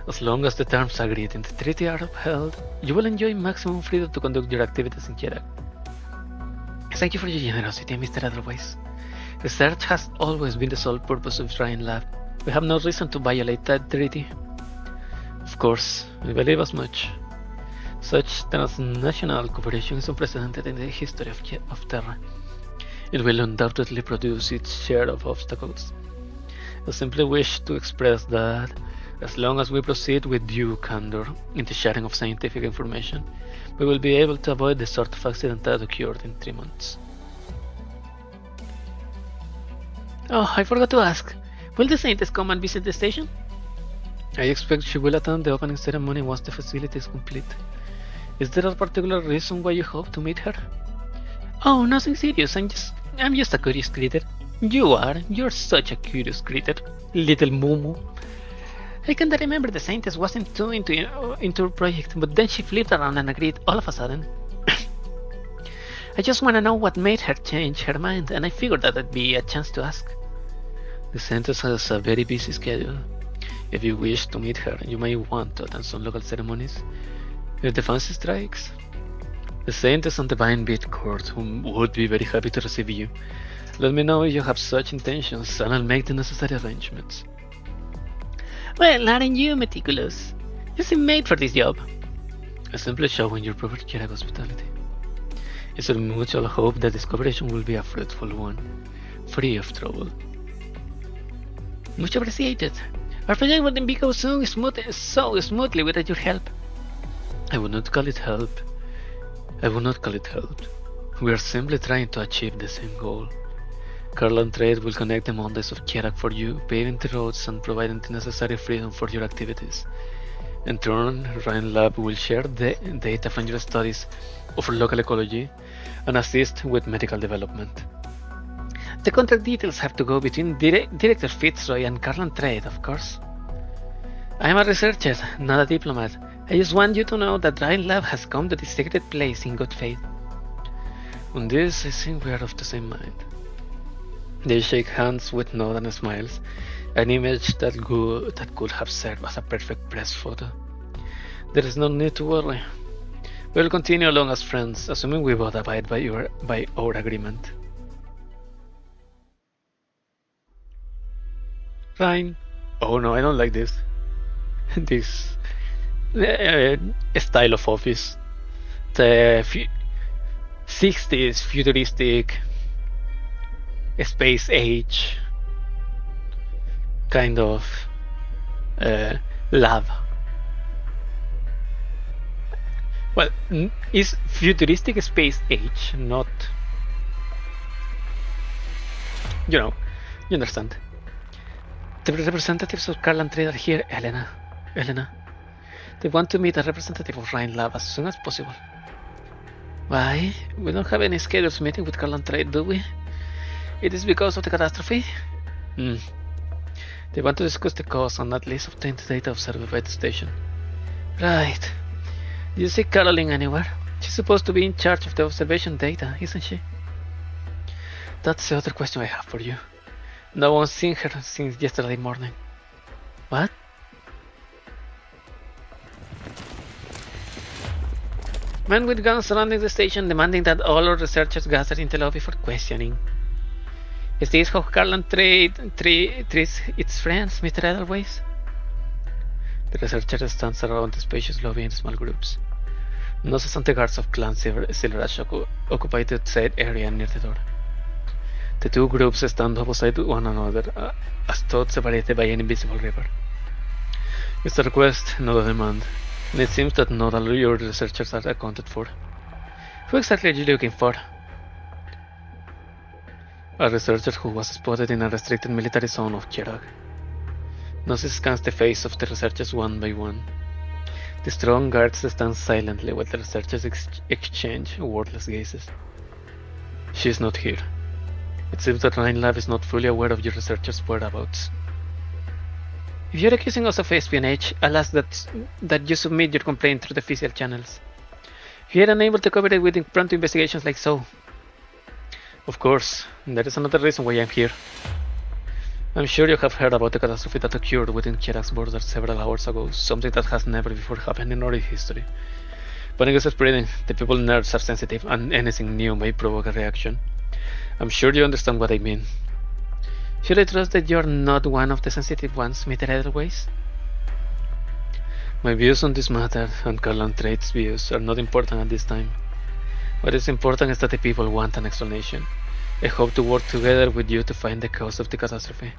As long as the terms agreed in the treaty are upheld, you will enjoy maximum freedom to conduct your activities in Kierak. Thank you for your generosity, Mr. Edelweiss. Research has always been the sole purpose of Ryan Lab. We have no reason to violate that treaty. Of course, we believe as much. Such transnational cooperation is unprecedented in the history of Terra. It will undoubtedly produce its share of obstacles. I simply wish to express that, as long as we proceed with due candor in the sharing of scientific information, we will be able to avoid the sort of accident that occurred in 3 months. Oh, I forgot to ask. Will the Saintess come and visit the station? I expect she will attend the opening ceremony once the facility is complete. Is there a particular reason why you hope to meet her? Oh, nothing serious. I'm just a curious critter. You're such a curious critter, little Mumu. I can't remember the Saintess wasn't too into her project, but then she flipped around and agreed all of a sudden. I just want to know what made her change her mind, and I figured that would be a chance to ask. The Saintess has a very busy schedule. If you wish to meet her, you may want to attend some local ceremonies. If the fancy strikes, the Saintess and the Vine Beat Court would be very happy to receive you. Let me know if you have such intentions, and I'll make the necessary arrangements. Well, aren't you meticulous? You seem made for this job. I simply showing your proper care and hospitality. It's our mutual hope that this cooperation will be a fruitful one, free of trouble. Much appreciated. Our project wouldn't be go so smoothly without your help. I would not call it help. We are simply trying to achieve the same goal. Carl and Trade will connect the Mondays of Kierak for you, paving the roads and providing the necessary freedom for your activities. In turn, Ryan Lab will share the data from your studies of local ecology and assist with medical development. The contract details have to go between Director Fitzroy and Carl and Trade, of course. I am a researcher, not a diplomat. I just want you to know that Ryan Lab has come to this sacred place in good faith. On this, I think we are of the same mind. They shake hands with nods and smiles, an image that could have served as a perfect press photo. There is no need to worry. We will continue along as friends, assuming we both abide by our agreement. Ryan. Oh no, I don't like this. This style of office. The 60s futuristic space age kind of lab. Well, it's futuristic space age, not, you understand. The representatives of Carl and Trade are here, Elena. They want to meet a representative of Ryan Lab as soon as possible. Why? We don't have any scheduled meeting with Carl and Trade, do we? It is because of the catastrophe? They want to discuss the cause and at least obtain the data observed by the station. Right. Did you see Caroline anywhere? She's supposed to be in charge of the observation data, isn't she? That's the other question I have for you. No one's seen her since yesterday morning. What? Men with guns surrounding the station, demanding that all our researchers gather in the lobby for questioning. Is this how Carlan treats its friends, Mr. Edelweiss? The researcher stands around the spacious lobby in small groups. Noses and the guards of Clan Silverash occupy the outside area near the door. The two groups stand opposite one another, as though separated by an invisible river. It's a request, not a demand, and it seems that not all your researchers are accounted for. Who exactly are you looking for? A researcher who was spotted in a restricted military zone of Kerak. Gnosis scans the face of the researchers one by one. The strong guards stand silently while the researchers exchange wordless gazes. She is not here. It seems that Rhinelab is not fully aware of your researchers' whereabouts. If you're accusing us of espionage, I'll ask that you submit your complaint through the official channels. If you're unable to cover it with impromptu investigations like so. Of course, there is another reason why I'm here. I'm sure you have heard about the catastrophe that occurred within Kerak's borders several hours ago, something that has never before happened in Ori history. Panic is spreading, the people nerves are sensitive, and anything new may provoke a reaction. I'm sure you understand what I mean. Should I trust that you're not one of the sensitive ones, Mr. Edelweiss? My views on this matter, and Carlan Trade's views, are not important at this time. What is important is that the people want an explanation. I hope to work together with you to find the cause of the catastrophe.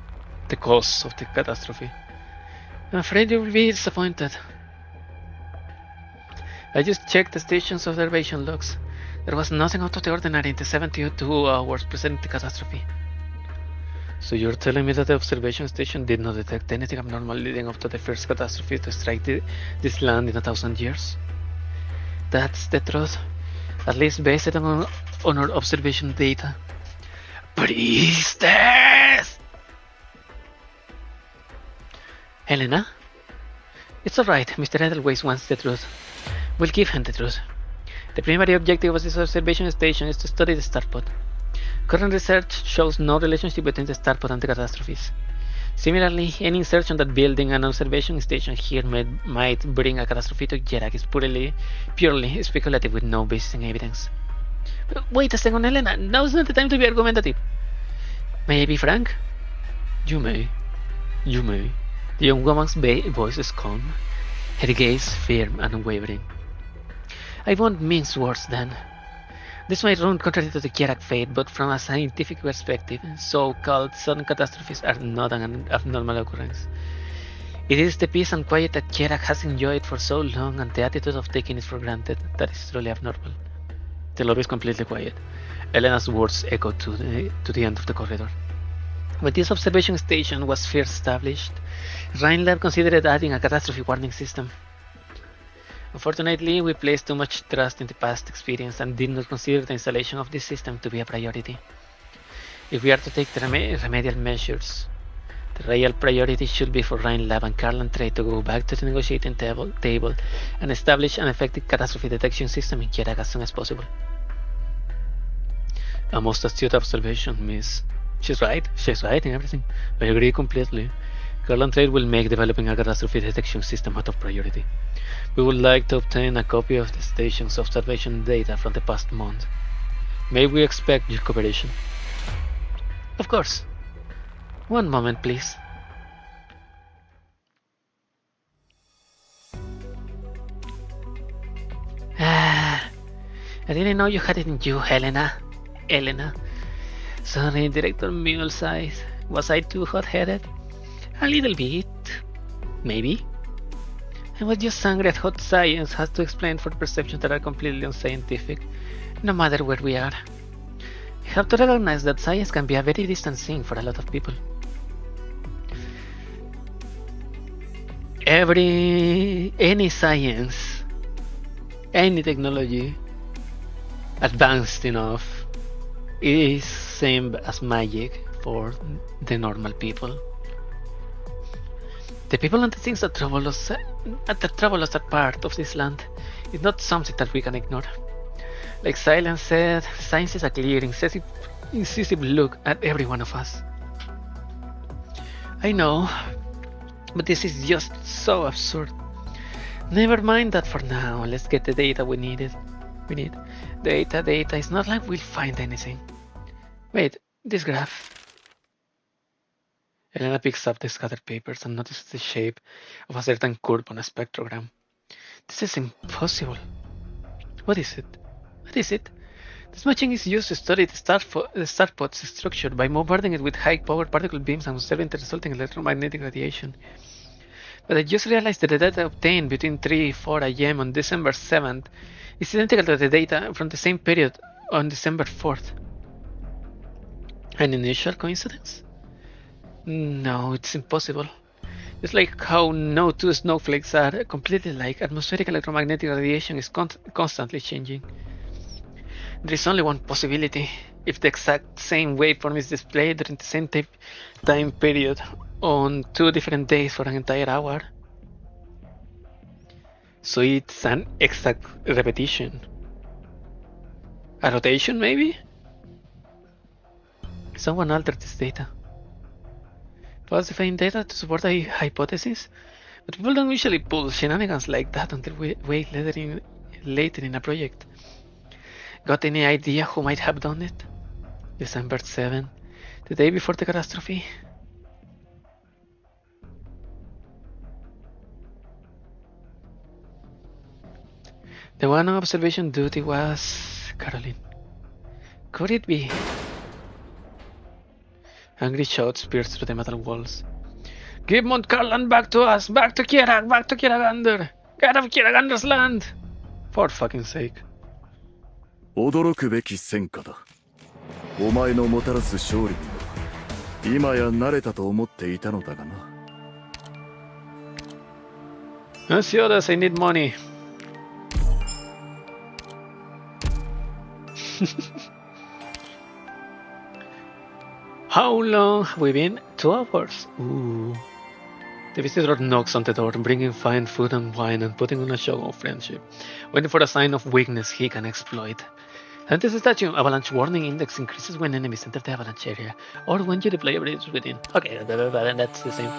I'm afraid you will be disappointed. I just checked the station's observation logs. There was nothing out of the ordinary in the 72 hours preceding the catastrophe. So you're telling me that the observation station did not detect anything abnormal leading up to the first catastrophe to strike this land in 1,000 years? That's the truth, at least based on our observation data. Priestess! Helena? It's alright, Mr. Edelweiss wants the truth. We'll give him the truth. The primary objective of this observation station is to study the starpod. Current research shows no relationship between the starpod and the catastrophes. Similarly, any insertion that building an observation station here might bring a catastrophe to Kerak is purely speculative with no basis in evidence. Wait a second, Helena. Now's not the time to be argumentative. May I be frank? You may. The young woman's voice is calm, her gaze firm and unwavering. I won't mince words then. This might run contrary to the Kerak fate, but from a scientific perspective, so-called sudden catastrophes are not an abnormal occurrence. It is the peace and quiet that Kerak has enjoyed for so long, and the attitude of taking it for granted that is truly abnormal. The lobby is completely quiet. Elena's words echoed to the end of the corridor. When this observation station was first established, Rhinelab considered adding a catastrophe warning system. Unfortunately, we placed too much trust in the past experience and did not consider the installation of this system to be a priority. If we are to take the remedial measures, the real priority should be for Rhinelab and Carlan Trade to go back to the negotiating table and establish an effective catastrophe detection system in Kerak as soon as possible. A most astute observation, miss. She's right in everything. I agree completely. Carlan Trade will make developing a catastrophe detection system out of priority. We would like to obtain a copy of the station's observation data from the past month. May we expect your cooperation? Of course. One moment, please. I didn't know you had it in you, Elena. Sorry, Director Mule's eyes. Was I too hot-headed? A little bit. Maybe. I was just angry at how science has to explain for perceptions that are completely unscientific, no matter where we are. You have to recognize that science can be a very distant thing for a lot of people. Any science, any technology advanced enough is same as magic for the normal people. The people and the things that trouble us are part of this land. It's not something that we can ignore. Like Silence said, science is a clear, incisive look at every one of us. I know, but this is just so absurd. Never mind that for now. Let's get the data we need. Data. It's not like we'll find anything. Wait, this graph. Elena picks up the scattered papers and notices the shape of a certain curve on a spectrogram. This is impossible. What is it? This machine is used to study the star pod's structure by bombarding it with high-powered particle beams and observing the resulting electromagnetic radiation. But I just realized that the data obtained between 3-4 AM on December 7th is identical to the data from the same period on December 4th. An unusual coincidence? No, it's impossible. It's like how no two snowflakes are completely alike. Atmospheric electromagnetic radiation is constantly changing. There is only one possibility. If the exact same waveform is displayed during the same time period on 2 different days for an entire hour. So it's an exact repetition. A rotation, maybe? Someone altered this data. Falsifying data to support a hypothesis? But people don't usually pull shenanigans like that until way later in a project. Got any idea who might have done it? December 7, the day before the catastrophe? The one on observation duty was Caroline. Could it be? Angry shouts pierced through the metal walls. Give Mount Carland back to us! Back to Kierak! Back to Kieragander! Get out of Kieragander's land! For fucking sake. 驚くべき戦果だ。お前のもたらす勝利には今や慣れたと思っていたのだがな。Ansiodas, I need money. How long have we been? 2 hours. Ooh. The visitor knocks on the door, bringing fine food and wine and putting on a show of friendship, waiting for a sign of weakness he can exploit. And this statue avalanche warning index increases when enemies enter the avalanche area, or when you deploy abilities within. Okay, that's the same.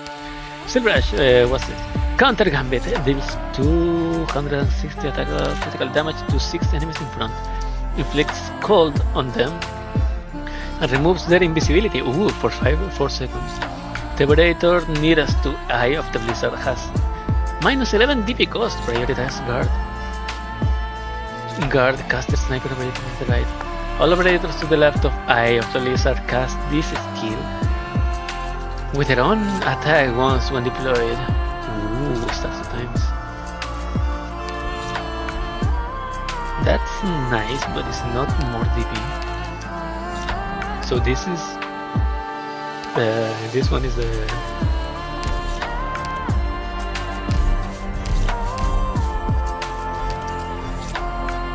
Silverash, what's it? Counter Gambit deals 260 attack critical damage to 6 enemies in front, inflicts cold on them, and removes their invisibility. Ooh, for 4 seconds. The Predator nearest to Eye of the Blizzard has -11 DP cost. Prioritize guard. Guard caster sniper operating on the right. All operators to the left of Eye of the Blizzard cast this skill with their own attack once when deployed. Ooh, stacks of times. That's nice, but it's not more DP. So this is this one is the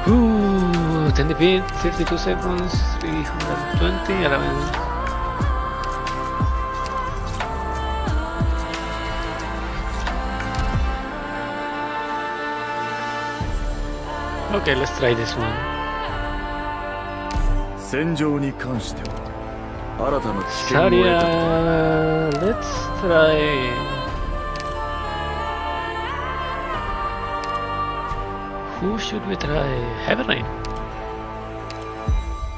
ooh, 10 DP, 32 seconds, 320, 11. Okay, let's try this one. 戦場に関しては新たな知見を得た。 Let's try. Who should we try? Heavy Rain.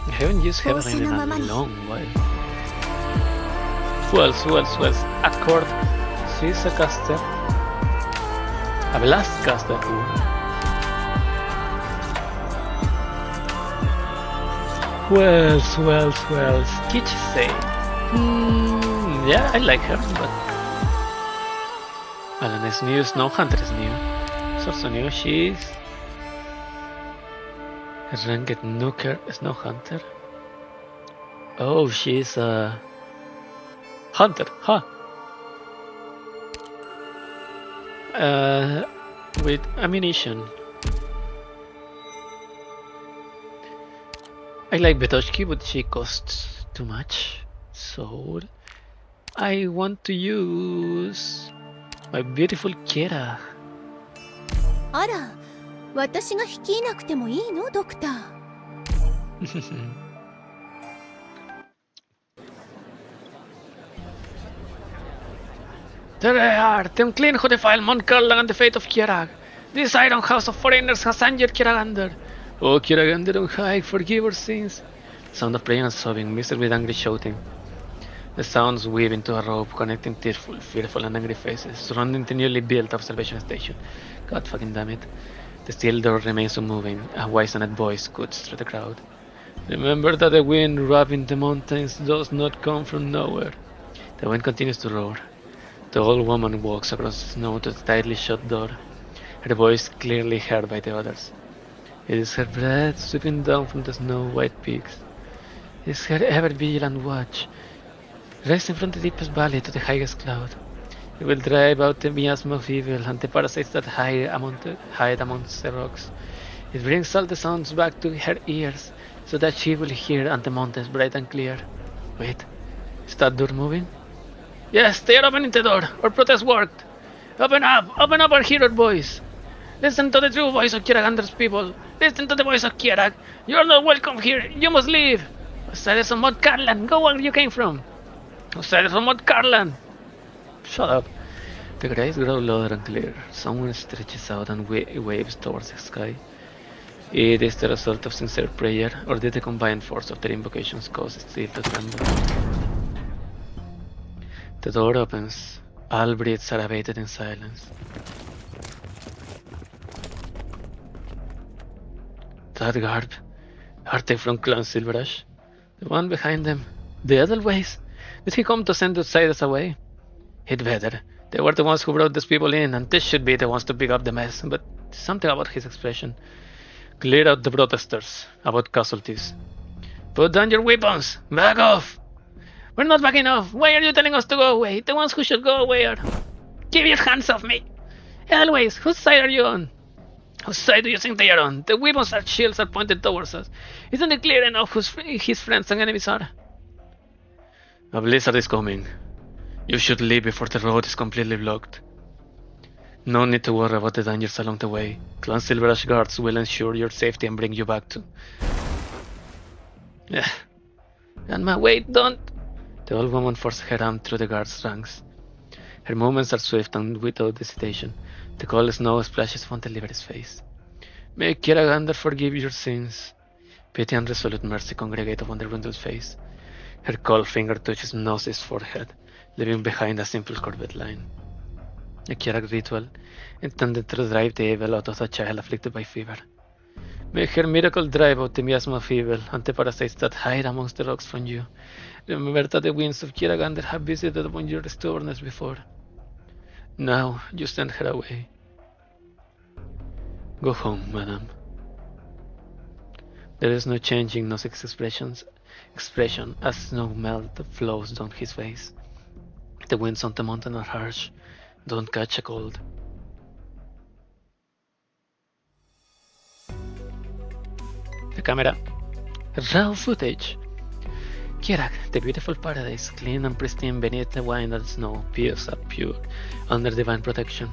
I haven't used Heavy Rain in a long while. Who else? Accord. She's a caster. A blast caster. Ooh. Who else? Kichise. Yeah, I like her, but Alan is new, Snow Hunter is new. It's also new, she's Ranked Nuker, Snow Hunter. Oh, she's a Hunter, huh? With ammunition. I like Betoshki, but she costs too much. So I want to use my beautiful Kira. あら、私が率いなくてもいいの、ドクター。There they are, the unclean who defile Mount Karlan and the fate of Kierag. This iron house of foreigners has injured Kiragander. Oh, Kiragander on high, forgive our sins. The sound of praying and sobbing, mixed with angry shouting. The sounds weave into a rope, connecting tearful, fearful, and angry faces, surrounding the newly built observation station. God fucking damn it. The steel door remains unmoving. A wizened voice scoots through the crowd. Remember that the wind wrapping the mountains does not come from nowhere. The wind continues to roar. The old woman walks across the snow to the tightly shut door, her voice clearly heard by the others. It is her breath sweeping down from the snow-white peaks. It is her ever-vigilant watch, rising from the deepest valley to the highest cloud. It will drive out the miasma of evil and the parasites that hide amongst the rocks. It brings all the sounds back to her ears, so that she will hear on the mountains bright and clear. Wait, is that door moving? Yes, they are opening the door. Our protest worked. Open up our hero voice. Listen to the true voice of Kiragander's people. Listen to the voice of Kierag. You are not welcome here. You must leave. Outsiders from Mount Karlan, go where you came from. Outsiders from Mount Karlan. Shut up. The cries grow louder and clearer. Someone stretches out and waves towards the sky. It is the result of sincere prayer, or did the combined force of their invocations cause steel to tremble? The door opens. All breaths are abated in silence. That garb. Are they from Clan Silverash? The one behind them. The Edelweiss? Did he come to send outsiders away? He'd better. They were the ones who brought these people in, and they should be the ones to pick up the mess. But something about his expression. Clear out the protesters. About casualties. Put down your weapons. Back off. We're not backing off. Why are you telling us to go away? The ones who should go away are... Keep your hands off me. Edelweiss, whose side are you on? Whose side do you think they are on? The weapons and shields are pointed towards us. Isn't it clear enough who his friends and enemies are? A blizzard is coming. You should leave before the road is completely blocked. No need to worry about the dangers along the way. Clan Silverash guards will ensure your safety and bring you back to... Grandma, wait, don't... The old woman forced her arm through the guard's ranks. Her movements are swift and without hesitation. The cold snow splashes from the Libera's face. May Kiragander forgive your sins. Pity and resolute mercy congregate upon the wrinkled face. Her cold finger touches Gnosis' forehead, leaving behind a simple curved line. A Kierag ritual, intended to drive the evil out of the child afflicted by fever. May her miracle drive out the miasma of evil and the parasites that hide amongst the rocks from you. Remember that the winds of Kiragander have visited upon your stubbornness before. Now you send her away. Go home, madam. There is no changing Gnosic's expression as snow melt flows down his face. The winds on the mountain are harsh. Don't catch a cold. The camera. Raw footage. Kierag, the beautiful paradise, clean and pristine beneath the wind and snow, peers up pure, under divine protection.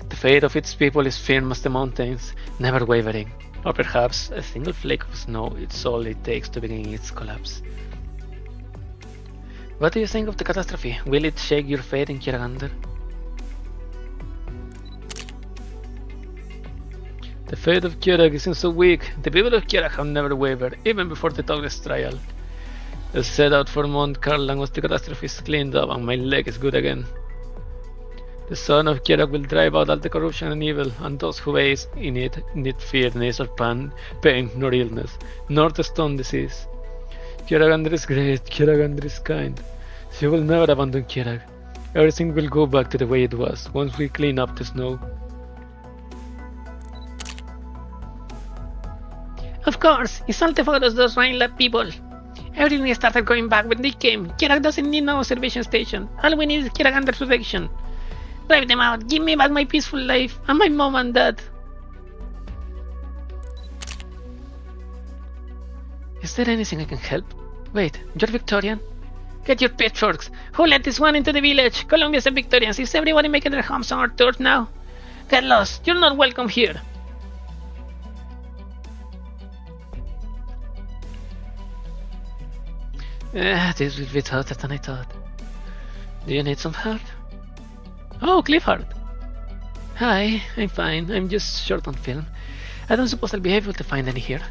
The fate of its people is firm as the mountains, never wavering, or perhaps a single flake of snow is all it takes to begin its collapse. What do you think of the catastrophe? Will it shake your faith in Kiragander? The fate of Kierag isn't so weak. The people of Kierag have never wavered, even before the Togles trial. I set out for Mount Karlan once the catastrophe is cleaned up and my leg is good again. The son of Kierag will drive out all the corruption and evil, and those who base in it need fear neither pain nor illness, nor the stone disease. Kiragander is great, Kiragander is kind. She will never abandon Kierag. Everything will go back to the way it was once we clean up the snow. Of course, it's all the fault of those Rhineland people. Everything started going back when they came. Kierag doesn't need no observation station. All we need is Kiragander's protection. Drive them out, give me back my peaceful life, and my mom and dad. Is there anything I can help? Wait, you're Victorian? Get your pitchforks. Who let this one into the village? Colombians and Victorians. Is everybody making their homes on our turf now? Get lost. You're not welcome here. This will be tougher than I thought. Do you need some help? Oh, Clifford. Hi, I'm fine. I'm just short on film. I don't suppose I'll be able to find any here.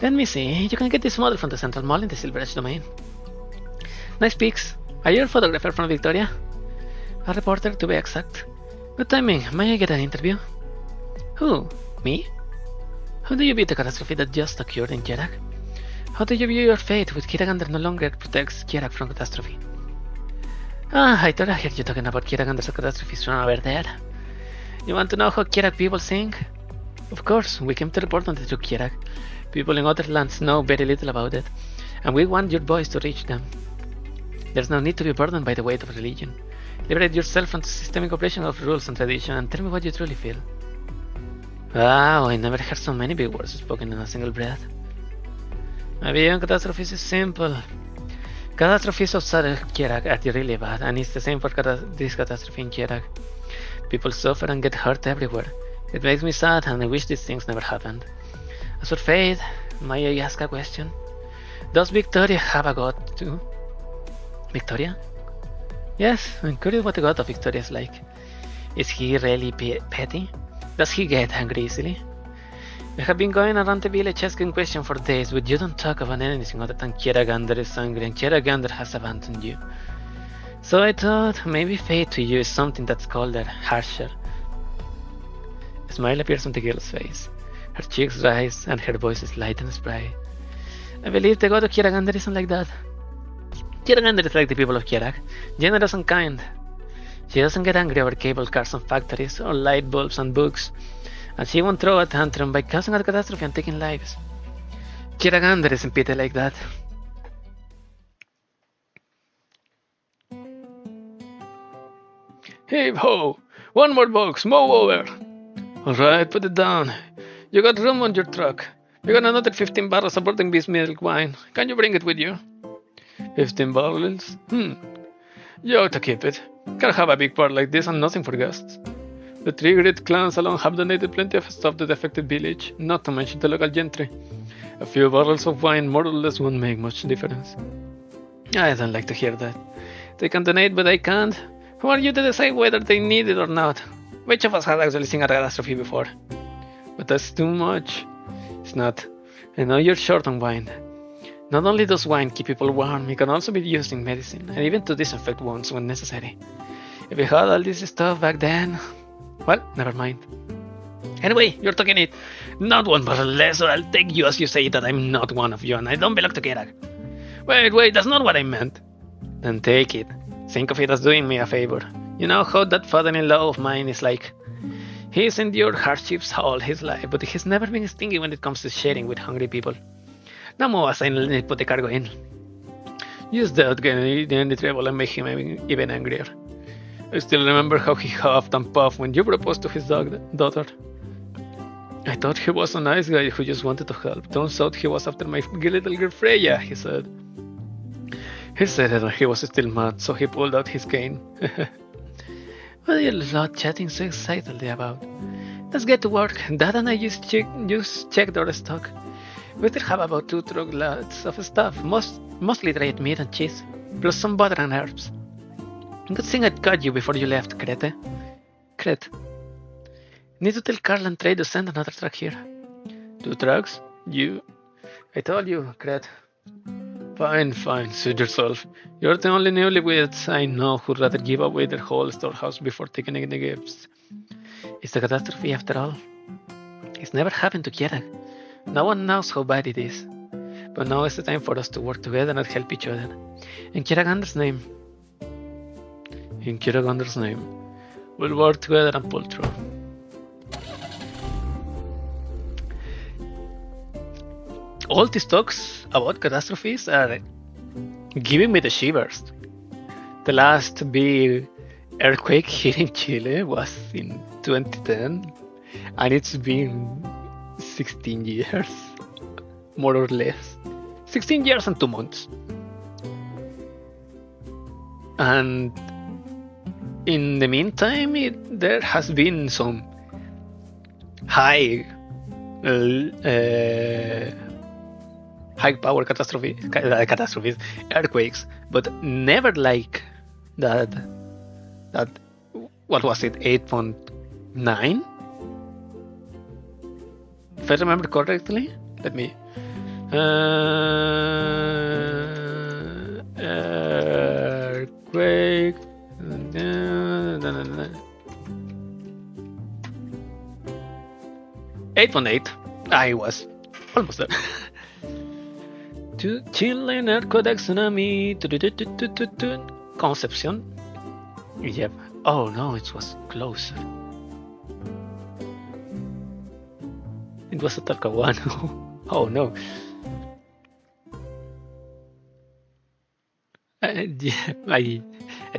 Let me see. You can get this model from the Central Mall in the Silverash domain. Nice pics. Are you a photographer from Victoria? A reporter, to be exact. Good timing. May I get an interview? Who? Me? How do you view the catastrophe that just occurred in Jerak? How do you view your fate with Kiragander no longer protects Jerak from catastrophe? Ah, I thought I heard you talking about Kiragander's catastrophes from over there. You want to know how Jerak people think? Of course, we came to report on the true Jerak. People in other lands know very little about it, and we want your voice to reach them. There's no need to be burdened by the weight of religion. Liberate yourself from the systemic oppression of rules and tradition, and tell me what you truly feel. Wow, I never heard so many big words spoken in a single breath. My view on catastrophes is simple. Catastrophes outside of Jerak are really bad, and it's the same for this catastrophe in Jerak. People suffer and get hurt everywhere. It makes me sad, and I wish these things never happened. As for fate, may I ask a question? Does Victoria have a god too? Victoria? Yes, I'm curious what the god of Victoria is like. Is he really petty? Does he get angry easily? We have been going around the village asking questions for days, but you don't talk about anything other than Kiragander is angry and Kiragander has abandoned you. So I thought maybe fate to you is something that's colder, harsher. A smile appears on the girl's face. Her cheeks rise and her voice is light and spry. I believe the god of Kiragander isn't like that. Kiragander is like the people of Jerak, generous and kind. She doesn't get angry over cable cars and factories, or light bulbs and books, and she won't throw a tantrum by causing a catastrophe and taking lives. Kiragander isn't petty like that. Hey ho! One more box, move over! Alright, put it down. You got room on your truck. You got another 15 barrels of Boarding Beast milk wine. Can you bring it with you? 15 barrels? You ought to keep it. Can't have a big part like this and nothing for guests. The three great clans alone have donated plenty of stuff to the affected village, not to mention the local gentry. A few barrels of wine more or less won't make much difference. I don't like to hear that. They can donate, but I can't. Who are you to decide whether they need it or not? Which of us has actually seen a catastrophe before? But that's too much. It's not. I know you're short on wine. Not only does wine keep people warm, it can also be used in medicine, and even to disinfect wounds when necessary. If we had all this stuff back then... Well, never mind. Anyway, you're talking it. Not one barrel less, or I'll take you as you say that I'm not one of you and I don't belong to Kerak. Wait, that's not what I meant. Then take it. Think of it as doing me a favor. You know how that father-in-law of mine is like. He's endured hardships all his life, but he's never been stingy when it comes to sharing with hungry people. Now move aside and let me put the cargo in. Use that get in the trouble and make him even angrier. I still remember how he huffed and puffed when you proposed to his daughter. I thought he was a nice guy who just wanted to help. Turns out he was after my little girl Freya, he said. He said that he was still mad, so he pulled out his cane. What are you lot chatting so excitedly about? Let's get to work. Dad and I just checked our stock. We still have about 2 truckloads of stuff, mostly dried meat and cheese, plus some butter and herbs. Good thing I caught you before you left, Crete. Need to tell Carl and Trey to send another truck here. 2 trucks? You? I told you, Crete. Fine, suit yourself. You're the only newlyweds I know who'd rather give away their whole storehouse before taking any gifts. It's a catastrophe after all. It's never happened to Kerak. No one knows how bad it is. But now is the time for us to work together and help each other. In Kiragander's name. We'll work together and pull through. All these talks about catastrophes are giving me the shivers. The last big earthquake here in Chile was in 2010, and it's been 16 years, more or less. 16 years and 2 months. And in the meantime, there has been some high power catastrophes, earthquakes, but never like that what was it, 8.9? If I remember correctly, let me. Earthquake. 8.8. I was almost there. To Chile, earthquake, tsunami. Concepcion. Yep. Oh no, it was closer. It was a Talcahuano. Oh no. Yeah, I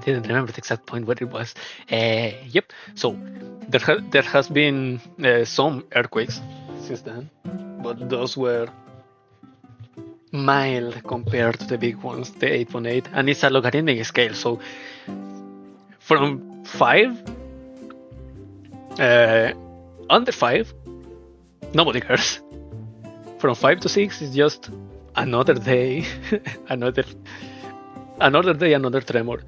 didn't remember the exact point what it was. Yep. So there has been some earthquakes since then, but those were mild compared to the big ones, the 8.8, and it's a logarithmic scale. So from 5, under 5, nobody cares. From 5 to 6 is just another day, another day, another tremor.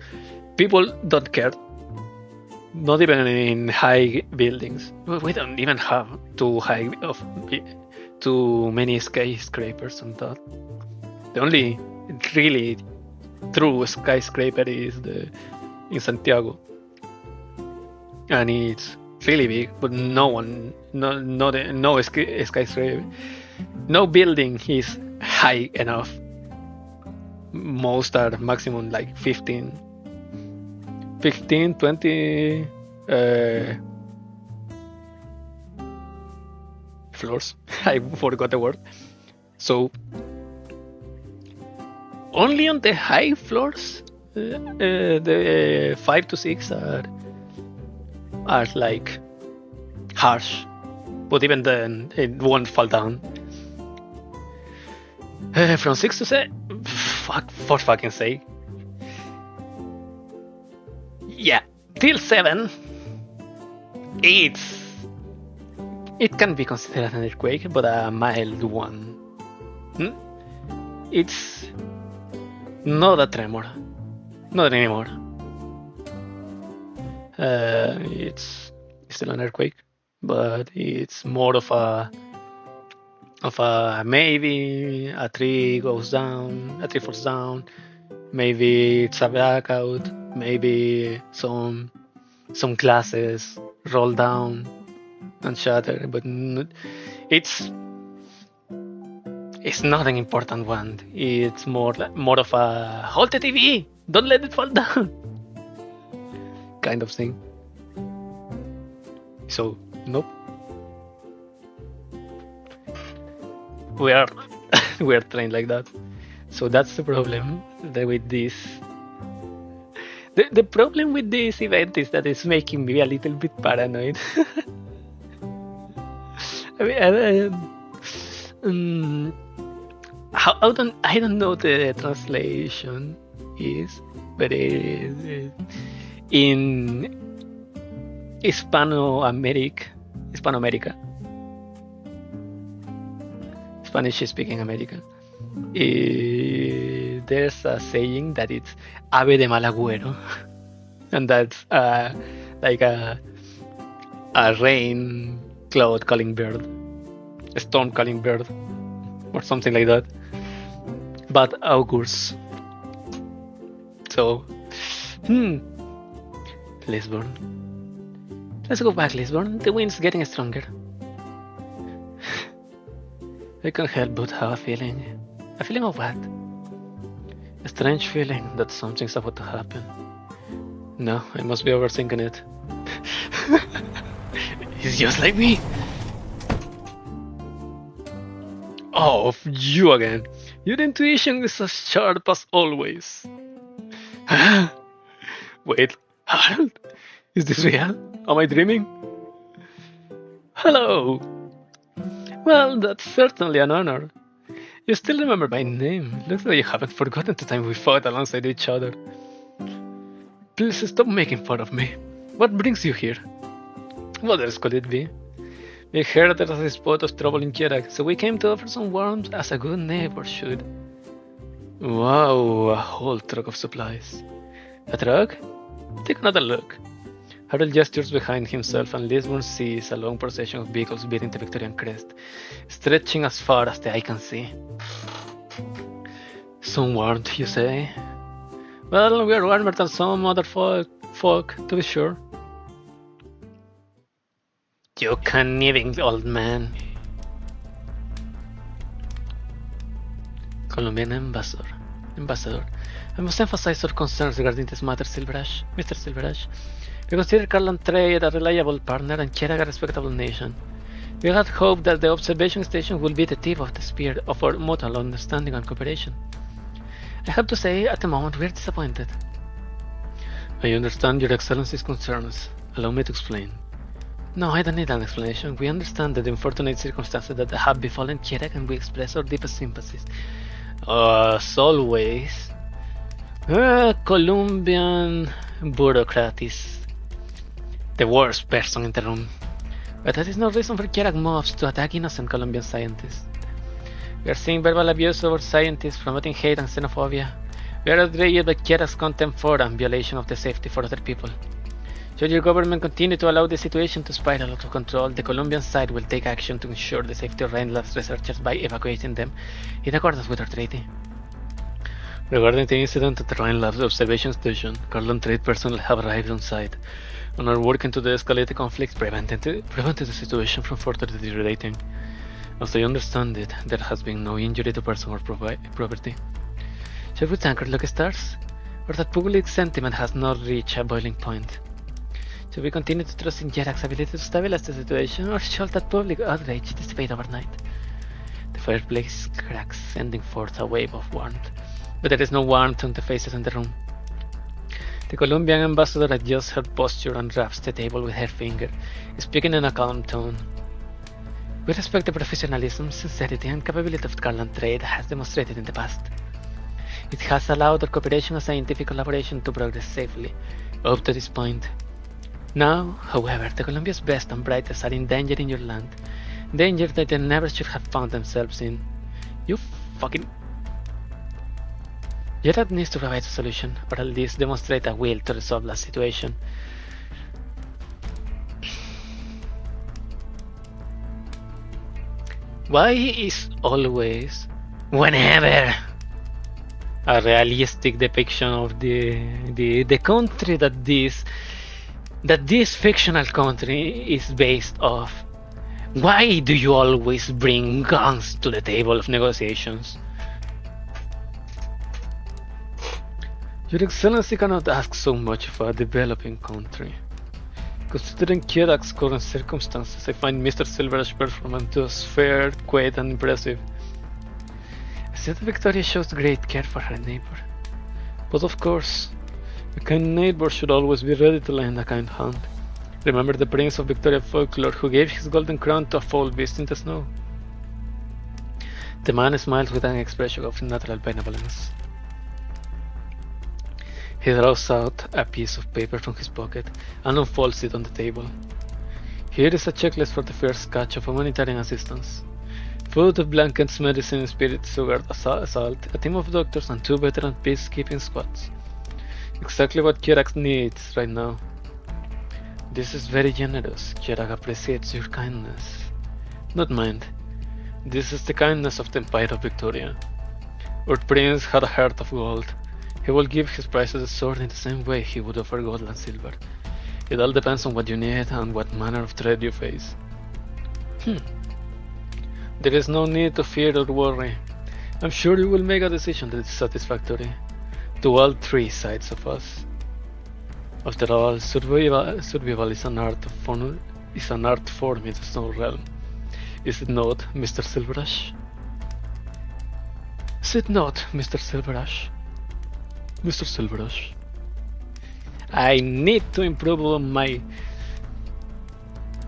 People don't care. Not even in high buildings. We don't even have too many skyscrapers on that. The only really true skyscraper is in Santiago, and it's really big. But no skyscraper, no building is high enough. Most are maximum like 15, 20 floors. I forgot the word. So only on the high floors, the 5 to 6 are like harsh, but even then it won't fall down. From 6 to 7, for fucking sake. Yeah, till 7, it can be considered an earthquake, but a mild one. It's not a tremor, not anymore. It's still an earthquake, but it's more of a maybe a tree goes down, a tree falls down, maybe it's a blackout, maybe some glasses roll down and shatter, but it's not an important one. It's more of a hold the TV, don't let it fall down kind of thing. So nope. We are trained like that. So that's the problem with this. The problem with this event is that it's making me a little bit paranoid. I don't know the translation is, but in Hispanoamerica, Spanish-speaking America, there's a saying that it's ave de mal agüero, and that's like a rain cloud calling bird, a storm calling bird, or something like that. Bad augurs. So, Lisbon. Let's go back, Lisbon. The wind's getting stronger. I can't help but have a feeling. A feeling of what? A strange feeling that something's about to happen. No, I must be overthinking it. He's just like me. Oh, you again. Your intuition is as sharp as always. Wait, Harold? Is this real? Am I dreaming? Hello. Well, that's certainly an honor. You still remember my name. Looks like you haven't forgotten the time we fought alongside each other. Please stop making fun of me. What brings you here? What else could it be? We heard there was a spot of trouble in Jerak, so we came to offer some warmth as a good neighbor should. Wow, a whole truck of supplies. A truck? Take another look. Harold gestures behind himself, and Lisburn sees a long procession of vehicles beating the Victorian crest, stretching as far as the eye can see. Some warmth, you say? Well, we're warmer than some other folk, to be sure. You conniving old man. Colombian ambassador. I must emphasize our concerns regarding this matter, Silverash. Mr. Silverash. We consider Carlan Trade a reliable partner and Cheraga a respectable nation. We had hoped that the observation station will be the tip of the spear of our mutual understanding and cooperation. I have to say, at the moment, we are disappointed. I understand Your Excellency's concerns. Allow me to explain. No, I don't need an explanation. We understand the unfortunate circumstances that have befallen Cheraga, and we express our deepest sympathies. As always, Colombian bureaucrat is the worst person in the room. But that is no reason for Cheraga mobs to attack innocent Colombian scientists. We are seeing verbal abuse of our scientists, promoting hate and xenophobia. We are outraged by Cheraga's contempt for and violation of the safety for other people. Should your government continue to allow the situation to spiral out of control, the Colombian side will take action to ensure the safety of Rhineland's researchers by evacuating them in accordance with our treaty. Regarding the incident at the Rhineland's observation station, Carlan Trade personnel have arrived on site and are working to de-escalate the conflict, preventing the situation from further deteriorating. As I understand it, there has been no injury to person or property. Shall we thank our lucky stars? Or that public sentiment has not reached a boiling point? Should we continue to trust in Cheraga's ability to stabilize the situation, or shall that public outrage dissipate overnight? The fireplace cracks, sending forth a wave of warmth, but there is no warmth on the faces in the room. The Colombian ambassador adjusts her posture and raps the table with her finger, speaking in a calm tone. We respect the professionalism, sincerity, and capability of Carlan Trade has demonstrated in the past. It has allowed our cooperation and scientific collaboration to progress safely, up to this point. Now, however, the Colombia's best and brightest are in danger in your land. Danger that they never should have found themselves in. You fucking... Gerard needs to provide a solution, or at least demonstrate a will to resolve the situation. Why is always, whenever, a realistic depiction of the country that this fictional country is based off? Why do you always bring guns to the table of negotiations? Your Excellency cannot ask so much of a developing country. Considering Cheraga's current circumstances, I find Mr. Silverash's performance thus fair, quite, and impressive. I said Victoria shows great care for her neighbor. But of course, a kind neighbor should always be ready to lend a kind hand. Remember the prince of Victoria folklore who gave his golden crown to a foul beast in the snow? The man smiles with an expression of natural benevolence. He draws out a piece of paper from his pocket and unfolds it on the table. Here is a checklist for the first catch of humanitarian assistance. Food, blankets, medicine, spirits, sugar, salt, a team of doctors, and 2 veteran peacekeeping squads. Exactly what Cheraga needs right now. This is very generous. Cheraga appreciates your kindness. Not mind. This is the kindness of the Empire of Victoria. Our prince had a heart of gold. He will give his priceless sword in the same way he would offer gold and silver. It all depends on what you need and what manner of threat you face. There is no need to fear or worry. I'm sure you will make a decision that is satisfactory to all 3 sides of us. After all, survival is an art form in the snow realm. Is it not, Mr. Silverash? Is it not, Mr. Silverash? Mr. Silverash, I need to improve on my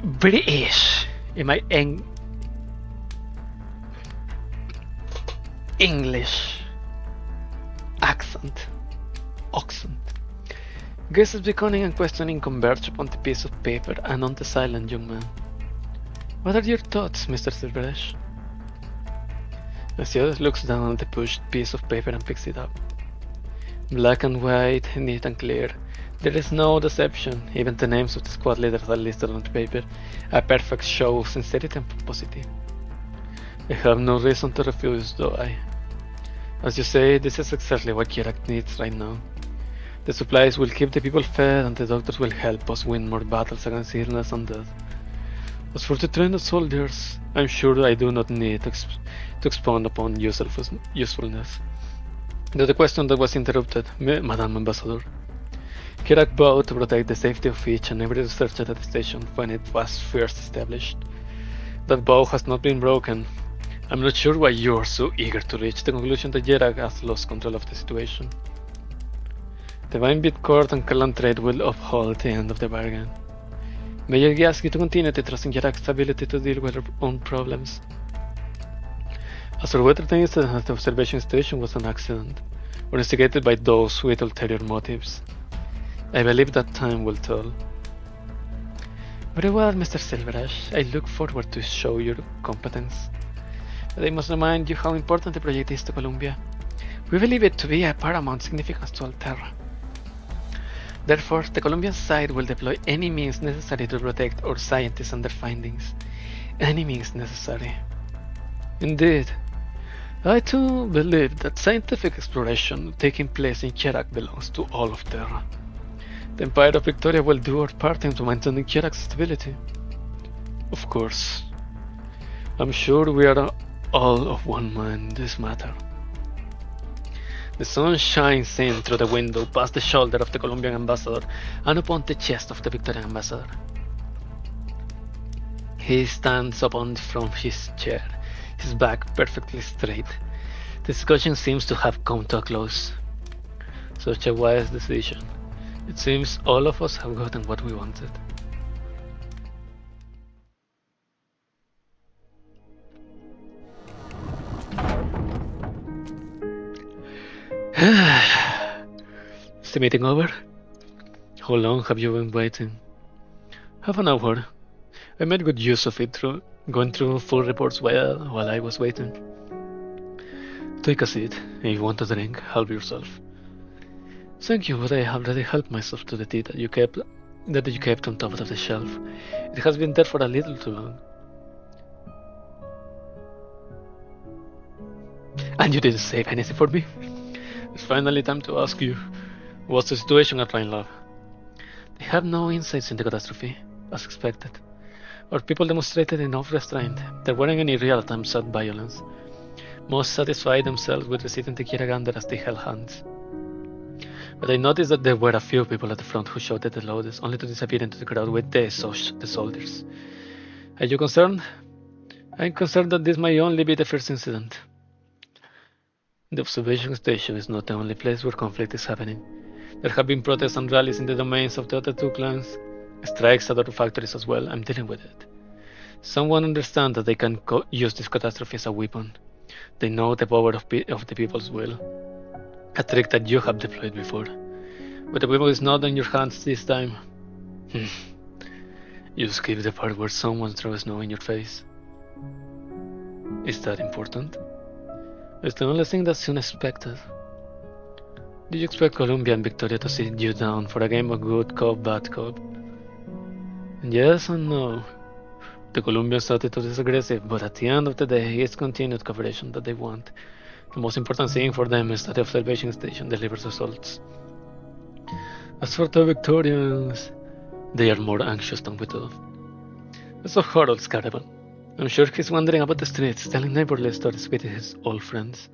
British in my English accent. Guess is beckoning and questioning converge upon the piece of paper and on the silent young man. What are your thoughts, Mr. Silverash? As the other looks down at the pushed piece of paper and picks it up. Black and white, neat and clear. There is no deception, even the names of the squad leaders are listed on the paper, a perfect show of sincerity and pomposity. I have no reason to refuse, do I? As you say, this is exactly what Kirak needs right now. The supplies will keep the people fed and the doctors will help us win more battles against illness and death. As for the trained soldiers, I'm sure I do not need to expound upon usefulness. The question that was interrupted, Madame Ambassador. Kirak vowed to protect the safety of each and every researcher at the station when it was first established. That vow has not been broken. I'm not sure why you're so eager to reach the conclusion that Kirak has lost control of the situation. The Vine Beat Court and Kalan Trade will uphold the end of the bargain. May I ask you to continue to trust in Kirak's ability to deal with her own problems? As for whether the incident at the observation station was an accident, or instigated by those with ulterior motives, I believe that time will tell. Very well, Mr. Silverash. I look forward to show your competence. But I must remind you how important the project is to Columbia. We believe it to be of paramount significance to Alterra. Therefore, the Colombian side will deploy any means necessary to protect our scientists and their findings. Any means necessary. Indeed, I too believe that scientific exploration taking place in Kirak belongs to all of Terra. The Empire of Victoria will do our part in maintaining Kirak's stability. Of course. I'm sure we are all of one mind in this matter. The sun shines in through the window past the shoulder of the Colombian ambassador and upon the chest of the Victorian ambassador. He stands upon from his chair, his back perfectly straight. The discussion seems to have come to a close. Such a wise decision. It seems all of us have gotten what we wanted. Is the meeting over? How long have you been waiting? Half an hour. I made good use of it going through full reports while I was waiting. Take a seat. If you want a drink, help yourself. Thank you, but I already helped myself to the tea that you kept on top of the shelf. It has been there for a little too long. And you didn't save anything for me? It's finally time to ask you, what's the situation at Rhine Lab? They have no insights in the catastrophe, as expected. Our people demonstrated enough restraint. There weren't any real-time set violence. Most satisfied themselves with receiving the Kiragander as they held hands. But I noticed that there were a few people at the front who shouted the loudest, only to disappear into the crowd with the soldiers. Are you concerned? I'm concerned that this may only be the first incident. The observation station is not the only place where conflict is happening. There have been protests and rallies in the domains of the other two clans, strikes at other factories as well. I'm dealing with it. Someone understands that they can use this catastrophe as a weapon. They know the power of the people's will. A trick that you have deployed before. But the weapon is not in your hands this time. You skipped the part where someone throws snow in your face. Is that important? It's the only thing that's unexpected. Did you expect Columbia and Victoria to sit you down for a game of good cop, bad cop? Yes and no. The Colombians attitude is aggressive, but at the end of the day, it's continued cooperation that they want. The most important thing for them is that the observation station delivers results. As for the Victorians, they are more anxious than we thought. As of Harold's caravan, I'm sure he's wandering about the streets, telling neighborly stories with his old friends.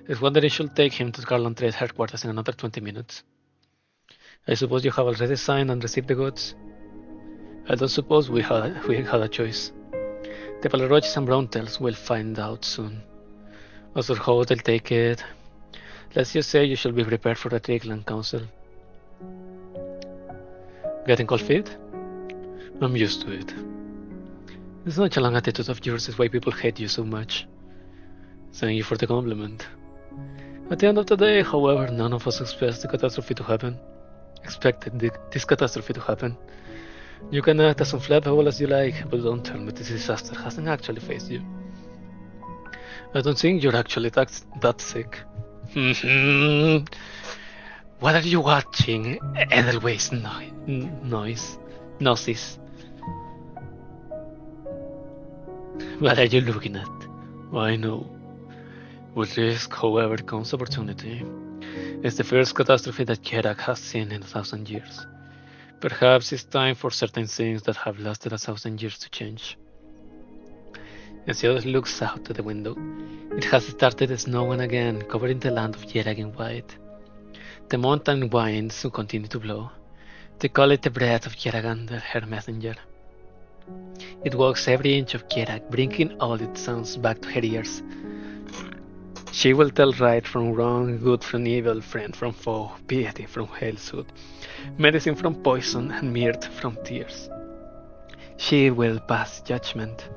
He's wondering if it should take him to Garland Trade headquarters in another 20 minutes. I suppose you have already signed and received the goods. I don't suppose we had a choice. The Palaroches and Browntails will find out soon. As for how they'll take it, let's just say you should be prepared for the Trickland Council. Getting cold feet? I'm used to it. It's such a long attitude of yours is why people hate you so much. Thank you for the compliment. At the end of the day, however, none of us expected this catastrophe to happen. You can act as unflappable as you like, but don't tell me this disaster hasn't actually faced you. I don't think you're actually that sick. What are you watching? Edelweiss Gnosis. What are you looking at? I know. With risk, however, comes opportunity. It's the first catastrophe that Kerak has seen in 1,000 years. Perhaps it's time for certain things that have lasted 1,000 years to change. As Theodore looks out the window, it has started snowing again, covering the land of Kerak in white. The mountain winds continue to blow. They call it the breath of Keragander, her messenger. It walks every inch of Kerak, bringing all its sounds back to her ears. She will tell right from wrong, good from evil, friend from foe, piety from falsehood, medicine from poison, and mirth from tears. She will pass judgment.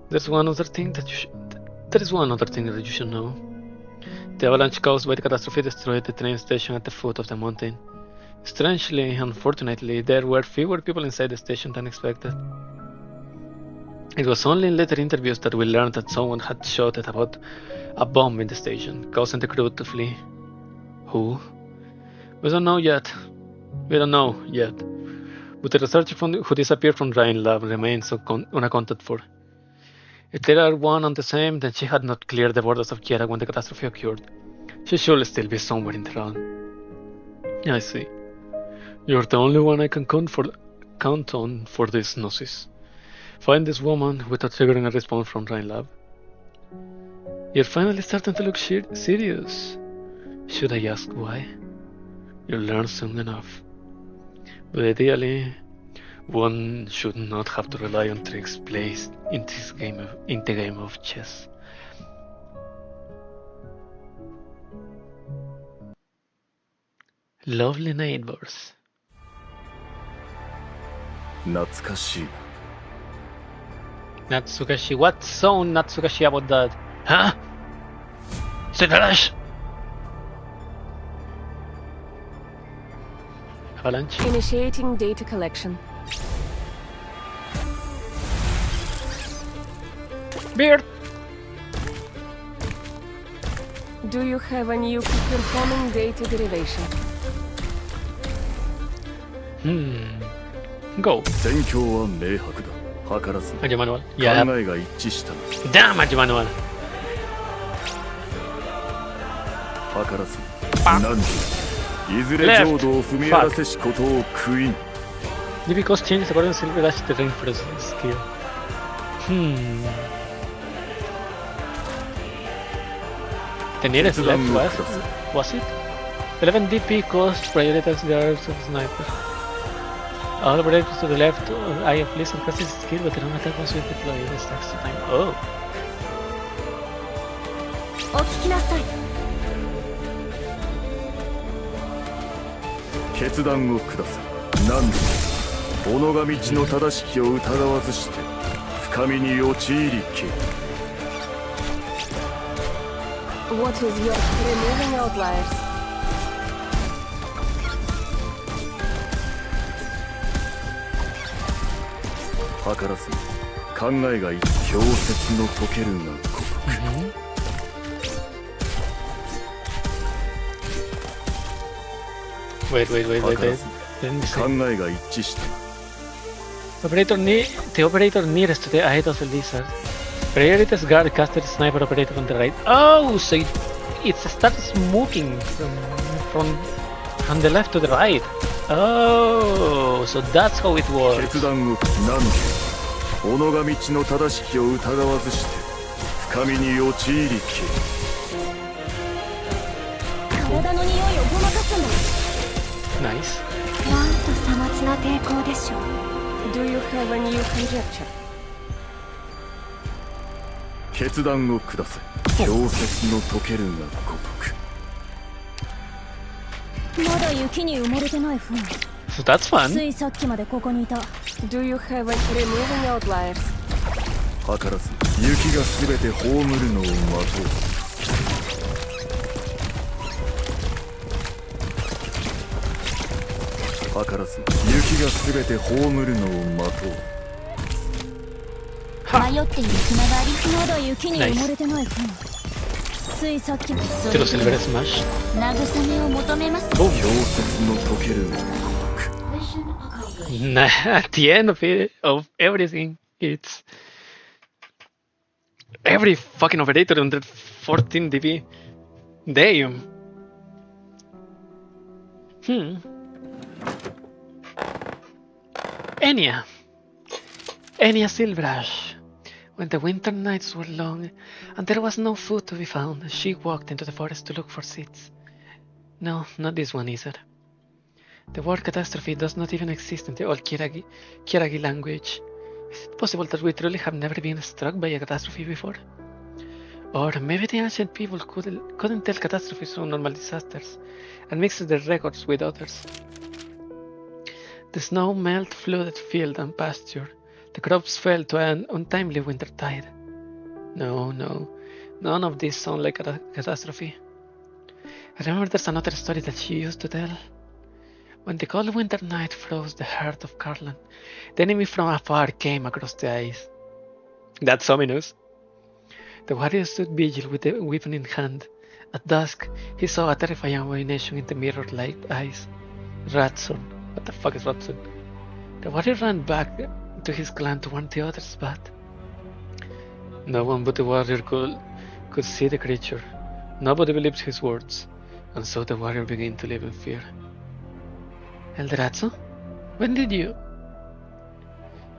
There's one other thing that you should know. The avalanche caused by the catastrophe destroyed the train station at the foot of the mountain. Strangely, unfortunately, there were fewer people inside the station than expected. It was only in later interviews that we learned that someone had shouted about a bomb in the station, causing the crew to flee. Who? We don't know yet. But the researcher who disappeared from Ryan Lab remains unaccounted for. If they are one and the same, then she had not cleared the borders of Kerak when the catastrophe occurred. She should still be somewhere in the realm. I see. You're the only one I can count on for this gnosis. Find this woman without triggering a response from Ryan Lab. You're finally starting to look serious. Should I ask why? You'll learn soon enough. But ideally, one should not have to rely on tricks placed in the game of chess. Lovely neighbors. 懐かしい。 Natsukashi, what's so Natsukashi about that? Huh? Silverash! Avalanche? Initiating data collection. Beard! Do you have a new performing data derivation? Go. 戦況は明白だ。図らず。 Ayo manual. 考 Yeah. えが一致したな。 Damn, Ayo manual. 図らず。なんでいずれ浄土を踏み荒らせしことを悔いん。 Difficult changes according to Silverash the reinforced skill. The nearest left was it? 11 DP cost prioritize the arrows of sniper. All operators to the left eye of listen cast this skill, but the non attack was with deployed this next time. Oh. お聞きなさい。決断を下せ。何でも己が道の正しきを疑わずして深みに陥りけ。 What is your removing outliers? 図らず考えが一強説の解けるがごとく。Wait. 図ら Let ず me 考 see. えが一致した。 The operator nearest to the eye of the lizard. Priorities guard caster sniper operator on the right. Oh, so it starts moving from the left to the right. Oh, so that's how it works. 決断を何で己が道の正しきを疑わずして深みに陥りけ。 体の匂いをごまかすんだ。 Nice. なんとさまつな抵抗でしょう。 Do you have a new conjecture? 決断を下せ。強説の解けるがごとく。 まだ雪に埋もれてない風。 So that's つ fun. いさっきまでここにいた。 Do you have a removing outliers? 図らず雪がすべて葬るのを待とう。図らず雪がすべて葬るのを待とう。 迷っている暇があり、まだ雪に埋もれてない風。ついさっきもそ To れ the Silver Smash. 慰めを求めます Boom. 氷雪の溶ける Nah, at the end of it, of everything, it's every fucking operator under 14 dB. Damn. Enya Silverash. When the winter nights were long and there was no food to be found, she walked into the forest to look for seeds. No, not this one either. The word catastrophe does not even exist in the old Kiragi language. Is it possible that we truly have never been struck by a catastrophe before? Or maybe the ancient people couldn't tell catastrophes from normal disasters and mixed their records with others. The snow melt flooded field and pasture. The crops fell to an untimely winter tide. No, none of this sound like a catastrophe. I remember there's another story that she used to tell. When the cold winter night froze the heart of Carlan, the enemy from afar came across the ice. That's ominous. The warrior stood vigil with the weapon in hand. At dusk, he saw a terrifying abomination in the mirror-like eyes. Ratson. What the fuck is Ratson? The warrior ran back to his clan to warn the others, but no one but the warrior could see the creature. Nobody believed his words, and so the warrior began to live in fear. Elderazzo? When did you?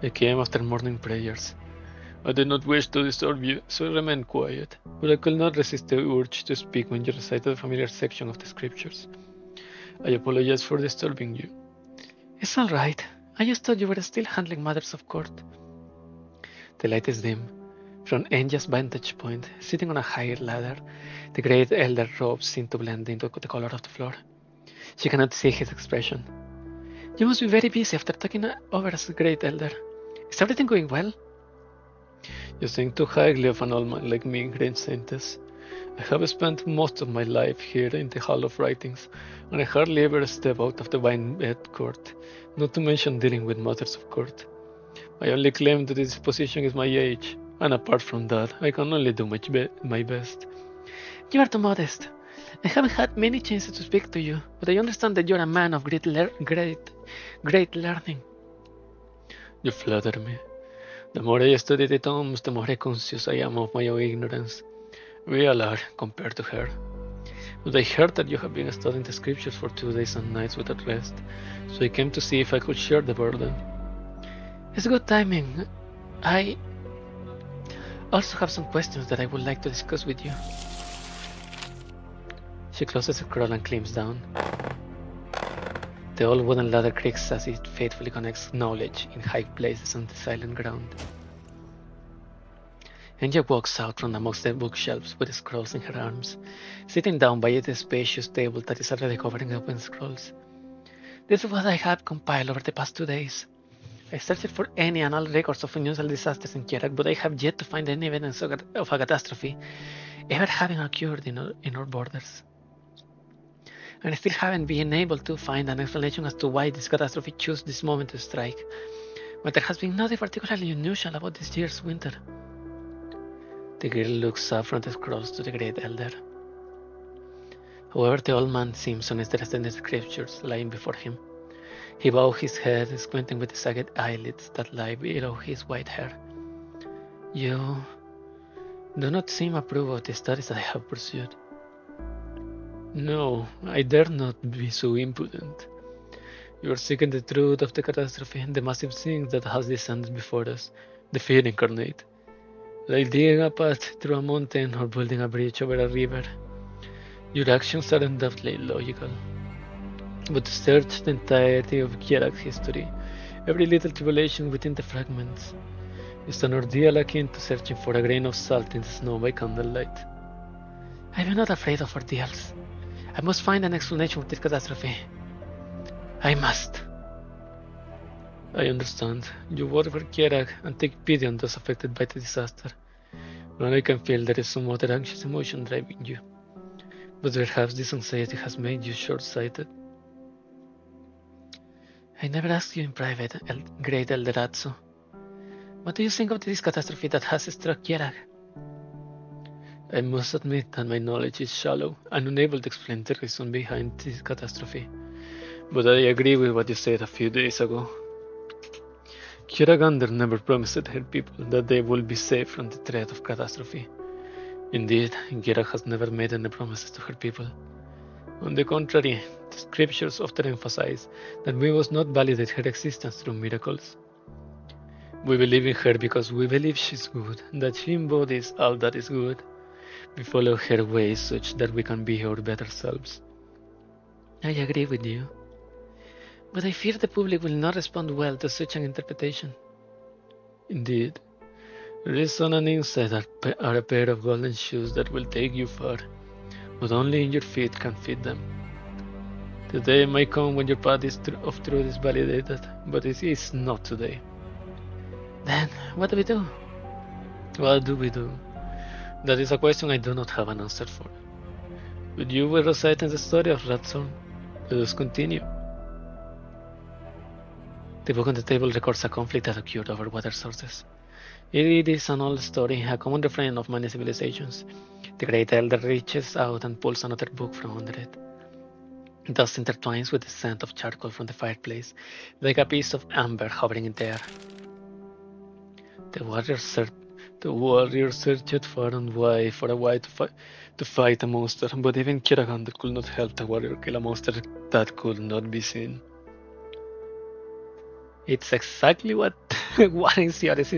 I came after morning prayers. I did not wish to disturb you, so I remained quiet, but I could not resist the urge to speak when you recited a familiar section of the scriptures. I apologize for disturbing you. It's alright. I just thought you were still handling matters of court. The light is dim. From Enya's vantage point, sitting on a higher ladder, the great elder robes seem to blend into the color of the floor. She cannot see his expression. You must be very busy after talking over as a great elder. Is everything going well? You think too highly of an old man like me, Great Saintess. I have spent most of my life here in the Hall of Writings, and I hardly ever step out of the Vine-Bed Court, not to mention dealing with matters of court. My only claim to this position is my age, and apart from that, I can only do my best. You are too modest. I haven't had many chances to speak to you, but I understand that you're a man of great learning. You flatter me. The more I study the tomes, the more conscious I am of my own ignorance. We all are, compared to her. But I heard that you have been studying the scriptures for 2 days and nights without rest, so I came to see if I could share the burden. It's good timing. I also have some questions that I would like to discuss with you. She closes the scroll and climbs down. The old wooden ladder creaks as it faithfully connects knowledge in high places on the silent ground. Enya walks out from amongst the bookshelves with the scrolls in her arms, sitting down by the spacious table that is already covering open scrolls. This is what I have compiled over the past 2 days. I searched for any and all records of unusual disasters in Kierak, but I have yet to find any evidence of a catastrophe ever having occurred in our borders. And I still haven't been able to find an explanation as to why this catastrophe chose this moment to strike, but there has been nothing particularly unusual about this year's winter. The girl looks up from the scrolls to the great elder. However, the old man seems uninterested in the scriptures lying before him. He bows his head, squinting with the sagged eyelids that lie below his white hair. You do not seem approve of the studies that I have pursued. No, I dare not be so impudent. You are seeking the truth of the catastrophe, the massive thing that has descended before us, the fear incarnate. Like digging a path through a mountain or building a bridge over a river. Your actions are undoubtedly logical. But to search the entirety of Kierak's history, every little tribulation within the fragments, is an ordeal akin to searching for a grain of salt in the snow by candlelight. I am not afraid of ordeals. I must find an explanation for this catastrophe. I must. I understand. You work for Kierak and take pity on those affected by the disaster. And I can feel there is some other anxious emotion driving you. But perhaps this anxiety has made you short-sighted. I never asked you in private, Great Elderazzo. What do you think of this catastrophe that has struck Kierak? I must admit that my knowledge is shallow and unable to explain the reason behind this catastrophe. But I agree with what you said a few days ago. Kiragander never promised her people that they would be safe from the threat of catastrophe. Indeed, Gira has never made any promises to her people. On the contrary, the scriptures often emphasize that we must not validate her existence through miracles. We believe in her because we believe she's good, that she embodies all that is good. We follow her ways such that we can be our better selves. I agree with you. But I fear the public will not respond well to such an interpretation. Indeed, reason and insight are a pair of golden shoes that will take you far, but only in your feet can fit them. The day might come when your path of truth is validated, but it is not today. Then, what do we do? What do we do? That is a question I do not have an answer for. But you were reciting the story of Ratson. Let us continue. The book on the table records a conflict that occurred over water sources. It is an old story, a common refrain of many civilizations. The great elder reaches out and pulls another book from under it. Dust intertwines with the scent of charcoal from the fireplace, like a piece of amber hovering in the air. The warrior searched far and wide for a way to fight a monster, but even Kiragander could not help the warrior kill a monster that could not be seen. It's exactly what Warren Sioris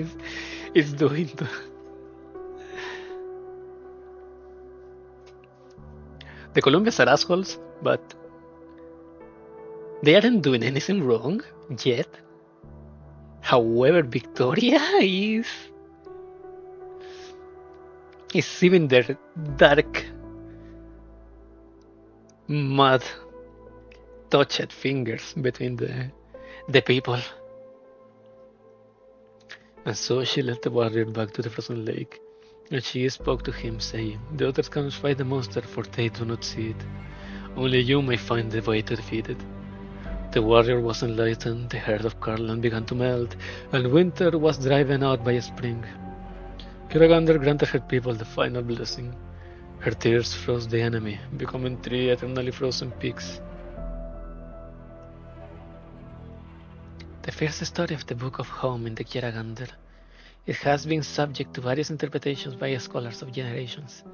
is doing. The Colombians are assholes, but they aren't doing anything wrong yet. However, Victoria is even their dark, mud touched fingers between the people. And so she led the warrior back to the frozen lake, and she spoke to him, saying, "The others cannot fight the monster, for they do not see it. Only you may find the way to defeat it." The warrior was enlightened, the heart of Carlan began to melt, and winter was driven out by spring. Kiragander granted her people the final blessing. Her tears froze the enemy, becoming 3 eternally frozen peaks. The first story of the Book of Home in the Kiragander. It has been subject to various interpretations by scholars of generations.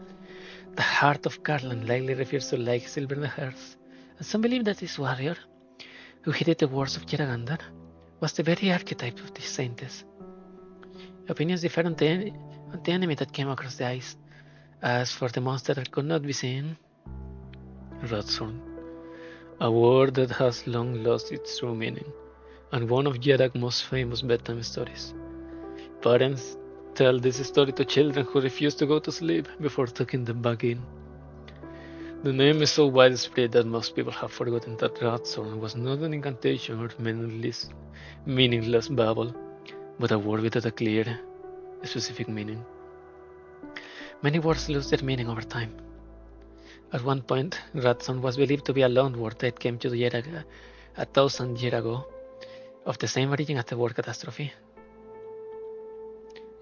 The heart of Carlan likely refers to Lake Silverash, and some believe that this warrior, who heeded the words of Kiragander, was the very archetype of the saintess. Opinions differ on the enemy that came across the ice. As for the monster that could not be seen, Ratsorn, a word that has long lost its true meaning, and one of Jedak's most famous bedtime stories. Parents tell this story to children who refuse to go to sleep before tucking them back in. The name is so widespread that most people have forgotten that Ratsorn was not an incantation or meaningless babble, but a word with a clear, specific meaning. Many words lose their meaning over time. At one point, Ratson was believed to be a loanword that came to Jedag 1,000 years ago, of the same origin as the word catastrophe.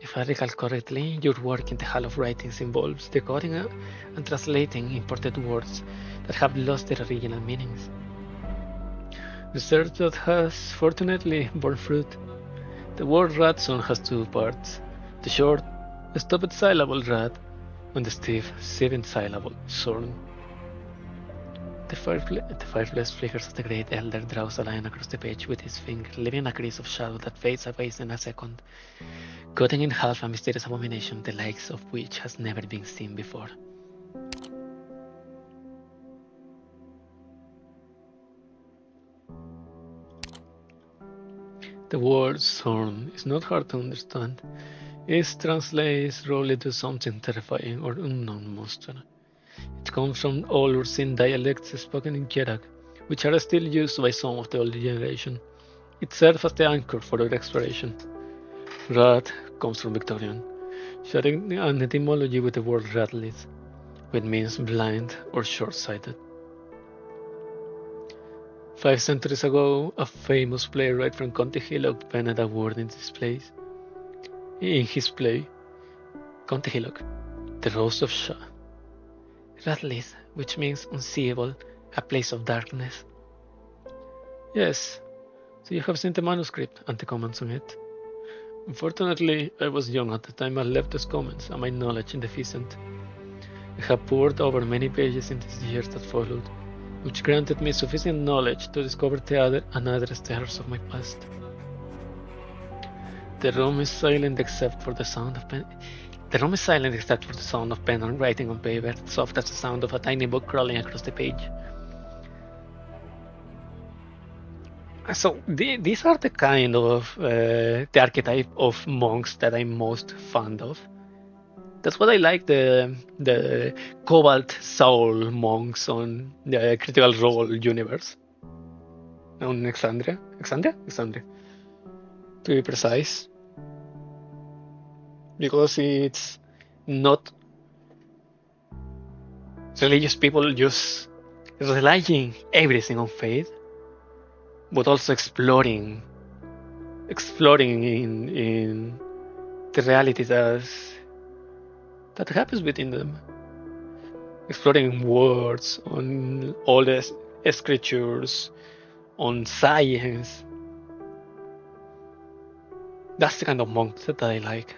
If I recall correctly, your work in the Hall of Writings involves decoding and translating imported words that have lost their original meanings. Research that has fortunately borne fruit. The word Ratson has 2 parts: the short, stopped syllable rat, and the stiff, 7-syllable sorn. The fireplace flickers as the great elder draws a line across the page with his finger, leaving a crease of shadow that fades away in a second, cutting in half a mysterious abomination the likes of which has never been seen before. The word "sorn" is not hard to understand. It translates roughly to something terrifying or unknown monster. It comes from old Ursin dialects spoken in Jedag, which are still used by some of the older generation. It serves as the anchor for our exploration. Rat comes from Victorian, sharing an etymology with the word ratlet, which means blind or short-sighted. 5 centuries ago, a famous playwright from County Hillock penned a word in his play, County Hillock. The Rose of Shah. Ratlith, which means unseeable, a place of darkness. Yes, so you have seen the manuscript and the comments on it. Unfortunately, I was young at the time I left those comments and my knowledge indeficient. I have poured over many pages in these years that followed, which granted me sufficient knowledge to discover the other and address the errors of my past. The room is silent except for the sound of pen. The room is silent except for the sound of pen and writing on paper, soft as the sound of a tiny book crawling across the page. So these are the kind of the archetype of monks that I'm most fond of. That's what I like, the Cobalt Soul monks on the Critical Role universe. On Exandria, to be precise, because it's not religious people just relying everything on faith, but also exploring in the reality that happens within them, exploring words on all the scriptures, on science. That's the kind of monk that I like.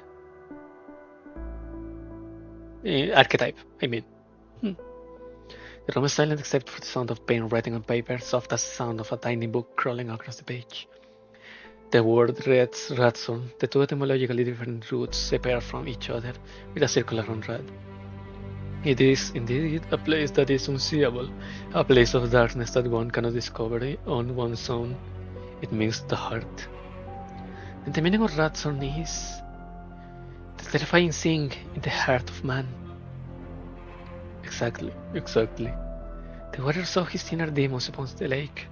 Archetype, I mean. The room is silent except for the sound of pen writing on paper, soft as the sound of a tiny book crawling across the page. The word reads Ratson, the two etymologically different roots separate from each other with a circular on red. It is indeed a place that is unseeable, a place of darkness that one cannot discover on one's own. It means the heart. And the meaning of Ratson is the terrifying thing in the heart of man. Exactly. The warrior saw his inner demons upon the lake.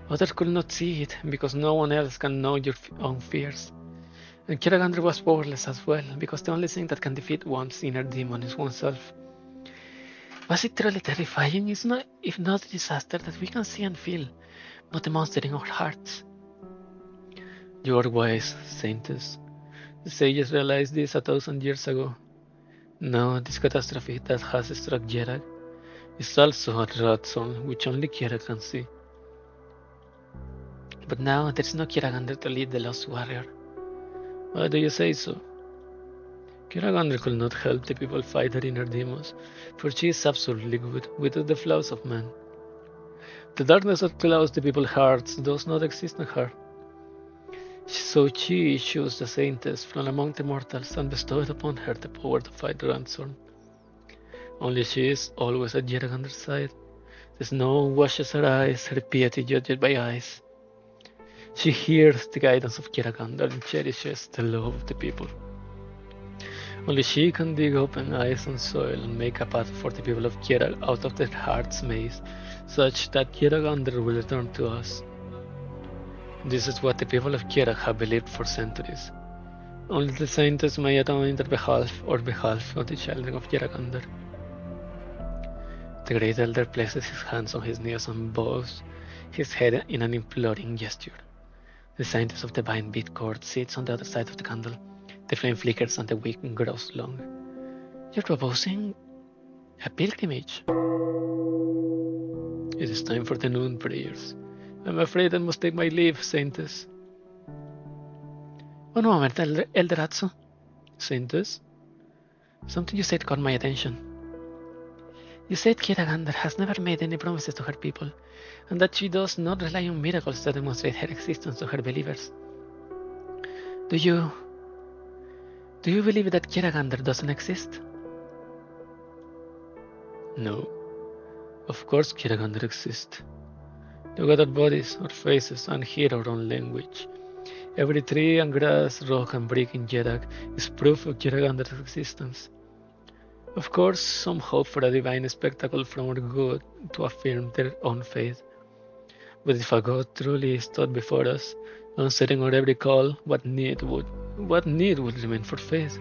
Others could not see it, because no one else can know your own fears. And Kiragandr was powerless as well, because the only thing that can defeat one's inner demon is oneself. Was it truly terrifying, if not the disaster that we can see and feel, not the monster in our hearts? You are wise, Saintess. The sages realized this 1,000 years ago. Now, this catastrophe that has struck Jerag is also a Ratson which only Kira can see. But now there is no Kiragandr to lead the lost warrior. Why do you say so? Kiragandr could not help the people fight their inner demons, for she is absolutely good, without the flaws of man. The darkness that clouds the people's hearts does not exist in her. So she chose the Saintess from among the mortals and bestowed upon her the power to fight the Ransom. Only she is always at Kiragandr's side. The snow washes her eyes, her piety judged by eyes. She hears the guidance of Kiragandr and cherishes the love of the people. Only she can dig open ice and soil and make a path for the people of Kirag out of their heart's maze, such that Kiragandr will return to us. This is what the people of Kirag have believed for centuries. Only the Saintess may atone in their behalf or behalf of the children of Kiragandr. The great elder places his hands on his knees and bows his head in an imploring gesture. The Saintess of the Divine Beat Court sits on the other side of the candle. The flame flickers and the wick grows long. You're proposing a pilgrimage. It is time for the noon prayers. I'm afraid I must take my leave, Saintess. One moment, Elder Atsu. Saintess? Something you said caught my attention. You said Kiragandr has never made any promises to her people, and that she does not rely on miracles to demonstrate her existence to her believers. Do you believe that Kiragandr doesn't exist? No. Of course Kiragandr exists. Look at our bodies, our faces, and hear our own language. Every tree and grass, rock and brick in Jerag is proof of Kiragandr's existence. Of course, some hope for a divine spectacle from our God to affirm their own faith. But if a God truly stood before us, answering our every call, what need would remain for faith?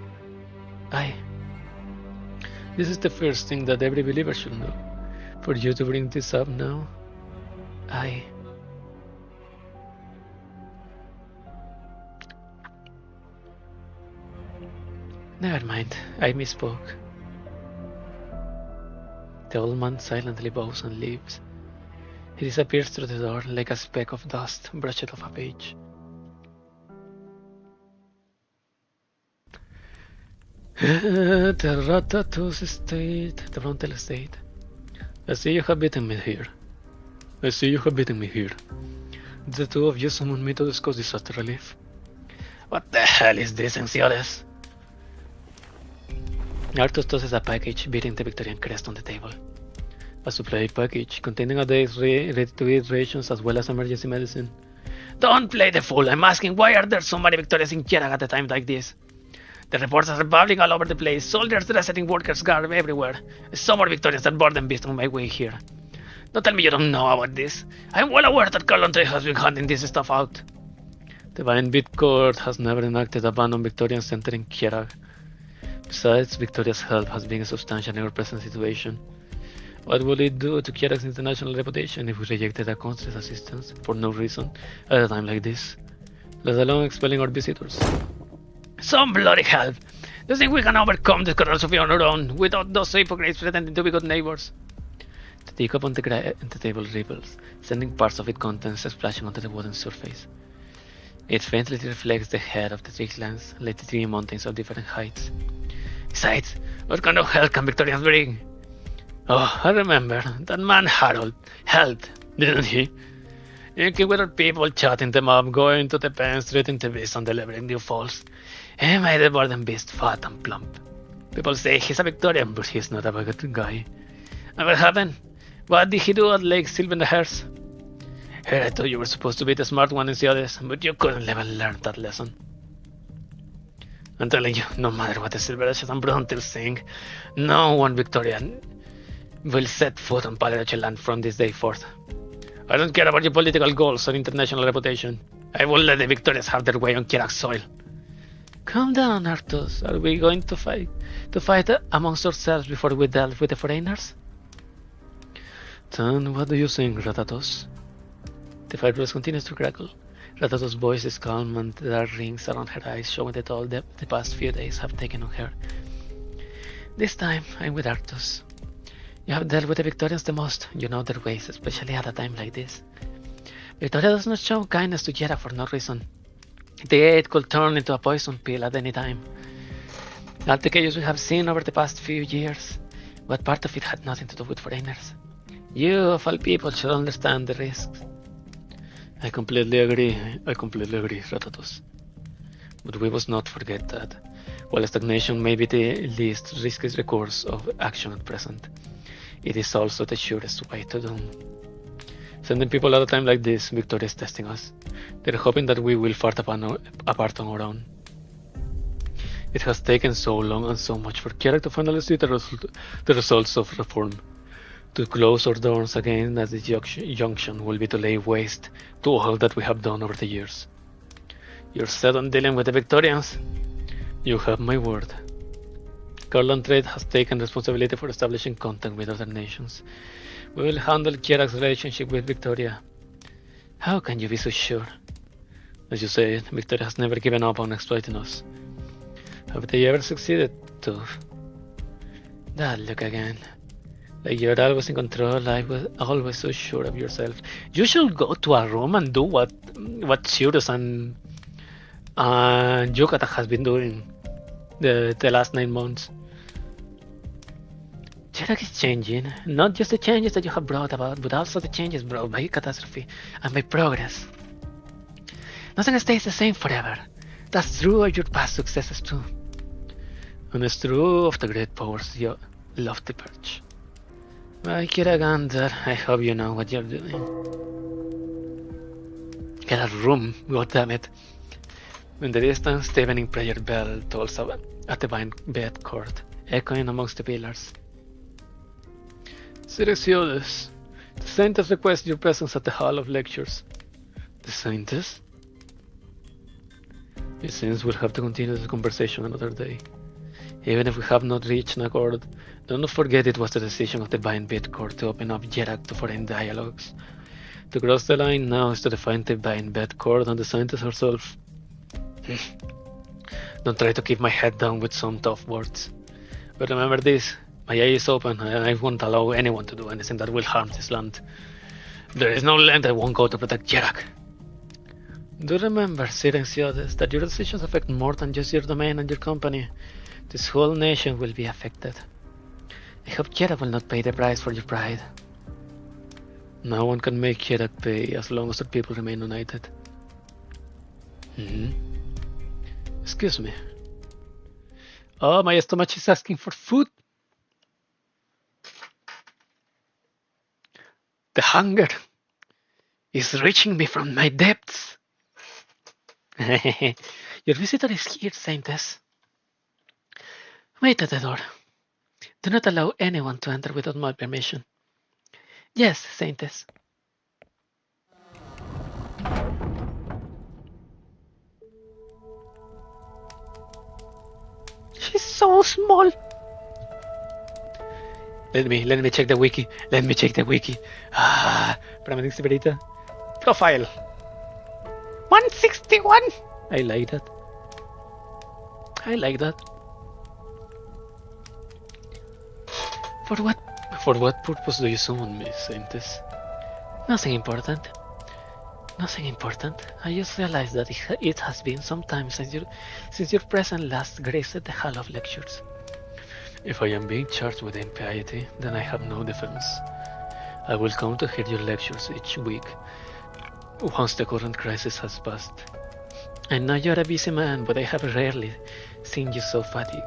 This is the first thing that every believer should know. For you to bring this up now, Never mind, I misspoke. The old man silently bows and leaves. He disappears through the door like a speck of dust brushed off a page. The Ratato's estate, the Frontal estate. I see you have beaten me here. The two of you summoned me to discuss disaster relief. What the hell is this, Enciales? Arthur tosses a package bearing the Victorian crest on the table. A supply package containing a day's ready-to-eat rations as well as emergency medicine. Don't play the fool. I'm asking why are there so many Victorians in Kieran at a time like this? The reports are bubbling all over the place. Soldiers dressed in workers' garb everywhere. So more Victorians than bored and beast on my way here. Don't tell me you don't know about this. I'm well aware that Carlontre has been hunting this stuff out. The Vine Beat Court has never enacted a ban on Victorian center in Kierag. Besides, Victoria's help has been substantial in our present situation. What will it do to Kierag's international reputation if we rejected a country's assistance for no reason at a time like this, let alone expelling our visitors? Some bloody help! Do you think we can overcome this catastrophe on our own without those hypocrites pretending to be good neighbors? The teacup on the table ripples, sending parts of its contents splashing onto the wooden surface. It faintly reflects the head of the tree lands, like the three mountains of different heights. Besides, what kind of help can Victorians bring? Oh, I remember. That man Harold helped, didn't he? Inking with our people, chatting them up, going to the pens, treating the beast and delivering new falls. He made the burden beast fat and plump. People say he's a Victorian, but he's not a good guy. And what happened? What did he do at Lake Silverash? Here I thought you were supposed to be the smart one in Ciudades, but you couldn't even learn that lesson. I'm telling you, no matter what the Silverash and Bruntil sing, no one Victorian will set foot on Palerache land from this day forth. I don't care about your political goals or international reputation. I will let the Victorians have their way on Kierak soil. Calm down, Arthos. Are we going to fight amongst ourselves before we delve with the foreigners? Then what do you think, Ratatos? The fireplace continues to crackle. Ratatos' voice is calm and there are rings around her eyes showing the toll the past few days have taken on her. This time, I'm with Arthos. You have dealt with the Victorians the most. You know their ways, especially at a time like this. Victoria does not show kindness to Jera for no reason. The aid could turn into a poison pill at any time. All the chaos we have seen over the past few years, what part of it had nothing to do with foreigners? You, of all people, should understand the risks. I completely agree, Ratatos. But we must not forget that, while stagnation may be the least risky course of action at present, it is also the surest way to doom. Sending people at a time like this, Victoria is testing us. They're hoping that we will fall apart on our own. It has taken so long and so much for Kierak to finally see the results of reform. To close our doors again at the junction will be to lay waste to all that we have done over the years. You're set on dealing with the Victorians? You have my word. Carlon Trade has taken responsibility for establishing contact with other nations. We will handle Kierak's relationship with Victoria. How can you be so sure? As you said, Victoria has never given up on exploiting us. Have they ever succeeded to? That look again. Like you're always in control, I was always so sure of yourself. You should go to a room and do what Sirius and Yukata has been doing the last 9 months. Kierak is changing, not just the changes that you have brought about, but also the changes brought by catastrophe and by progress. Nothing stays the same forever. That's true of your past successes too. And it's true of the great powers you love to purge. Well, Kiragander, I hope you know what you're doing. Get a room, goddammit. In the distance, the evening prayer bell tolls at the vine bed court, echoing amongst the pillars. Sirexiodes, the Saintess request your presence at the Hall of Lectures. The Saintess? It seems we'll have to continue the conversation another day. Even if we have not reached an accord, do not forget it was the decision of the Vine Bid Court to open up Jerak to foreign dialogues. To cross the line now is to define the Vine Bid Court and the Saintess herself. Don't try to keep my head down with some tough words. But remember this, My eye is open, and I won't allow anyone to do anything that will harm this land. There is no land I won't go to protect Jerak. Do remember, Silenciotes, that your decisions affect more than just your domain and your company. This whole nation will be affected. I hope Jerak will not pay the price for your pride. No one can make Jerak pay as long as the people remain united. Excuse me. Oh, my stomach is asking for food. The hunger is reaching me from my depths. Your visitor is here, Saintess. Wait at the door. Do not allow anyone to enter without my permission. Yes, Saintess. She's so small. Let me check the wiki. Let me check the wiki. Pramanix Verita. Profile. 161. I like that. I like that. For what purpose do you summon me, Saintess? Nothing important. Nothing important. I just realized that it has been some time since your presence last graced the Hall of Lectures. If I am being charged with impiety, then I have no defense. I will come to hear your lectures each week, once the current crisis has passed. I know you're a busy man, but I have rarely seen you so fatigued.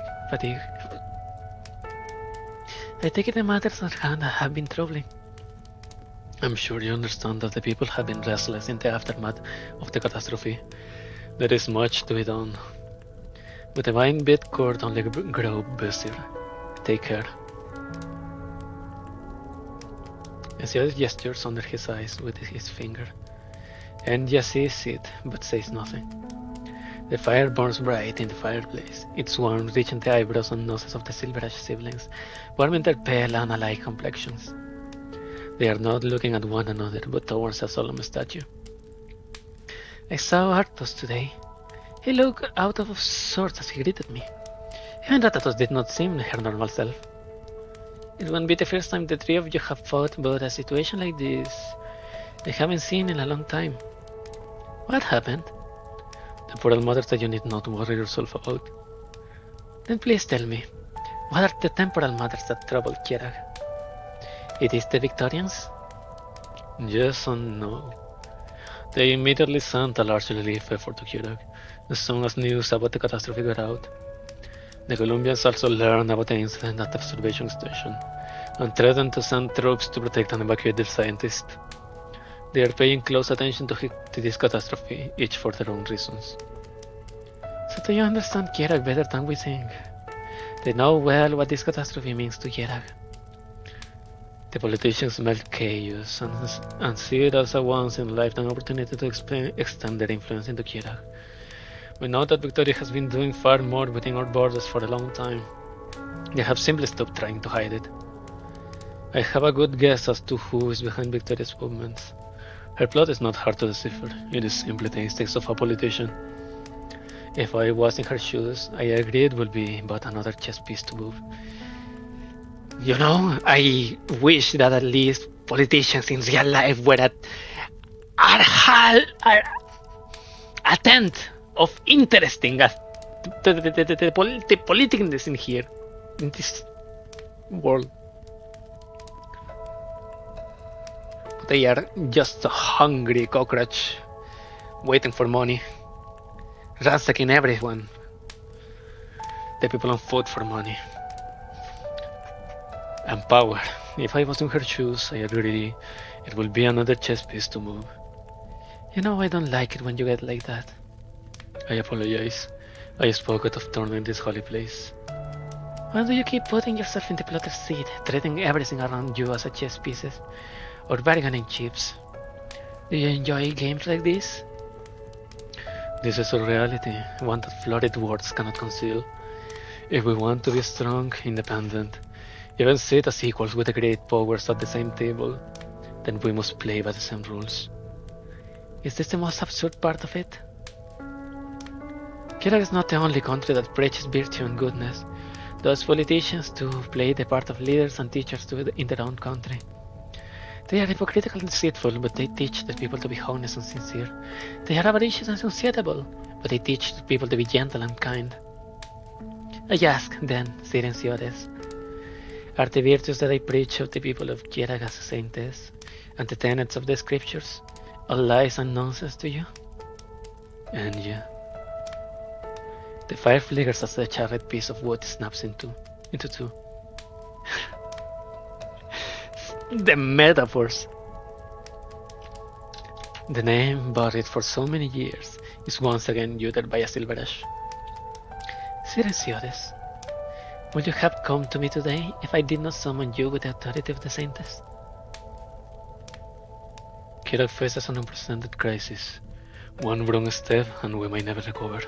I take it the matters at hand have been troubling. I'm sure you understand that the people have been restless in the aftermath of the catastrophe. There is much to be done. But the vine bit could only grow busier. Take care. Esios gestures under his eyes with his finger. Enya sees it, but says nothing. The fire burns bright in the fireplace, its warmth reaching the eyebrows and noses of the Silverash siblings, warming their pale and alike complexions. They are not looking at one another, but towards a solemn statue. I saw Arthos today. He looked out of sorts as he greeted me. Even Arthos did not seem her normal self. It won't be the first time the three of you have fought, but a situation like this I haven't seen in a long time. What happened? Temporal matters that you need not worry yourself about. Then please tell me, what are the temporal matters that trouble Jerak? It is the Victorians? Yes and no. They immediately sent a large relief effort to Jerak as soon as news about the catastrophe got out. The Colombians also learned about the incident at the observation station and threatened to send troops to protect and evacuate the scientists. They are paying close attention to this catastrophe, each for their own reasons. So do you understand Jerak better than we think? They know well what this catastrophe means to Jerak. The politicians smell chaos and see it as a once-in-a-lifetime opportunity to extend their influence into Jerak. We know that Victoria has been doing far more within our borders for a long time. They have simply stopped trying to hide it. I have a good guess as to who is behind Victoria's movements. Her plot is not hard to decipher, it is simply the instincts of a politician. If I was in her shoes, I agree it would be but another chess piece to move. You know, I wish that at least politicians in real life were a tenth of interesting as the politicness in here, in this world. They are just a hungry cockroach, waiting for money, ransacking everyone. The people on foot for money and power. If I was in her shoes, I agree, it will be another chess piece to move. You know, I don't like it when you get like that. I apologize. I spoke out of turn in this holy place. Why do you keep putting yourself in the plotter's seat, treating everything around you as a chess pieces? Or bargaining chips? Do you enjoy games like this? This is our reality, one that florid words cannot conceal. If we want to be strong, independent, even sit as equals with the great powers at the same table, then we must play by the same rules. Is this the most absurd part of it? Jerak is not the only country that preaches virtue and goodness. those politicians to play the part of leaders and teachers in their own country. They are hypocritical and deceitful, but they teach the people to be honest and sincere. They are avaricious and insatiable, but they teach the people to be gentle and kind. I ask, then, silenciotes, are the virtues that I preach of the people of Kierak as saints, and the tenets of the scriptures, all lies and nonsense to you? And you? The fire flickers as the charred piece of wood snaps into two. The metaphors. The name buried for so many years is once again uttered by a Silverash. Silenciotes, would you have come to me today if I did not summon you with the authority of the saints? Kierak faces an unprecedented crisis. One wrong step and we may never recover.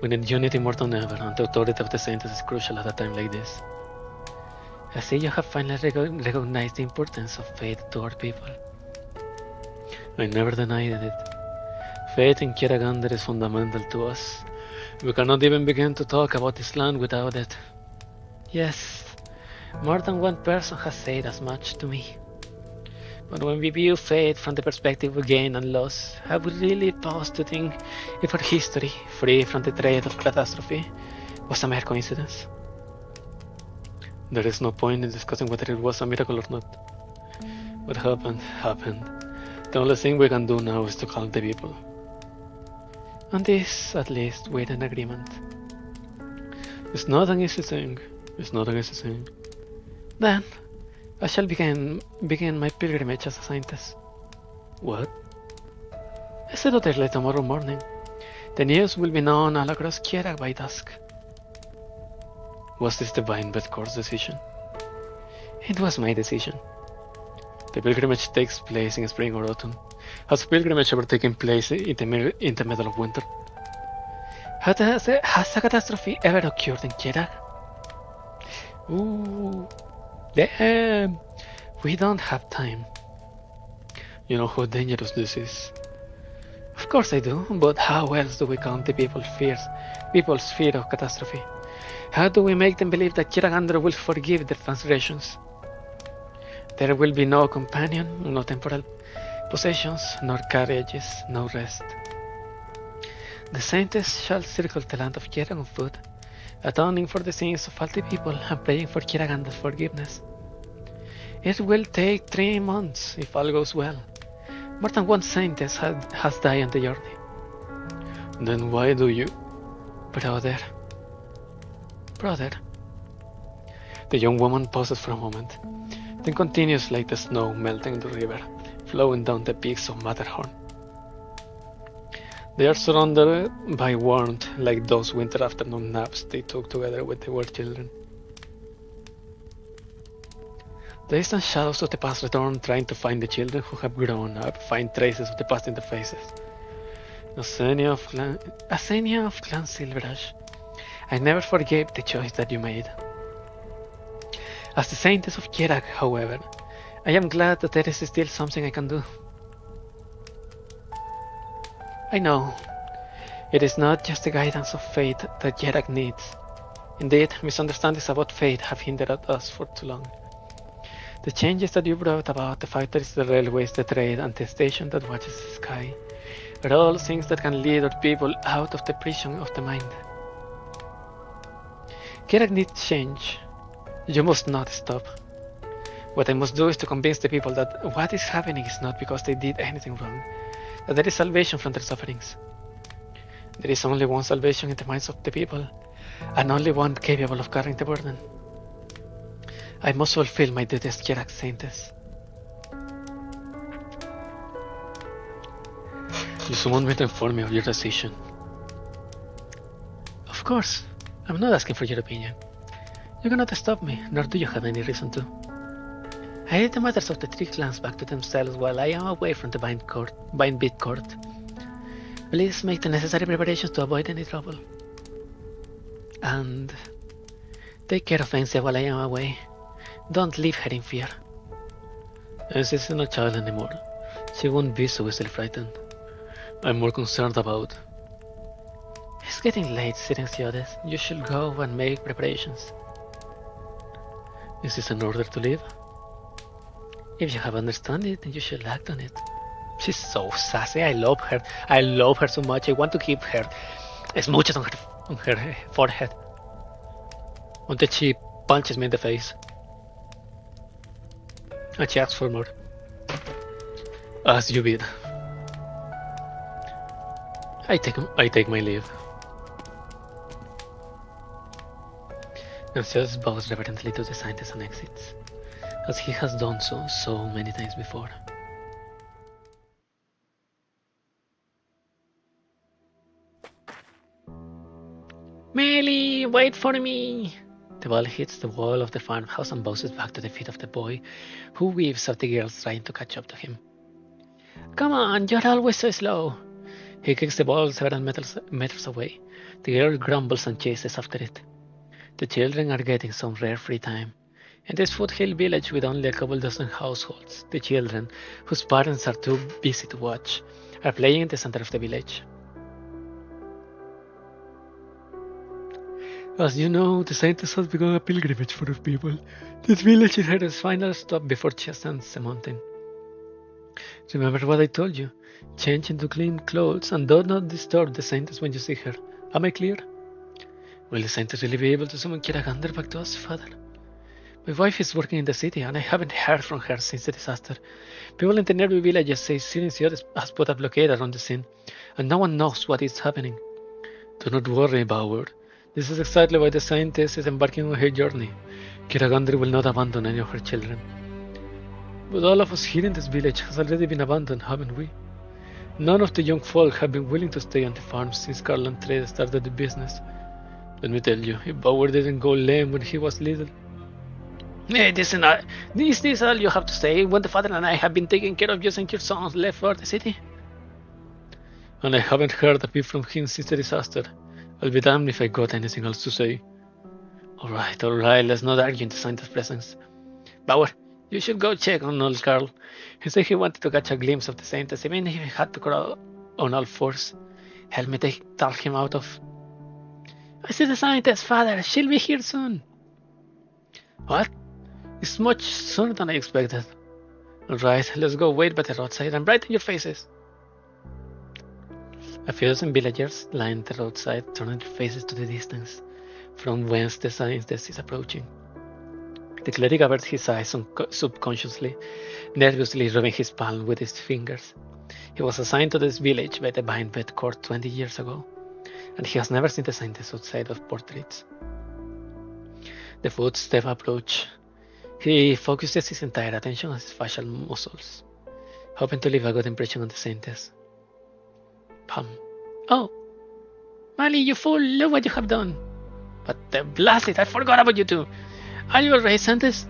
We need unity more than ever, and the authority of the saints is crucial at a time like this. I see you have finally recognized the importance of faith to our people. I never denied it. Faith in Kierak is fundamental to us. We cannot even begin to talk about this land without it. Yes, more than one person has said as much to me. But when we view faith from the perspective of gain and loss, have we really paused to think if our history, free from the dread of catastrophe, was a mere coincidence? There is no point in discussing whether it was a miracle or not. What happened, happened. The only thing we can do now is to calm the people. And this, at least, we're in agreement. It's not an easy thing. It's not an easy thing. Then, I shall begin my pilgrimage as a scientist. What? I said early tomorrow morning. The news will be known all across Kierak by dusk. Was this divine Bedcourt's decision? It was my decision. The pilgrimage takes place in spring or autumn. Has pilgrimage ever taken place in the middle of winter? Has a catastrophe ever occurred in Kierak? Ooh, damn! We don't have time. You know how dangerous this is. Of course I do, but how else do we count the people's fear of catastrophe? How do we make them believe that Kierak will forgive their transgressions? There will be no companion, no temporal possessions, nor carriages, no rest. The saints shall circle the land of Kierak on foot, atoning for the sins of all the people and praying for Kierak forgiveness. It will take 3 months if all goes well. More than one saint has died on the journey. Then why do you, brother? The young woman pauses for a moment, then continues like the snow melting in the river, flowing down the peaks of Matterhorn. They are surrounded by warmth like those winter afternoon naps they took together when they were children. The distant shadows of the past return, trying to find the children who have grown up, find traces of the past in their faces. Asenia of Clan Silverash, I never forgave the choice that you made. As the saintess of Kierak, however, I am glad that there is still something I can do. I know, it is not just the guidance of faith that Kierak needs. Indeed, misunderstandings about faith have hindered us for too long. The changes that you brought about, the factories, the railways, the trade, and the station that watches the sky, are all things that can lead our people out of the prison of the mind. Kierak needs change. You must not stop. What I must do is to convince the people that what is happening is not because they did anything wrong, that there is salvation from their sufferings. There is only one salvation in the minds of the people, and only one capable of carrying the burden. I must fulfill my duty as Kierak saintess. You summoned me to inform me of your decision. Of course, I'm not asking for your opinion. You cannot stop me, nor do you have any reason to. I leave the matters of the 3 clans back to themselves while I am away from the Bind Beat Court. Please make the necessary preparations to avoid any trouble. And take care of Encia while I am away. Don't leave her in fear. Encia is not a child anymore. She won't be so easily frightened. I'm more concerned about... It's getting late, Silenciodes. You should go and make preparations. Is this an order to leave? If you have understood it, then you should act on it. She's so sassy. I love her. I love her so much. I want to keep her smooches on her forehead until she punches me in the face. And she asks for more. As you bid. I take my leave. And just bows reverently to the scientist and exits, as he has done so many times before. Melee, wait for me! The ball hits the wall of the farmhouse and bounces back to the feet of the boy, who weaves at the girls trying to catch up to him. Come on, you're always so slow! He kicks the ball several meters away. The girl grumbles and chases after it. The children are getting some rare free time. In this foothill village with only a couple dozen households, the children, whose parents are too busy to watch, are playing in the center of the village. As you know, the scientist has begun a pilgrimage for the people. This village is her final stop before she ascends the mountain. Remember what I told you? Change into clean clothes and do not disturb the scientist when you see her. Am I clear? Will the scientist really be able to summon Kiragander back to us, Father? My wife is working in the city and I haven't heard from her since the disaster. People in the nearby villages say Silenciodes has put a blockade around the scene and no one knows what is happening. Do not worry, Bauer. This is exactly why the scientist is embarking on her journey. Kiragander will not abandon any of her children. But all of us here in this village has already been abandoned, haven't we? None of the young folk have been willing to stay on the farm since Carl and Trade started the business. Let me tell you, if Bauer didn't go lame when he was little. Hey, this is all you have to say when the father and I have been taking care of you since your sons left for the city? And I haven't heard a peep from him since the disaster. I'll be damned if I got anything else to say. Alright, let's not argue in the scientist's presence. Bauer, you should go check on old Carl. He said he wanted to catch a glimpse of the scientist, even if he had to crawl on all fours. Help me talk him out of... I see the scientist, Father. She'll be here soon. What? It's much sooner than I expected. Alright, let's go wait by the roadside and brighten your faces. A few dozen villagers line the roadside, turning their faces to the distance, from whence the scientist is approaching. The cleric averts his eyes subconsciously, nervously rubbing his palm with his fingers. He was assigned to this village by the Vine Vet Court 20 years ago, and he has never seen the scientist outside of portraits. The footstep approach. He focuses his entire attention on his facial muscles, hoping to leave a good impression on the scientist. Pam. Oh! Mali, you fool! Look what you have done! But blast it! I forgot about you two! Are you alright, Scientist?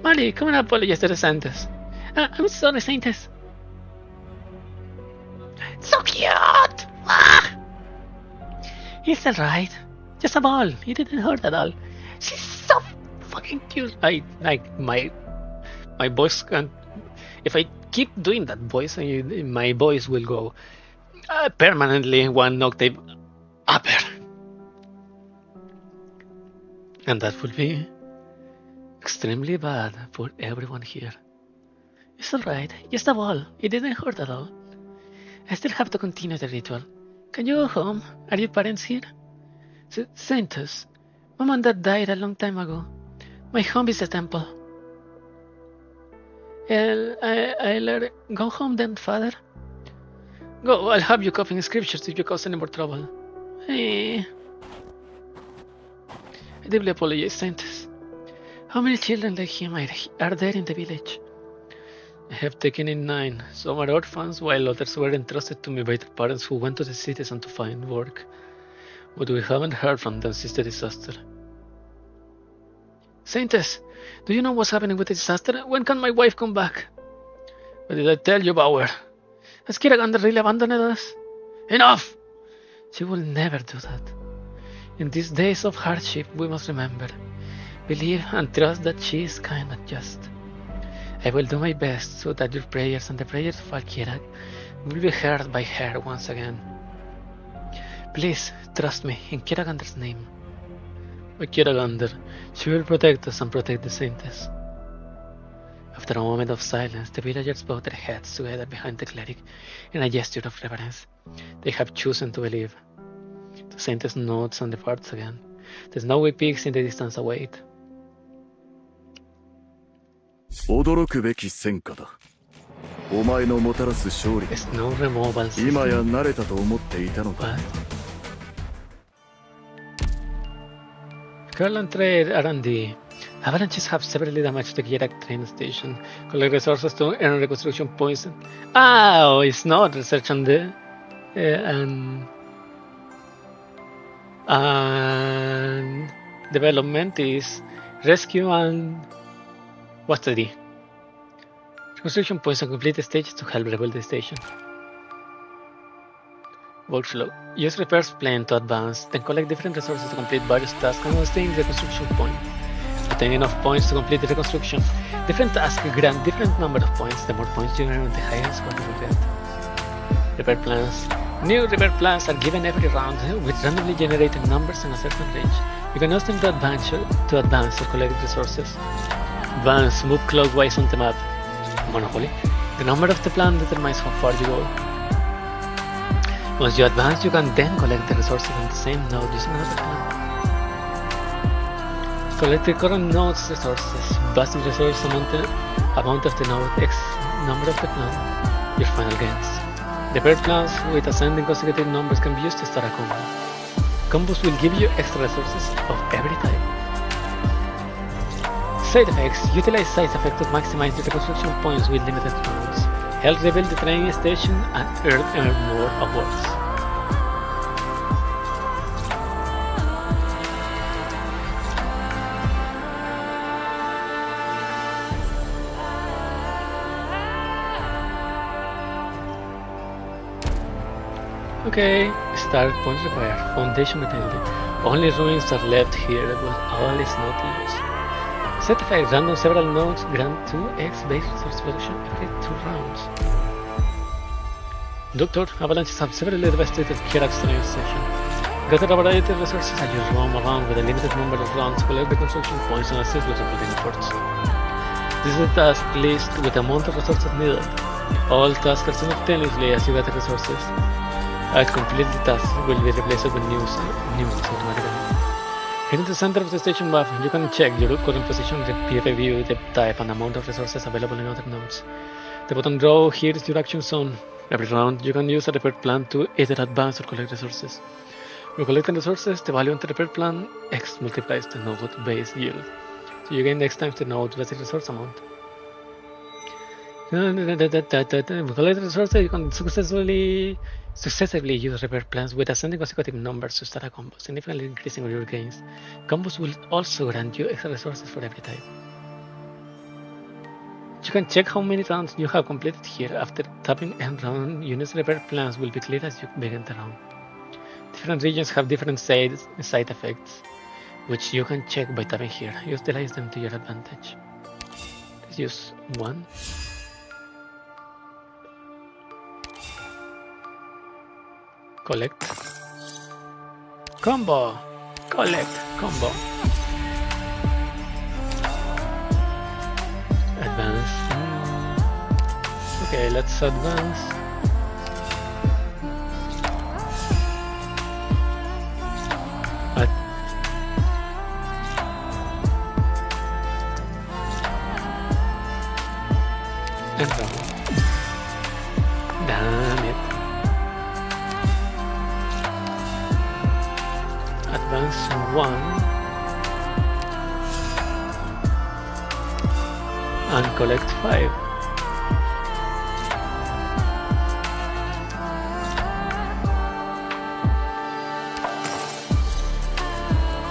Mali, come and apologize to the Scientist. I'm sorry, Scientist. So cute! Ah! He's alright. Just a ball. He didn't hurt at all. She's so fucking cute. My voice can't... If I keep doing that voice, my voice will go permanently one octave upper. And that would be extremely bad for everyone here. It's alright, just a ball. It didn't hurt at all. I still have to continue the ritual. Can you go home? Are your parents here? Saintus, Mom and Dad died a long time ago. My home is the temple. I'll go home then, Father. Go, I'll have you copying scriptures if you cause any more trouble. Hey. I deeply apologize, Saintus. How many children like him are there in the village? I have taken in 9. Some are orphans, while others were entrusted to me by their parents who went to the cities and to find work. But we haven't heard from them since the disaster. Saintus, do you know what's happening with the disaster? When can my wife come back? What did I tell you, Bauer? Has Kiragander really abandoned us? Enough! She will never do that. In these days of hardship, we must remember, believe and trust that she is kind and just. I will do my best so that your prayers and the prayers of Alkirag will be heard by her once again. Please, trust me, in Kiragander's name. By Kiragander, she will protect us and protect the Saints. After a moment of silence, the villagers bowed their heads together behind the cleric in a gesture of reverence. They have chosen to believe. The Saints nods and departs again. The snowy peaks in the distance await. 驚くべき戦果だ。お前のもたらす勝利 Snow removal system. 今や慣れたと思っていたのか。 What? Curl and trade R&D. Avalanches have severely damaged the Gierak train station. Collect resources to earn reconstruction points. Oh, it's not research on the and development is rescue and what's the D? Reconstruction points on complete stages to help rebuild the station. Workflow. Use repairs plan to advance, then collect different resources to complete various tasks and sustain the reconstruction point. Obtain enough points to complete the reconstruction. Different tasks grant different number of points. The more points you earn, the higher score you will get. Repair plans. New repair plans are given every round with randomly generated numbers in a certain range. You can use them to advance or collect resources. Advance. Move clockwise on the map. Monopoly. The number of the plan determines how far you go. Once you advance, you can then collect the resources on the same node using another plan. Collect the current node's resources. Basic resource amount of the node X number of the plan. Your final gains. The paired plans with ascending consecutive numbers can be used to start a combo. Combos will give you extra resources of every type. Side effects. Utilize side effects to maximize the reconstruction points with limited rounds. Help rebuild the training station and earn more awards. Okay, start point required. Foundation rebuilding. Only ruins are left here, but all is not lost. Set effect, random several nodes grant 2x base resource production every 2 rounds. Doctor, avalanches have severely devastated Kirak's train station. Gather a variety of resources as you roam around with a limited number of rounds, collect the construction points and assist with rebuilding efforts. This is a task list with the amount of resources needed. All tasks are simultaneously as you gather resources. As completed tasks will be replaced with new automatically. Here in the center of the station map, you can check your current position, review the type and amount of resources available in other nodes. The bottom row here is your action zone. Every round, you can use a repair plan to either advance or collect resources. When collecting resources, the value on the repair plan X multiplies the node base yield. So you gain X times the node basic resource amount. With collected resources, you can successively use repair plans with ascending consecutive numbers to start a combo, significantly increasing your gains. Combos will also grant you extra resources for every type. You can check how many rounds you have completed here. After tapping end round, units repair plans will be cleared as you begin the round. Different regions have different side effects, which you can check by tapping here. Utilize them to your advantage. Let's use one. Collect. Combo. Collect. Combo. Advance. Okay, let's advance. And round. Damn it. Advance 1 and collect 5.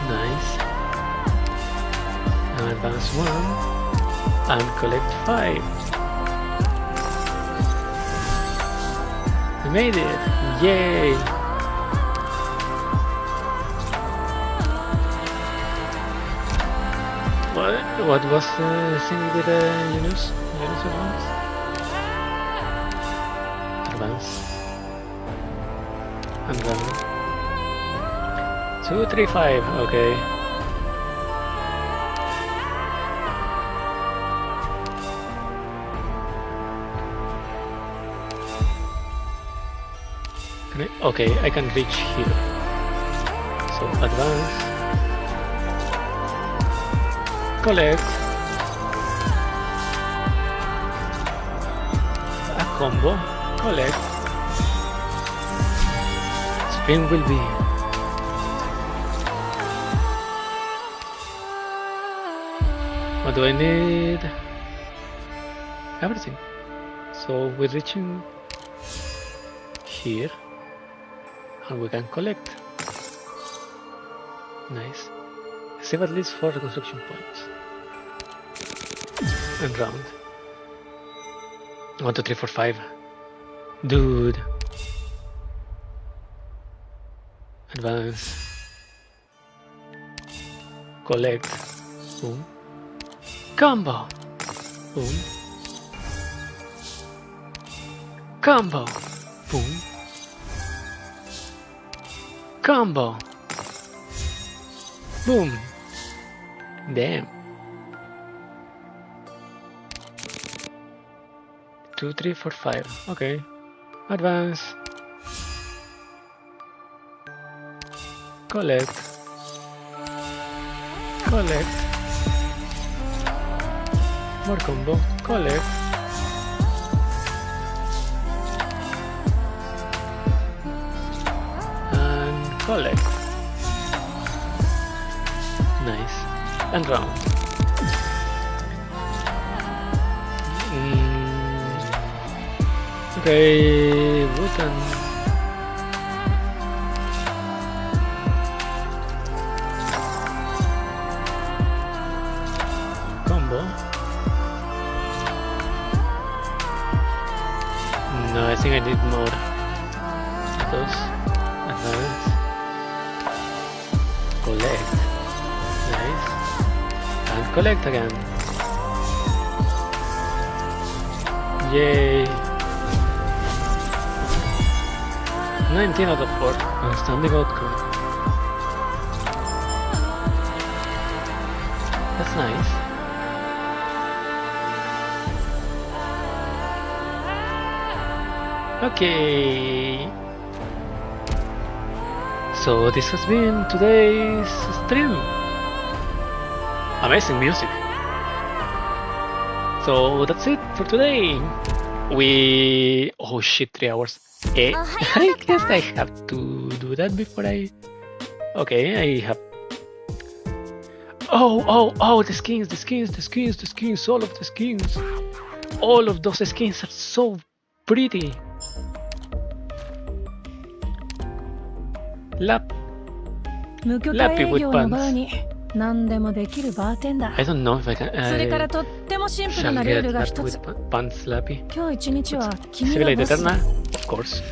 Nice. And advance 1 and collect 5. We made it! Yay! What was the thing with Yunus? Yunus advance? Advance. And run. 2, 3, 5. Okay. Okay, I can reach here. So advance, collect a combo, collect. Spin will be. What do I need? Everything. So we're reaching here. And we can collect. Nice. Save at least 4 reconstruction points. And round. 1, 2, 3, 4, 5. Dude. Advance. Collect. Boom. Combo. Boom. Combo. Boom. Combo. Boom. Damn. 2, 3, 4, 5. Okay. Advance. Collect. Collect. More combo. Collect. Collect. Nice. And round. Okay, button. Combo. No, I think I need more. Those. Advance. Collect. Nice. And collect again. Yay. 19 out of 4. Outstanding outcome. That's nice. Okay. So this has been today's stream. Amazing music. So that's it for today. Oh shit, 3 hours. I guess I have to do that before I... Okay, I have... Oh, the skins, all of the skins. All of those skins are so pretty. Lappy with pants. I don't know if I can. Shall get that with pants, Lappy. Civilized Eterna, of course.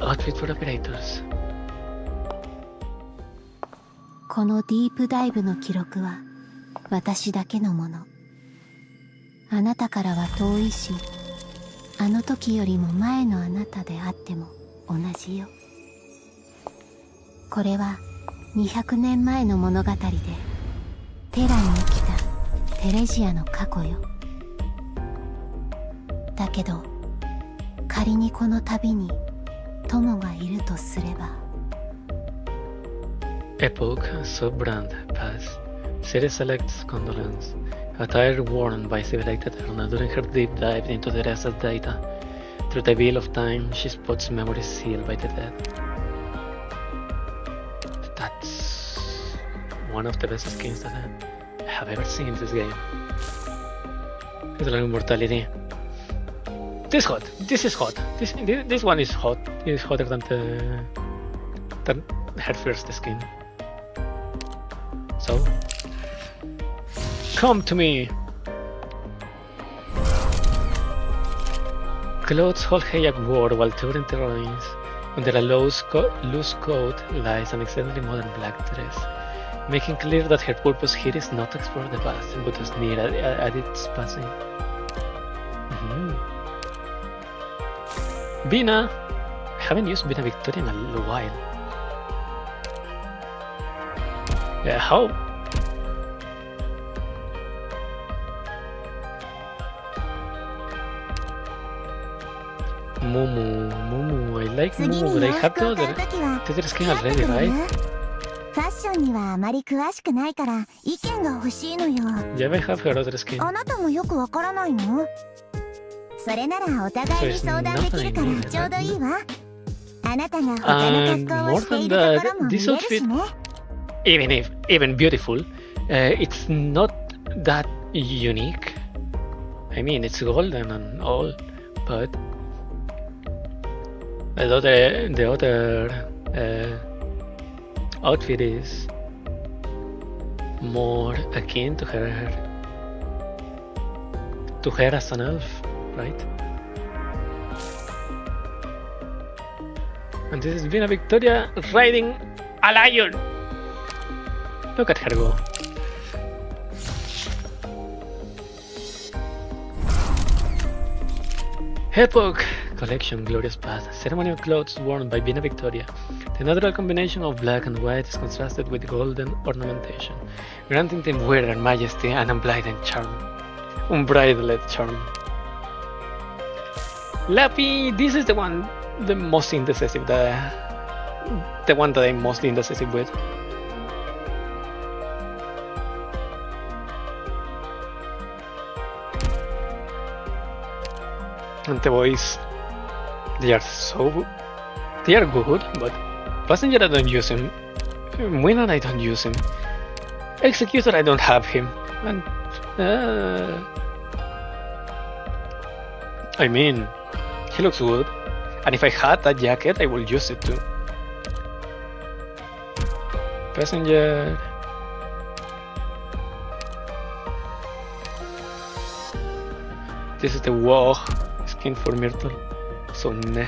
Outfit for operators. このディープダイブの記録は私だけのもの。あなたからは遠いし、あの時よりも前のあなたであっても同じよ。これは200年前の物語で、テラに起きたテレジアの過去よ。だけど、仮にこの旅に友がいるとすれば。Epoch, Subbrand, Pass. Series selects Condolence. Attire worn by Civilized Eterna during her deep dive into the Teresa's data. Through the veil of time, she spots memories sealed by the dead. That's one of the best skins that I have ever seen in this game. It's like immortality. This is hot. This one is hot. It's hotter than her first skin. So, come to me. Clothes Holheiak wore while touring the ruins. Under a loose coat lies an excellently modern black dress, making clear that her purpose here is not to explore the past, but to sneer at its passing. Bina! I haven't used Bina Victoria in a little while. Yeah, how? Mumu, I like 次 Mumu, に but I 洋 have 服を the 買う other ときは the other 付 skin き合って already, くれる？ right? ファッションにはあまり詳しくないから意見が欲しいのよ。 Yeah, I have her other skin. あなたもよくわからないの？それならお互いに相談できるからちょうどいいわ。あなたが他の格好をしているところも見れるしね。 Even beautiful, it's not that unique. I mean, it's golden and all, but the other outfit is more akin to her as an elf, right? And this is Vina Victoria riding a lion. Look at her go. Epoch Collection Glorious Path. Ceremonial clothes worn by Vina Victoria. The natural combination of black and white is contrasted with golden ornamentation, granting them wearer majesty and unbridled charm. Unbridled charm. Lappy, this is the one, the most indecisive, the one that I'm most indecisive with. And the boys, they are good, but Passenger I don't use him, Winner I don't use him, Executor I don't have him, and I mean, he looks good, and if I had that jacket I would use it too. Passenger. This is the Wog skin for Myrtle, so nah.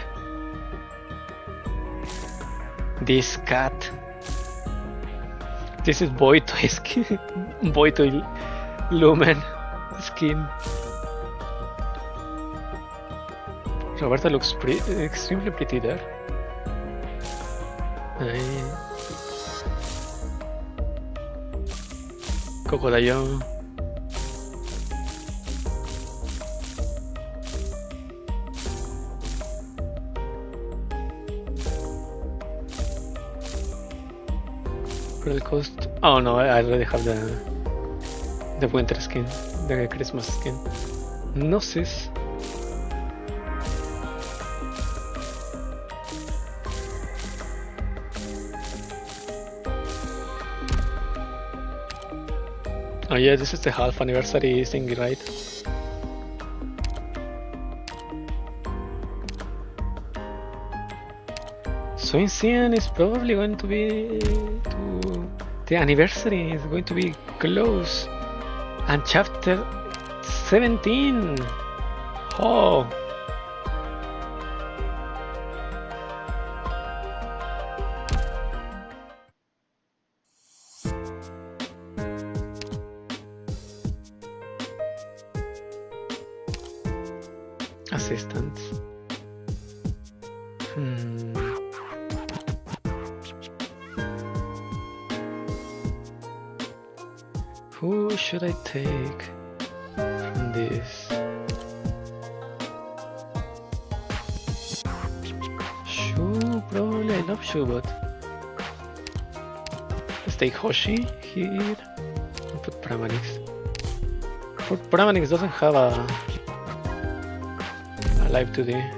This cat. This is Boy Toy skin. Boy Toy Lumen skin. Roberta looks extremely pretty there. Crocodile. Cost. Oh no, I already have the winter skin, the Christmas skin. Gnosis. Oh yeah, this is the half anniversary thing, right? So Ancient is probably going to be the anniversary is going to be close, and chapter 17. Oh. Assistants. Who should I take from this? Shu, probably. I love Shu, but let's take Hoshi here and put Pramanix. But Pramanix doesn't have a live today.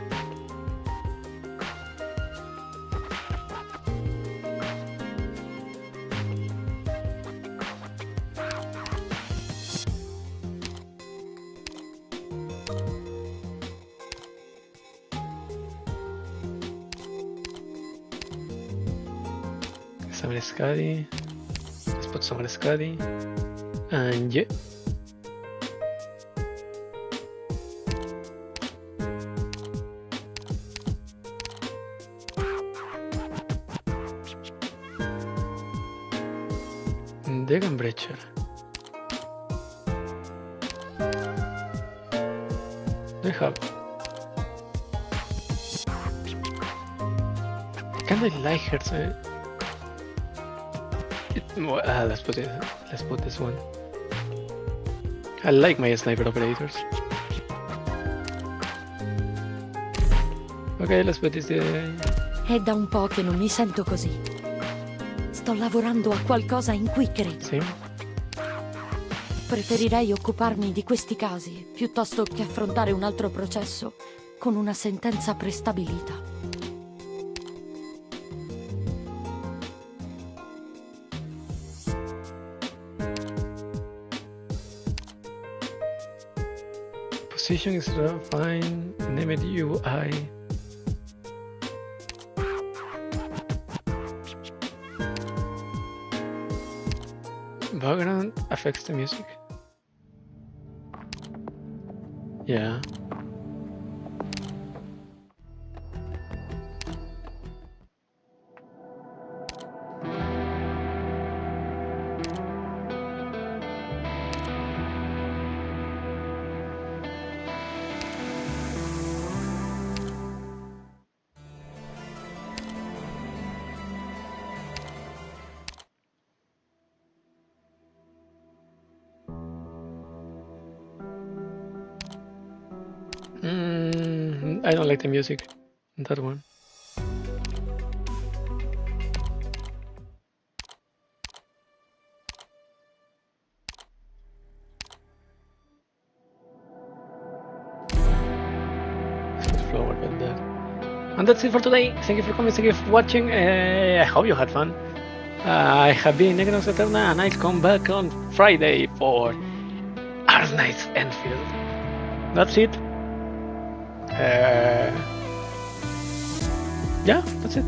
Summer Scuddy. Let's put Summer Scuddy. And yeah. Degan Breacher. I have. I kinda like her. Let's put it. Let's put this one. I like my sniper operators. Okay, let's put this. È da un po' che non mi sento così. Sto lavorando a qualcosa in cui credo. Same. Preferirei occuparmi di questi casi piuttosto che affrontare un altro processo con una sentenza prestabilita. Position is fine. Name it UI. Background affects the music. Yeah. I don't like the music in that one. Let's forward with that. And that's it for today. Thank you for coming. Thank you for watching. I hope you had fun. I have been Negros Eterna, and I'll come back on Friday for Arknights Enfield. That's it. Yeah, that's it.